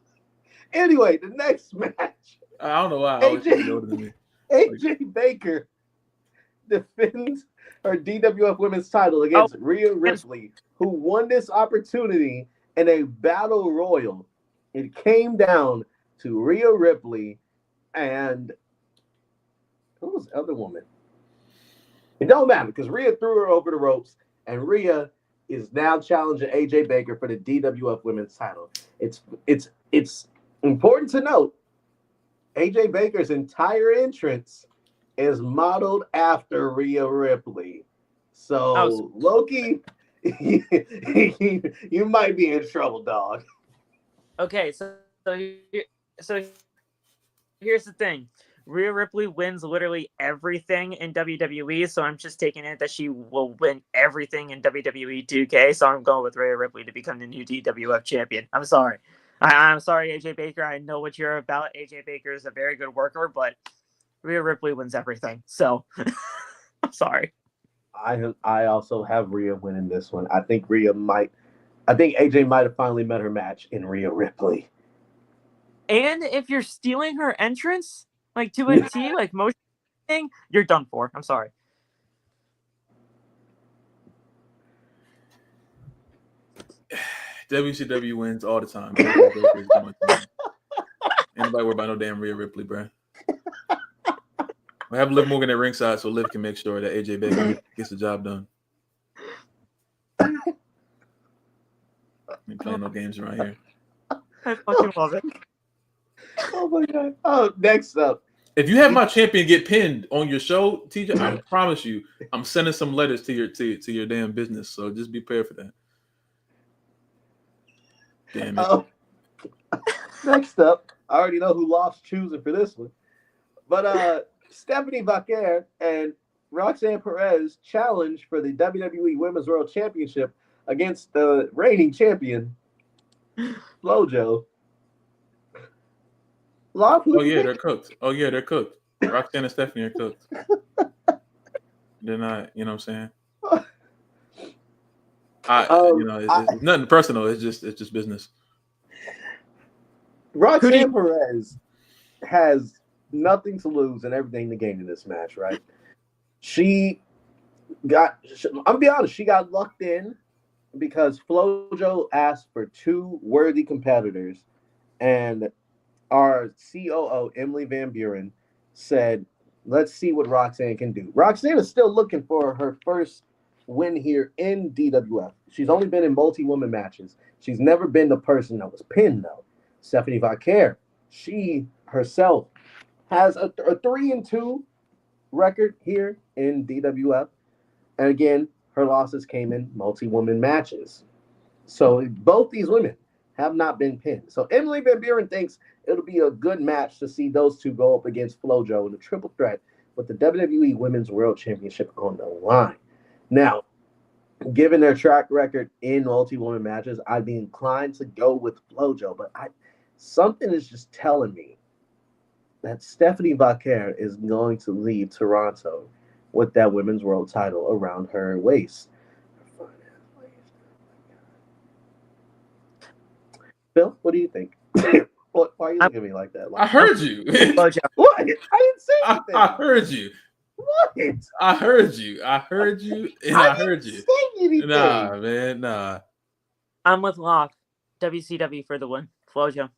Anyway, the next match. I don't know why. AJ older than me. AJ Baker defends her DWF Women's title against Rhea Ripley, who won this opportunity in a battle royal. It came down to Rhea Ripley and who was the other woman? It don't matter because Rhea threw her over the ropes, and Rhea is now challenging AJ Baker for the DWF Women's title. It's important to note AJ Baker's entire entrance is modeled after Rhea Ripley. So Loki, you might be in trouble, dog. Okay, so here's the thing. Rhea Ripley wins literally everything in WWE, so I'm just taking it that she will win everything in WWE 2K, so I'm going with Rhea Ripley to become the new DWF champion. I'm sorry. I'm sorry, AJ Baker. I know what you're about. AJ Baker is a very good worker, but Rhea Ripley wins everything, so I'm sorry. I also have Rhea winning this one. I think AJ might have finally met her match in Rhea Ripley. And if you're stealing her entrance, like to a T, like motion thing, you're done for. I'm sorry. WCW wins all the time. Anybody worry about no damn Rhea Ripley, bro? We have Liv Morgan at ringside so Liv can make sure that AJ Baker gets the job done. Ain't playing no games around here. I fucking love it. Oh my god. Oh, next up. If you have my champion get pinned on your show, TJ, I promise you, I'm sending some letters to your damn business. So just be prepared for that. Damn it. Next up, I already know who lost choosing for this one. But Stephanie Vaquer and Roxanne Perez challenge for the WWE Women's World Championship against the reigning champion, Flojo. They're cooked. Roxanne and Stephanie are cooked. They're not, you know what I'm saying? It's nothing personal. It's just business. Roxanne Perez has nothing to lose and everything to gain in this match, right? I'm gonna be honest, she got lucked in because Flojo asked for two worthy competitors, and our COO, Emily Van Buren, said, let's see what Roxanne can do. Roxanne is still looking for her first win here in DWF. She's only been in multi-woman matches. She's never been the person that was pinned, though. Stephanie Vaquer, she herself has a 3-2 record here in DWF. And again, her losses came in multi-woman matches. So both these women have not been pinned. So Emily Van Buren thinks it'll be a good match to see those two go up against Flojo in a triple threat with the WWE Women's World Championship on the line. Now, given their track record in multi-woman matches, I'd be inclined to go with Flojo, but something is just telling me that Stephanie Vaquer is going to leave Toronto with that Women's World title around her waist. Phil, what do you think? Why are you looking at me like that? I heard you. What? I didn't say anything. I heard you. What? I heard you. I heard you. And I heard you. Say anything. Nah, man, nah. I'm with Locke. WCW for the win. Flojo.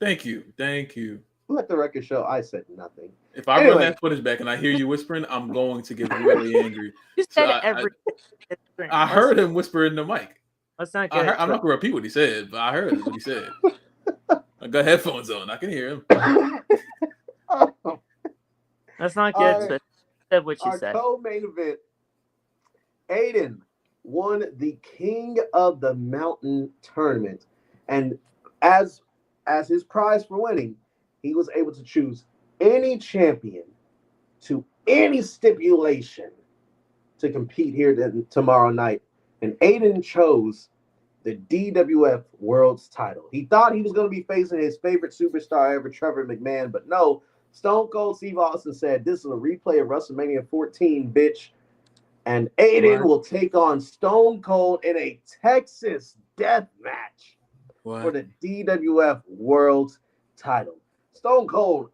Thank you. Thank you. Let the record show I said nothing. If I run that footage back and I hear you whispering, I'm going to get really angry. You said it I heard him whisper in the mic. That's not good. I'm not going to repeat what he said, but I heard what he said. I got headphones on. I can hear him. That's not good. But said what you said. Our co-main event, Aiden won the King of the Mountain tournament, and as his prize for winning, he was able to choose any champion to any stipulation to compete here tomorrow night, and Aiden chose the DWF World's title. He thought he was going to be facing his favorite superstar ever, Trevor McMahon, but no. Stone Cold Steve Austin said, this is a replay of WrestleMania 14, bitch. And Aiden will take on Stone Cold in a Texas death match for the DWF World title. Stone Cold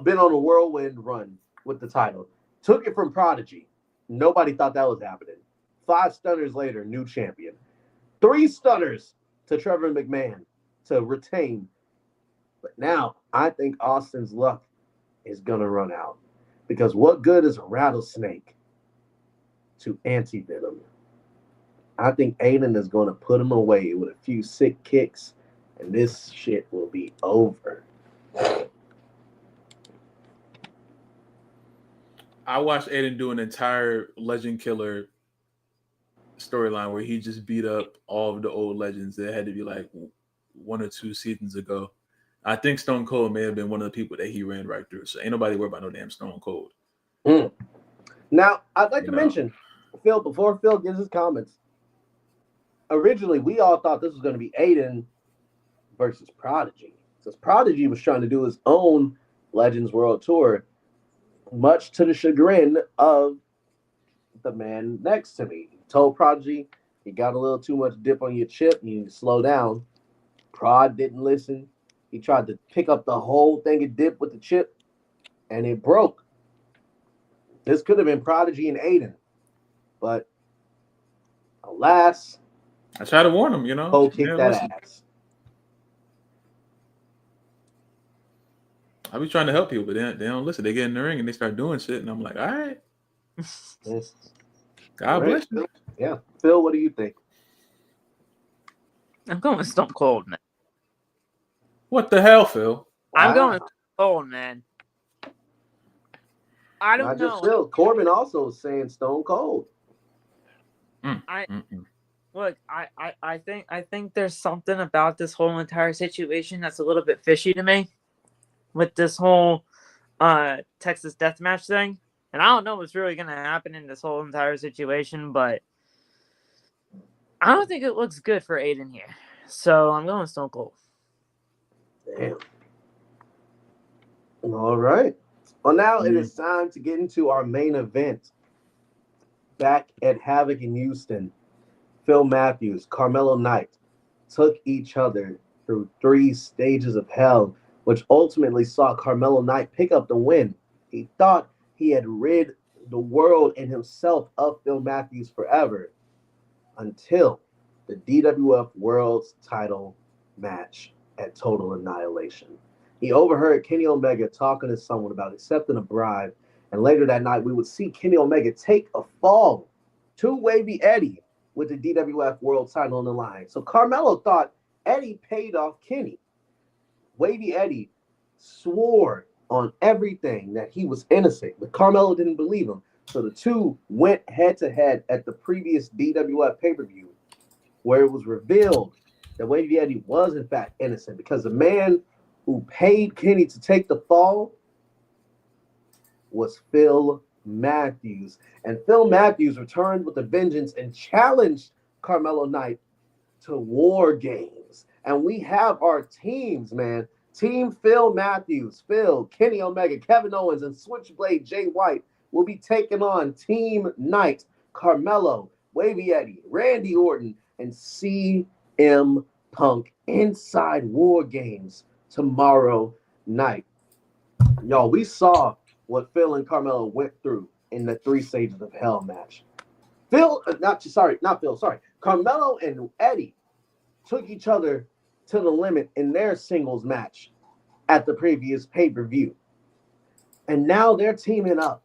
been on a whirlwind run with the title. Took it from Prodigy. Nobody thought that was happening. 5 stunners later, new champion. 3 stunners to Trevor McMahon to retain. But now I think Austin's luck is going to run out. Because what good is a rattlesnake to anti-venom? I think Aiden is going to put him away with a few sick kicks, and this shit will be over. I watched Aiden do an entire Legend Killer storyline where he just beat up all of the old legends that had to be like 1 or 2 seasons ago. I think Stone Cold may have been one of the people that he ran right through. So ain't nobody worried about no damn Stone Cold. Now, I'd like to mention, Phil, before Phil gives his comments, originally we all thought this was going to be Aiden versus Prodigy. Because Prodigy was trying to do his own Legends World Tour, much to the chagrin of the man next to me. He told Prodigy, you got a little too much dip on your chip, you need to slow down. Prod didn't listen. He tried to pick up the whole thing of dip with the chip, and it broke. This could have been Prodigy and Aiden, but alas, I tried to warn him, you know. Cole kicked that ass. I be trying to help people, but they don't listen. They get in the ring and they start doing shit, and I'm like, all right. God bless you. Yeah. Phil, what do you think? I'm going with Stone Cold, man. What the hell, Phil? I'm going with Stone Cold, man. I don't know. Just Phil. Corbin also is saying Stone Cold. Look, I think there's something about this whole entire situation that's a little bit fishy to me with this whole Texas deathmatch thing. And I don't know what's really going to happen in this whole entire situation, but I don't think it looks good for Aiden here. So I'm going with Stone Cold. Damn. All right. Well, now it is time to get into our main event. Back at Havoc in Houston, Phil Matthews, Carmelo Knight took each other through 3 stages of hell which ultimately saw Carmelo Knight pick up the win. He thought he had rid the world and himself of Phil Matthews forever until the DWF World's title match at Total Annihilation. He overheard Kenny Omega talking to someone about accepting a bribe, and later that night we would see Kenny Omega take a fall to Wavy Eddie with the DWF World title on the line. So Carmelo thought Eddie paid off Kenny. Wavy Eddie swore on everything that he was innocent, but Carmelo didn't believe him. So the two went head-to-head at the previous DWF pay-per-view, where it was revealed that Wavy Eddie was, in fact, innocent because the man who paid Kenny to take the fall was Phil Matthews. And Phil Matthews returned with a vengeance and challenged Carmelo Knight to War Games. And we have our teams, man. Team Phil Matthews, Phil, Kenny Omega, Kevin Owens, and Switchblade Jay White will be taking on Team Knight, Carmelo, Wavy Eddie, Randy Orton, and CM Punk inside War Games tomorrow night. Y'all, we saw what Phil and Carmelo went through in the 3 Stages of Hell match. Carmelo and Eddie took each other to the limit in their singles match at the previous pay-per-view. And now they're teaming up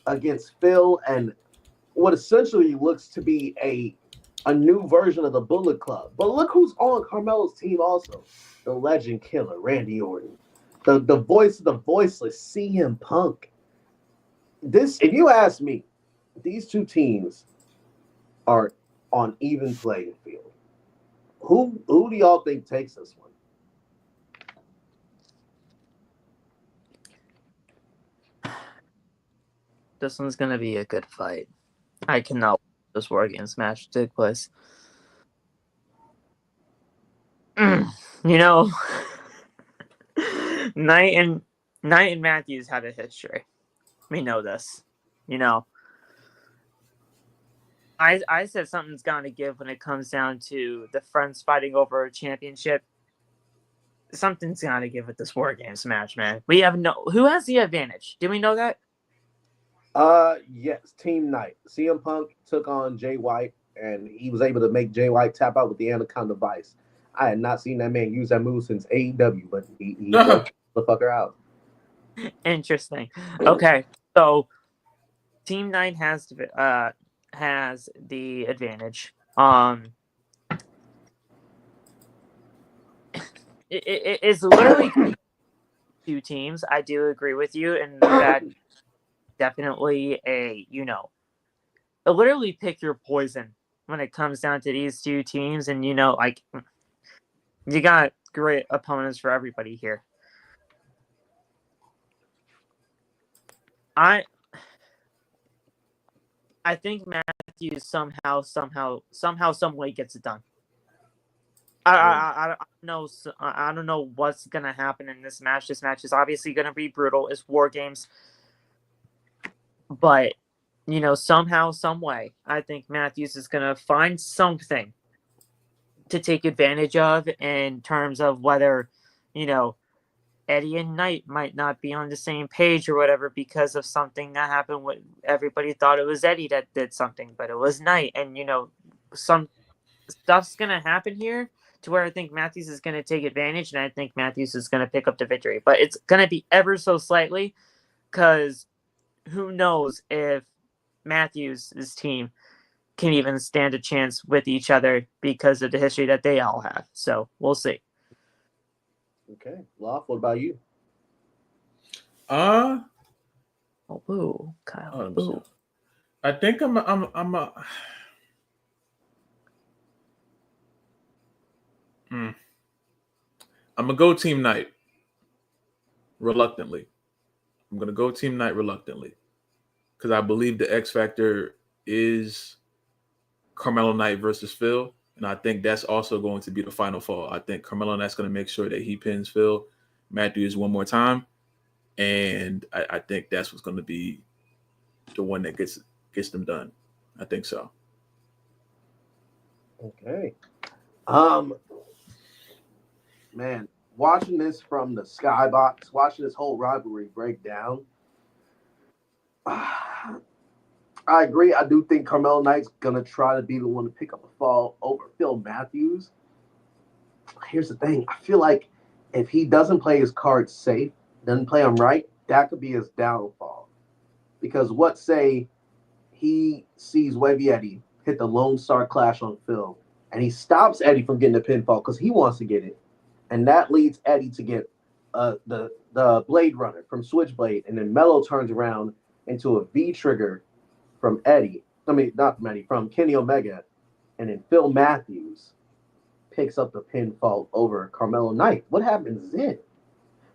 against Phil and what essentially looks to be a new version of the Bullet Club. But look who's on Carmelo's team also. The legend killer, Randy Orton. The voice of the voiceless, CM Punk. If you ask me, these two teams are on even playing field. Who do y'all think takes this one? This one's gonna be a good fight. I cannot wait for this War Games match to take place. You know, Knight and Matthews had a history. We know this. You know, I said something's got to give when it comes down to the friends fighting over a championship. Something's got to give with this War Games match, man. We have who has the advantage? Do we know that? Yes, Team Knight. CM Punk took on Jay White, and he was able to make Jay White tap out with the Anaconda Vice. I had not seen that man use that move since AEW, but he worked the fucker out. Interesting. Okay, so Team Knight has the advantage. It's literally two teams. I do agree with you, and that definitely literally pick your poison when it comes down to these two teams, and you got great opponents for everybody here. I think Matthews somehow, some way gets it done. I don't know what's gonna happen in this match. This match is obviously gonna be brutal. It's War Games, but somehow, some way, I think Matthews is gonna find something to take advantage of in terms of whether Eddie and Knight might not be on the same page or whatever because of something that happened. Everybody thought it was Eddie that did something, but it was Knight. And, some stuff's going to happen here to where I think Matthews is going to take advantage, and I think Matthews is going to pick up the victory. But it's going to be ever so slightly, because who knows if Matthews' team can even stand a chance with each other because of the history that they all have. So we'll see. Okay, Loft, what about you? Kyle. Boo. I think I'm gonna go Team Knight reluctantly. I'm gonna go Team Knight reluctantly because I believe the X Factor is Carmelo Knight versus Phil. And I think that's also going to be the final fall. I think Carmelo Knight's going to make sure that he pins Phil Matthews one more time. And I think that's what's going to be the one that gets them done. I think so. Okay. Man, watching this from the skybox, watching this whole rivalry break down, I agree. I do think Carmelo Knight's gonna try to be the one to pick up the fall over Phil Matthews. Here's the thing: I feel like if he doesn't play his cards safe, doesn't play them right, that could be his downfall. Because what say he sees Wavy Eddie hit the Lone Star Clash on Phil, and he stops Eddie from getting the pinfall because he wants to get it, and that leads Eddie to get the Blade Runner from Switchblade, and then Mello turns around into a V trigger from Eddie. I mean, not from Eddie, from Kenny Omega, and then Phil Matthews picks up the pinfall over Carmelo Knight. What happens then?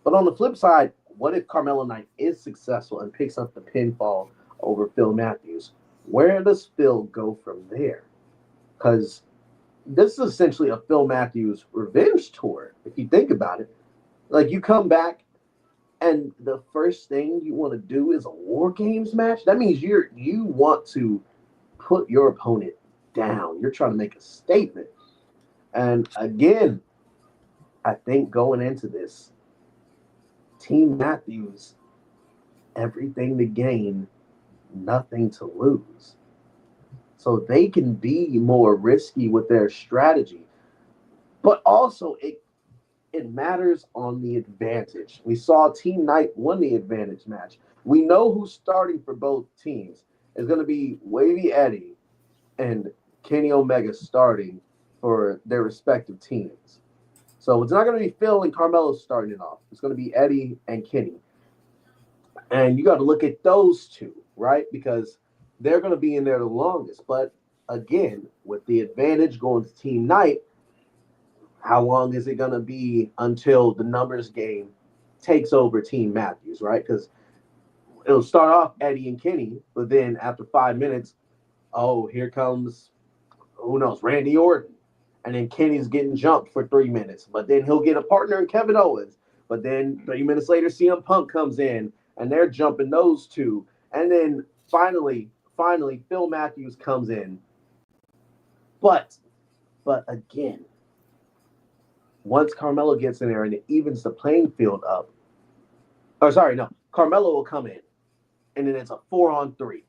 But on the flip side, what if Carmelo Knight is successful and picks up the pinfall over Phil Matthews? Where does Phil go from there? Because this is essentially a Phil Matthews revenge tour, if you think about it. Like, you come back, and the first thing you want to do is a War Games match. That means you want to put your opponent down. You're trying to make a statement. And again, I think going into this, Team Matthews, everything to gain, nothing to lose. So they can be more risky with their strategy. But also, it matters on the advantage. We saw Team Knight won the advantage match. We know who's starting for both teams. It's going to be Wavy Eddie and Kenny Omega starting for their respective teams. So it's not going to be Phil and Carmelo starting it off. It's going to be Eddie and Kenny. And you got to look at those two, right? Because they're going to be in there the longest. But again, with the advantage going to Team Knight, how long is it going to be until the numbers game takes over Team Matthews, right? Because it'll start off Eddie and Kenny, but then after 5 minutes, oh, here comes, who knows, Randy Orton. And then Kenny's getting jumped for 3 minutes. But then he'll get a partner in Kevin Owens. But then 3 minutes later, CM Punk comes in, and they're jumping those two. And then finally, Phil Matthews comes in. But again, once Carmelo gets in there and it evens the playing field up, Carmelo will come in, and then it's a 4-on-3.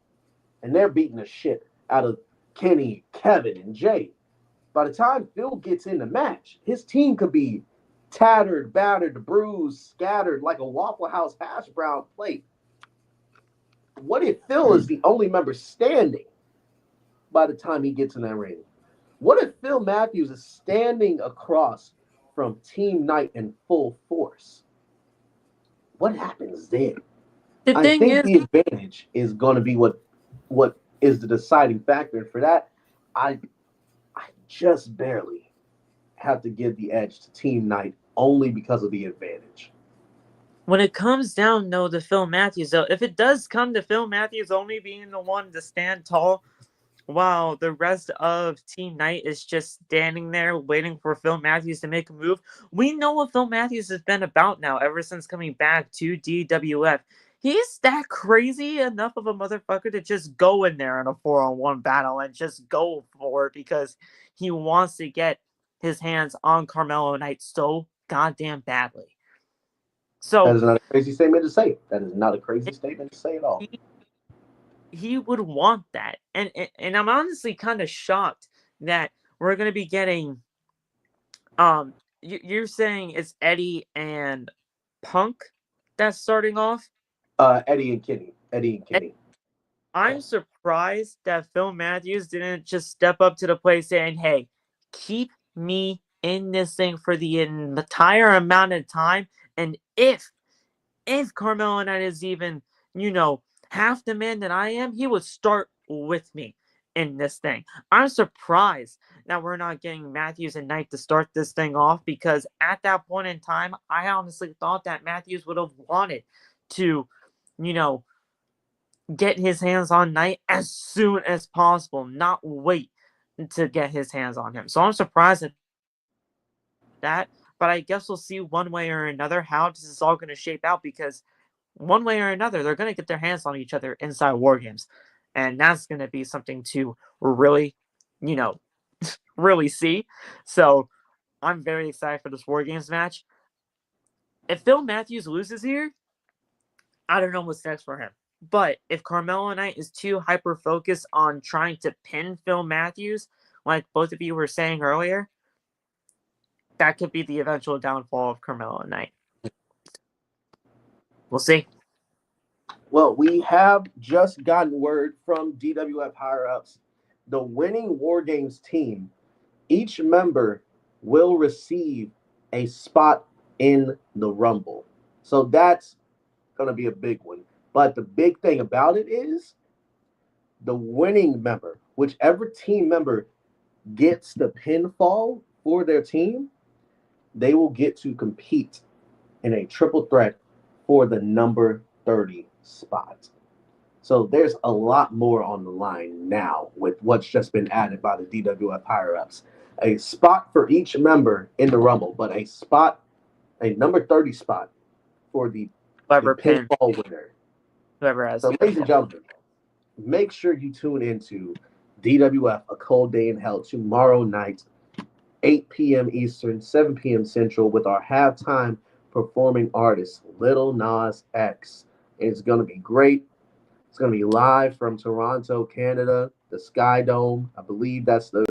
And they're beating the shit out of Kenny, Kevin, and Jay. By the time Phil gets in the match, his team could be tattered, battered, bruised, scattered like a Waffle House hash brown plate. What if Phil is the only member standing by the time he gets in that ring? What if Phil Matthews is standing across from Team Knight in full force? What happens then? I think the advantage is going to be what is the deciding factor. For that, I just barely have to give the edge to Team Knight only because of the advantage. When it comes down, though, to Phil Matthews, though, if it does come to Phil Matthews only being the one to stand tall, while the rest of Team Knight is just standing there waiting for Phil Matthews to make a move, we know what Phil Matthews has been about now ever since coming back to DWF. He's that crazy enough of a motherfucker to just go in there in a 4-on-1 battle and just go for it because he wants to get his hands on Carmelo Knight so goddamn badly. So that is not a crazy statement to say. That is not a crazy statement to say at all. He would want that. And I'm honestly kind of shocked that we're going to be getting you're saying it's Eddie and Punk that's starting off? Eddie and Kenny. I'm surprised that Phil Matthews didn't just step up to the plate saying, hey, keep me in this thing for the entire amount of time. And if Carmelo Knight is even, half the man that I am, he would start with me in this thing. I'm surprised that we're not getting Matthews and Knight to start this thing off, because at that point in time, I honestly thought that Matthews would have wanted to, get his hands on Knight as soon as possible, not wait to get his hands on him. So I'm surprised at that, but I guess we'll see one way or another how this is all going to shape out, because one way or another, they're going to get their hands on each other inside War Games. And that's going to be something to really, really see. So I'm very excited for this War Games match. if Phil Matthews loses here, I don't know what's next for him. But if Carmelo Knight is too hyper-focused on trying to pin Phil Matthews, like both of you were saying earlier, that could be the eventual downfall of Carmelo Knight. We'll see. Well, we have just gotten word from DWF higher-ups. The winning War Games team, each member will receive a spot in the Rumble. So that's going to be a big one. But the big thing about it is the winning member, whichever team member gets the pinfall for their team, they will get to compete in a triple threat for the number 30 spot. So there's a lot more on the line now with what's just been added by the DWF higher-ups. A spot for each member in the Rumble, but a number 30 spot for the pinfall winner. Whoever has. So, ladies and gentlemen, make sure you tune into DWF A Cold Day in Hell tomorrow night, 8 p.m. Eastern, 7 p.m. Central, with our halftime performing artist, Lil Nas X. It's going to be great. It's going to be live from Toronto, Canada, the Sky Dome. I believe that's the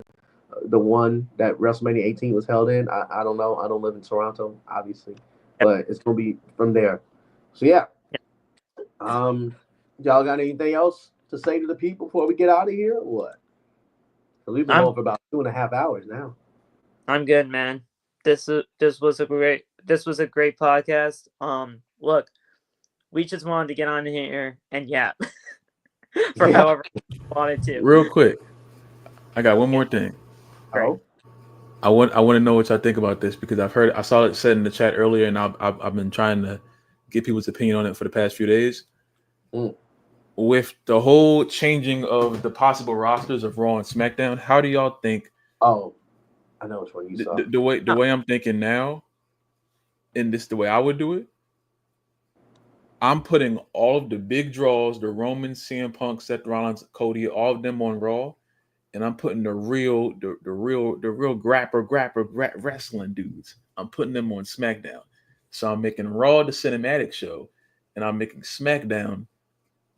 one that WrestleMania 18 was held in. I don't know. I don't live in Toronto, obviously, but it's going to be from there. So, yeah. Y'all got anything else to say to the people before we get out of here or what? Because we've been going for about 2.5 hours now. I'm good, man. This was a great podcast. Look, we just wanted to get on here and yap for however we wanted to. Real quick, I got one more thing. Oh, I want to know what y'all think about this, because I saw it said in the chat earlier, and I've been trying to get people's opinion on it for the past few days. With the whole changing of the possible rosters of Raw and SmackDown, how do y'all think? Oh, I know which one you saw. The way I'm thinking now, and this the way I would do it. I'm putting all of the big draws, the Roman, CM Punk, Seth Rollins, Cody, all of them on Raw, and I'm putting the real grapper wrestling dudes. I'm putting them on SmackDown. So I'm making Raw the cinematic show, and I'm making SmackDown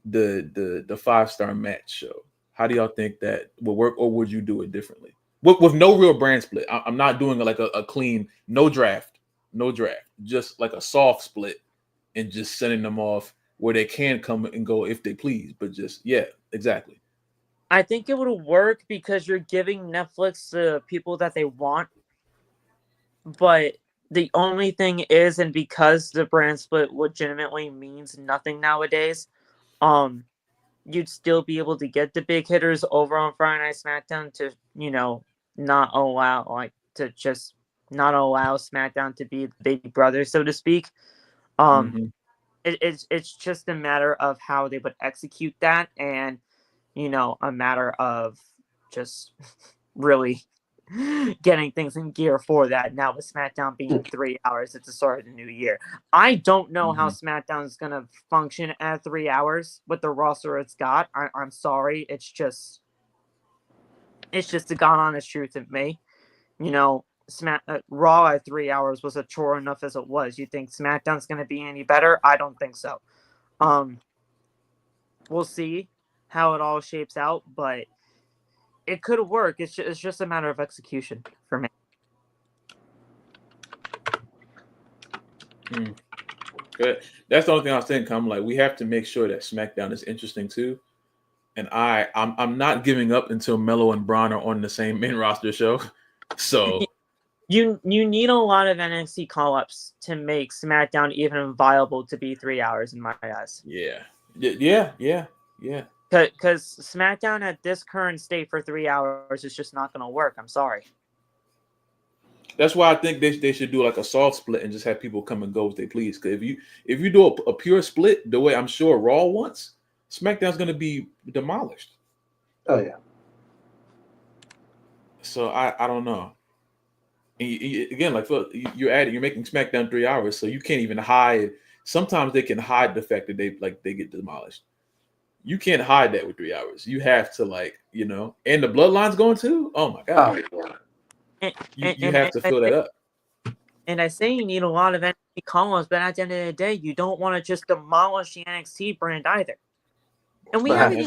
the 5-star match show. How do y'all think that will work, or would you do it differently? With no real brand split. I'm not doing like a clean, no draft, just like a soft split, and just sending them off where they can come and go if they please. But just, yeah, exactly. I think it would work because you're giving Netflix the people that they want. But the only thing is, and because the brand split legitimately means nothing nowadays, you'd still be able to get the big hitters over on Friday Night SmackDown to, not allow SmackDown to be the big brother, so to speak. It's just a matter of how they would execute that, and a matter of just really getting things in gear for that. Now with SmackDown being 3 hours at the start of the new year, I don't know how SmackDown is going to function at 3 hours with the roster it's got. I'm sorry, it's just the god honest truth of me. Raw at 3 hours was a chore enough as it was. You think SmackDown's going to be any better? I don't think so. We'll see how it all shapes out, but it could work. It's just a matter of execution for me. Good. That's the only thing I was thinking. I'm like, we have to make sure that SmackDown is interesting too. And I'm not giving up until Melo and Braun are on the same main roster show. So you need a lot of NXT call-ups to make SmackDown even viable to be 3 hours in my eyes. Yeah. Because SmackDown at this current state for 3 hours is just not going to work. I'm sorry. That's why I think they should do like a soft split and just have people come and go as they please. Because if you do a pure split the way I'm sure Raw wants, SmackDown's going to be demolished. Oh yeah. So I don't know. And again, like you're making SmackDown 3 hours, so you can't even hide. Sometimes they can hide the fact that they get demolished. You can't hide that with 3 hours. You have to and the bloodline's going too. Oh my god! You have to fill that up. And I say you need a lot of NXT columns, but at the end of the day, you don't want to just demolish the NXT brand either. And we haven't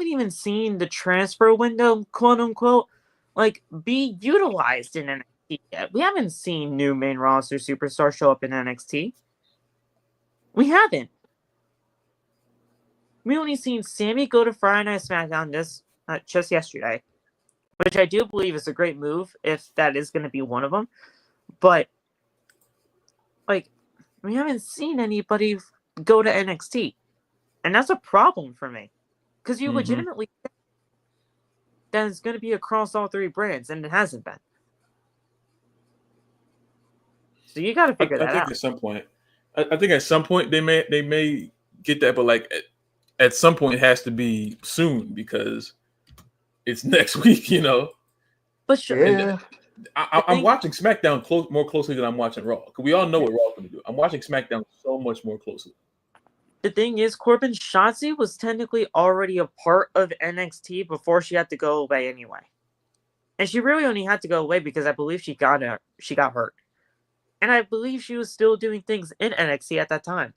even seen the transfer window, quote unquote, like be utilized in NXT yet. We haven't seen new main roster superstars show up in NXT. We haven't. We only seen Sammy go to Friday Night SmackDown just yesterday, which I do believe is a great move if that is going to be one of them. But like, we haven't seen anybody go to NXT, and that's a problem for me because you legitimately that it's going to be across all three brands, and it hasn't been. So you got to figure that out. At some point, I think at some point they may get that, but like at some point it has to be soon because it's next week, you know. But sure, yeah. I'm watching SmackDown more closely than I'm watching Raw because we all know what Raw's going to do. I'm watching SmackDown so much more closely. The thing is, Corbin, Shotzi was technically already a part of NXT before she had to go away anyway, and she really only had to go away because I believe she got hurt, and I believe she was still doing things in NXT at that time.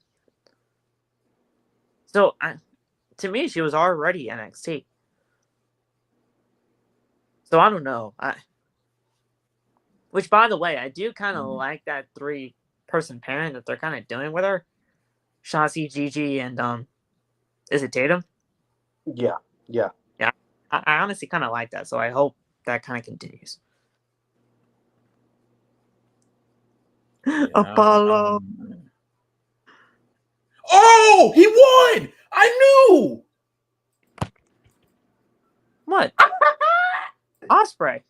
So, to me, she was already NXT. So I don't know. Which, by the way, I do kind of like that 3-person pairing that they're kind of doing with her. Shotzi, Gigi, and is it Tatum? Yeah. I honestly kind of like that, so I hope that kind of continues. Yeah, Apollo. Oh, he won! I knew. What? Ospreay.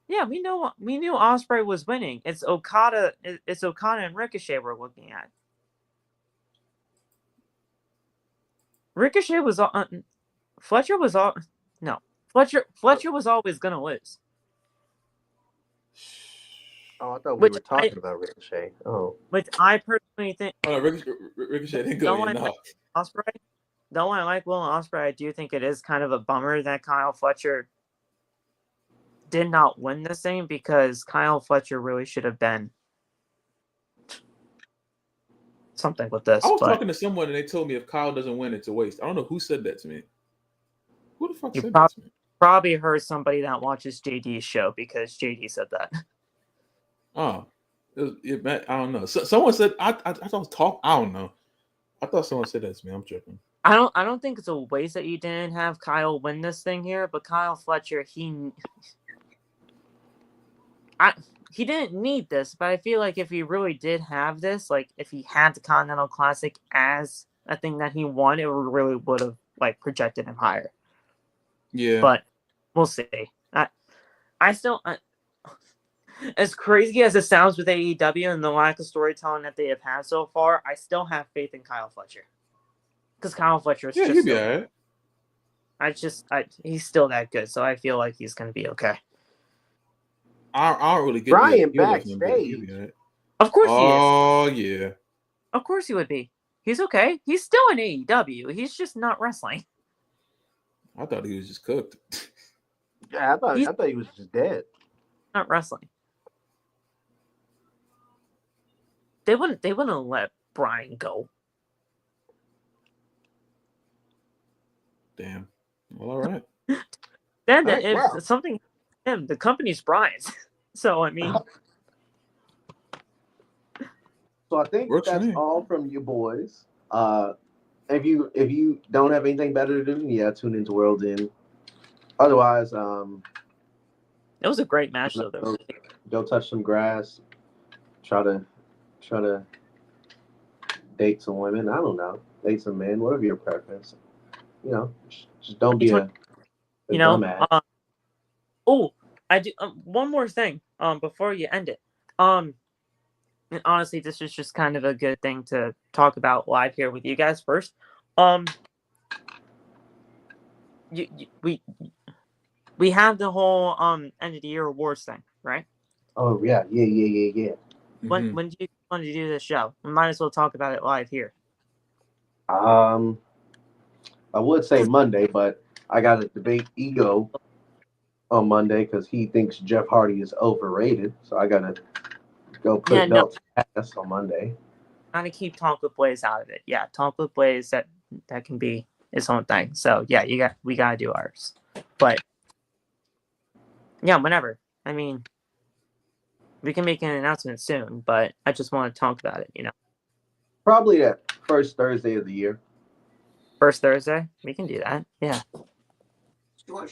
Yeah, we knew Ospreay was winning. It's Okada. It's Okada and Ricochet we're looking at. Ricochet was Fletcher was all no. Fletcher was always gonna lose. Oh, I thought we were talking about Ricochet. Oh, which I personally think. Oh, Ricochet didn't go enough. Ospreay. Though I like Will Ospreay, I do think it is kind of a bummer that Kyle Fletcher did not win this thing because Kyle Fletcher really should have been something with this. I was talking to someone and they told me if Kyle doesn't win, it's a waste. I don't know who said that to me. Who the fuck said that to me? Probably heard somebody that watches JD's show because JD said that. Oh, I don't know. Someone said I was talking. I don't know. I thought someone said that to me. I'm tripping. I don't think it's a waste that you didn't have Kyle win this thing here, but Kyle Fletcher, he didn't need this, but I feel like if he really did have this, like if he had the Continental Classic as a thing that he won, it really would have like projected him higher. Yeah, but we'll see. I still, as crazy as it sounds with AEW and the lack of storytelling that they have had so far, I still have faith in Kyle Fletcher. Because Kyle Fletcher is he'd be all right. He's still that good, so I feel like he's going to be okay. I don't really get Brian backstage. Of course he is. Oh, yeah. Of course he would be. He's okay. He's still in AEW. He's just not wrestling. I thought he was just cooked. Yeah, I thought he was just dead. Not wrestling. They wouldn't let Brian go. Damn. Well, all right. Then if something him, the company's Brian's. So I mean. So I think that's all from you boys. If you don't have anything better to do, tune into World's End. Otherwise, it was a great match though. Go touch some grass. Try to date some women. I don't know. Date some men. Whatever your preference. Just don't be a dumbass. I do one more thing. Before you end it. And honestly, this is just kind of a good thing to talk about live here with you guys first. We have the whole end of the year awards thing, right? Oh yeah. When do you want to do this show? We might as well talk about it live here. I would say Monday, but I got to debate ego on Monday because he thinks Jeff Hardy is overrated. So I gotta go put Yeah, no. belts ass on Monday. Gotta keep Tonka Blaze out of it. Yeah, Tonka Blaze that can be its own thing. So yeah, we gotta do ours. But yeah, whenever. I mean, we can make an announcement soon, but I just want to talk about it. Probably that first Thursday of the year. First Thursday, we can do that. Yeah. All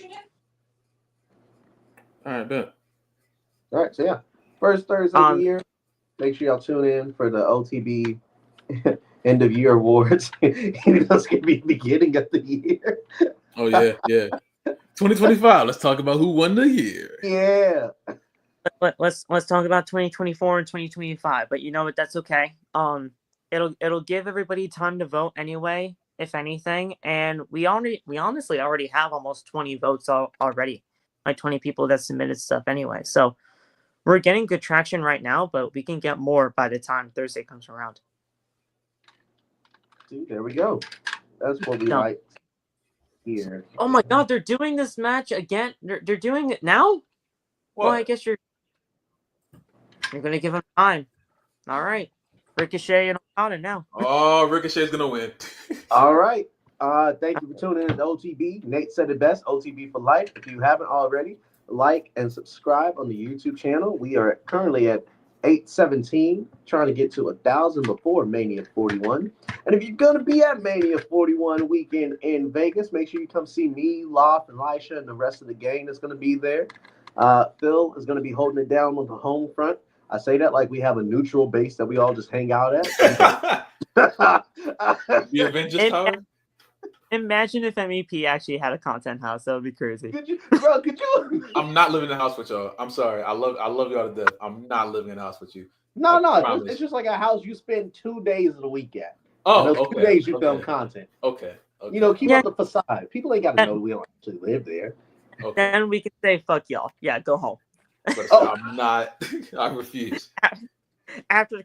right, bet. All right, so yeah, first Thursday of the year. Make sure y'all tune in for the OTB end of year awards. That's gonna be the beginning of the year. Oh yeah, yeah. 2025. Let's talk about who won the year. Yeah. Let's talk about 2024 and 2025. But you know what? That's okay. It'll give everybody time to vote anyway, if anything. And we honestly already have almost 20 votes already, like 20 people that submitted stuff anyway. So we're getting good traction right now, but we can get more by the time Thursday comes around. See, there we go. That's what we like here. Oh my God, they're doing this match again. They're doing it now. What? Well, I guess you're gonna give them time. All right, Ricochet and Okada now. Oh, Ricochet's gonna win. All right. Thank you for tuning in to OTB. Nate said it best. OTB for life. If you haven't already, like and subscribe on the YouTube channel. We are currently at 817, trying to get to 1,000 before Mania 41. And if you're gonna be at Mania 41 weekend in Vegas, make sure you come see me, Loft, and Lisha, and the rest of the gang that's gonna be there. Phil is gonna be holding it down on the home front. I say that like we have a neutral base that we all just hang out at. The Avengers Tower. Imagine if MEP actually had a content house. That would be crazy. Could you? I'm not living in the house with y'all. I'm sorry. I love y'all to death. I'm not living in the house with you. No. It's just like a house you spend 2 days of the week at. Oh, and those okay, 2 days you film content. Okay. Keep up the facade. People ain't got to know we don't actually live there. Okay. Then we can say, fuck y'all. Yeah, go home. I'm not. I refuse. After the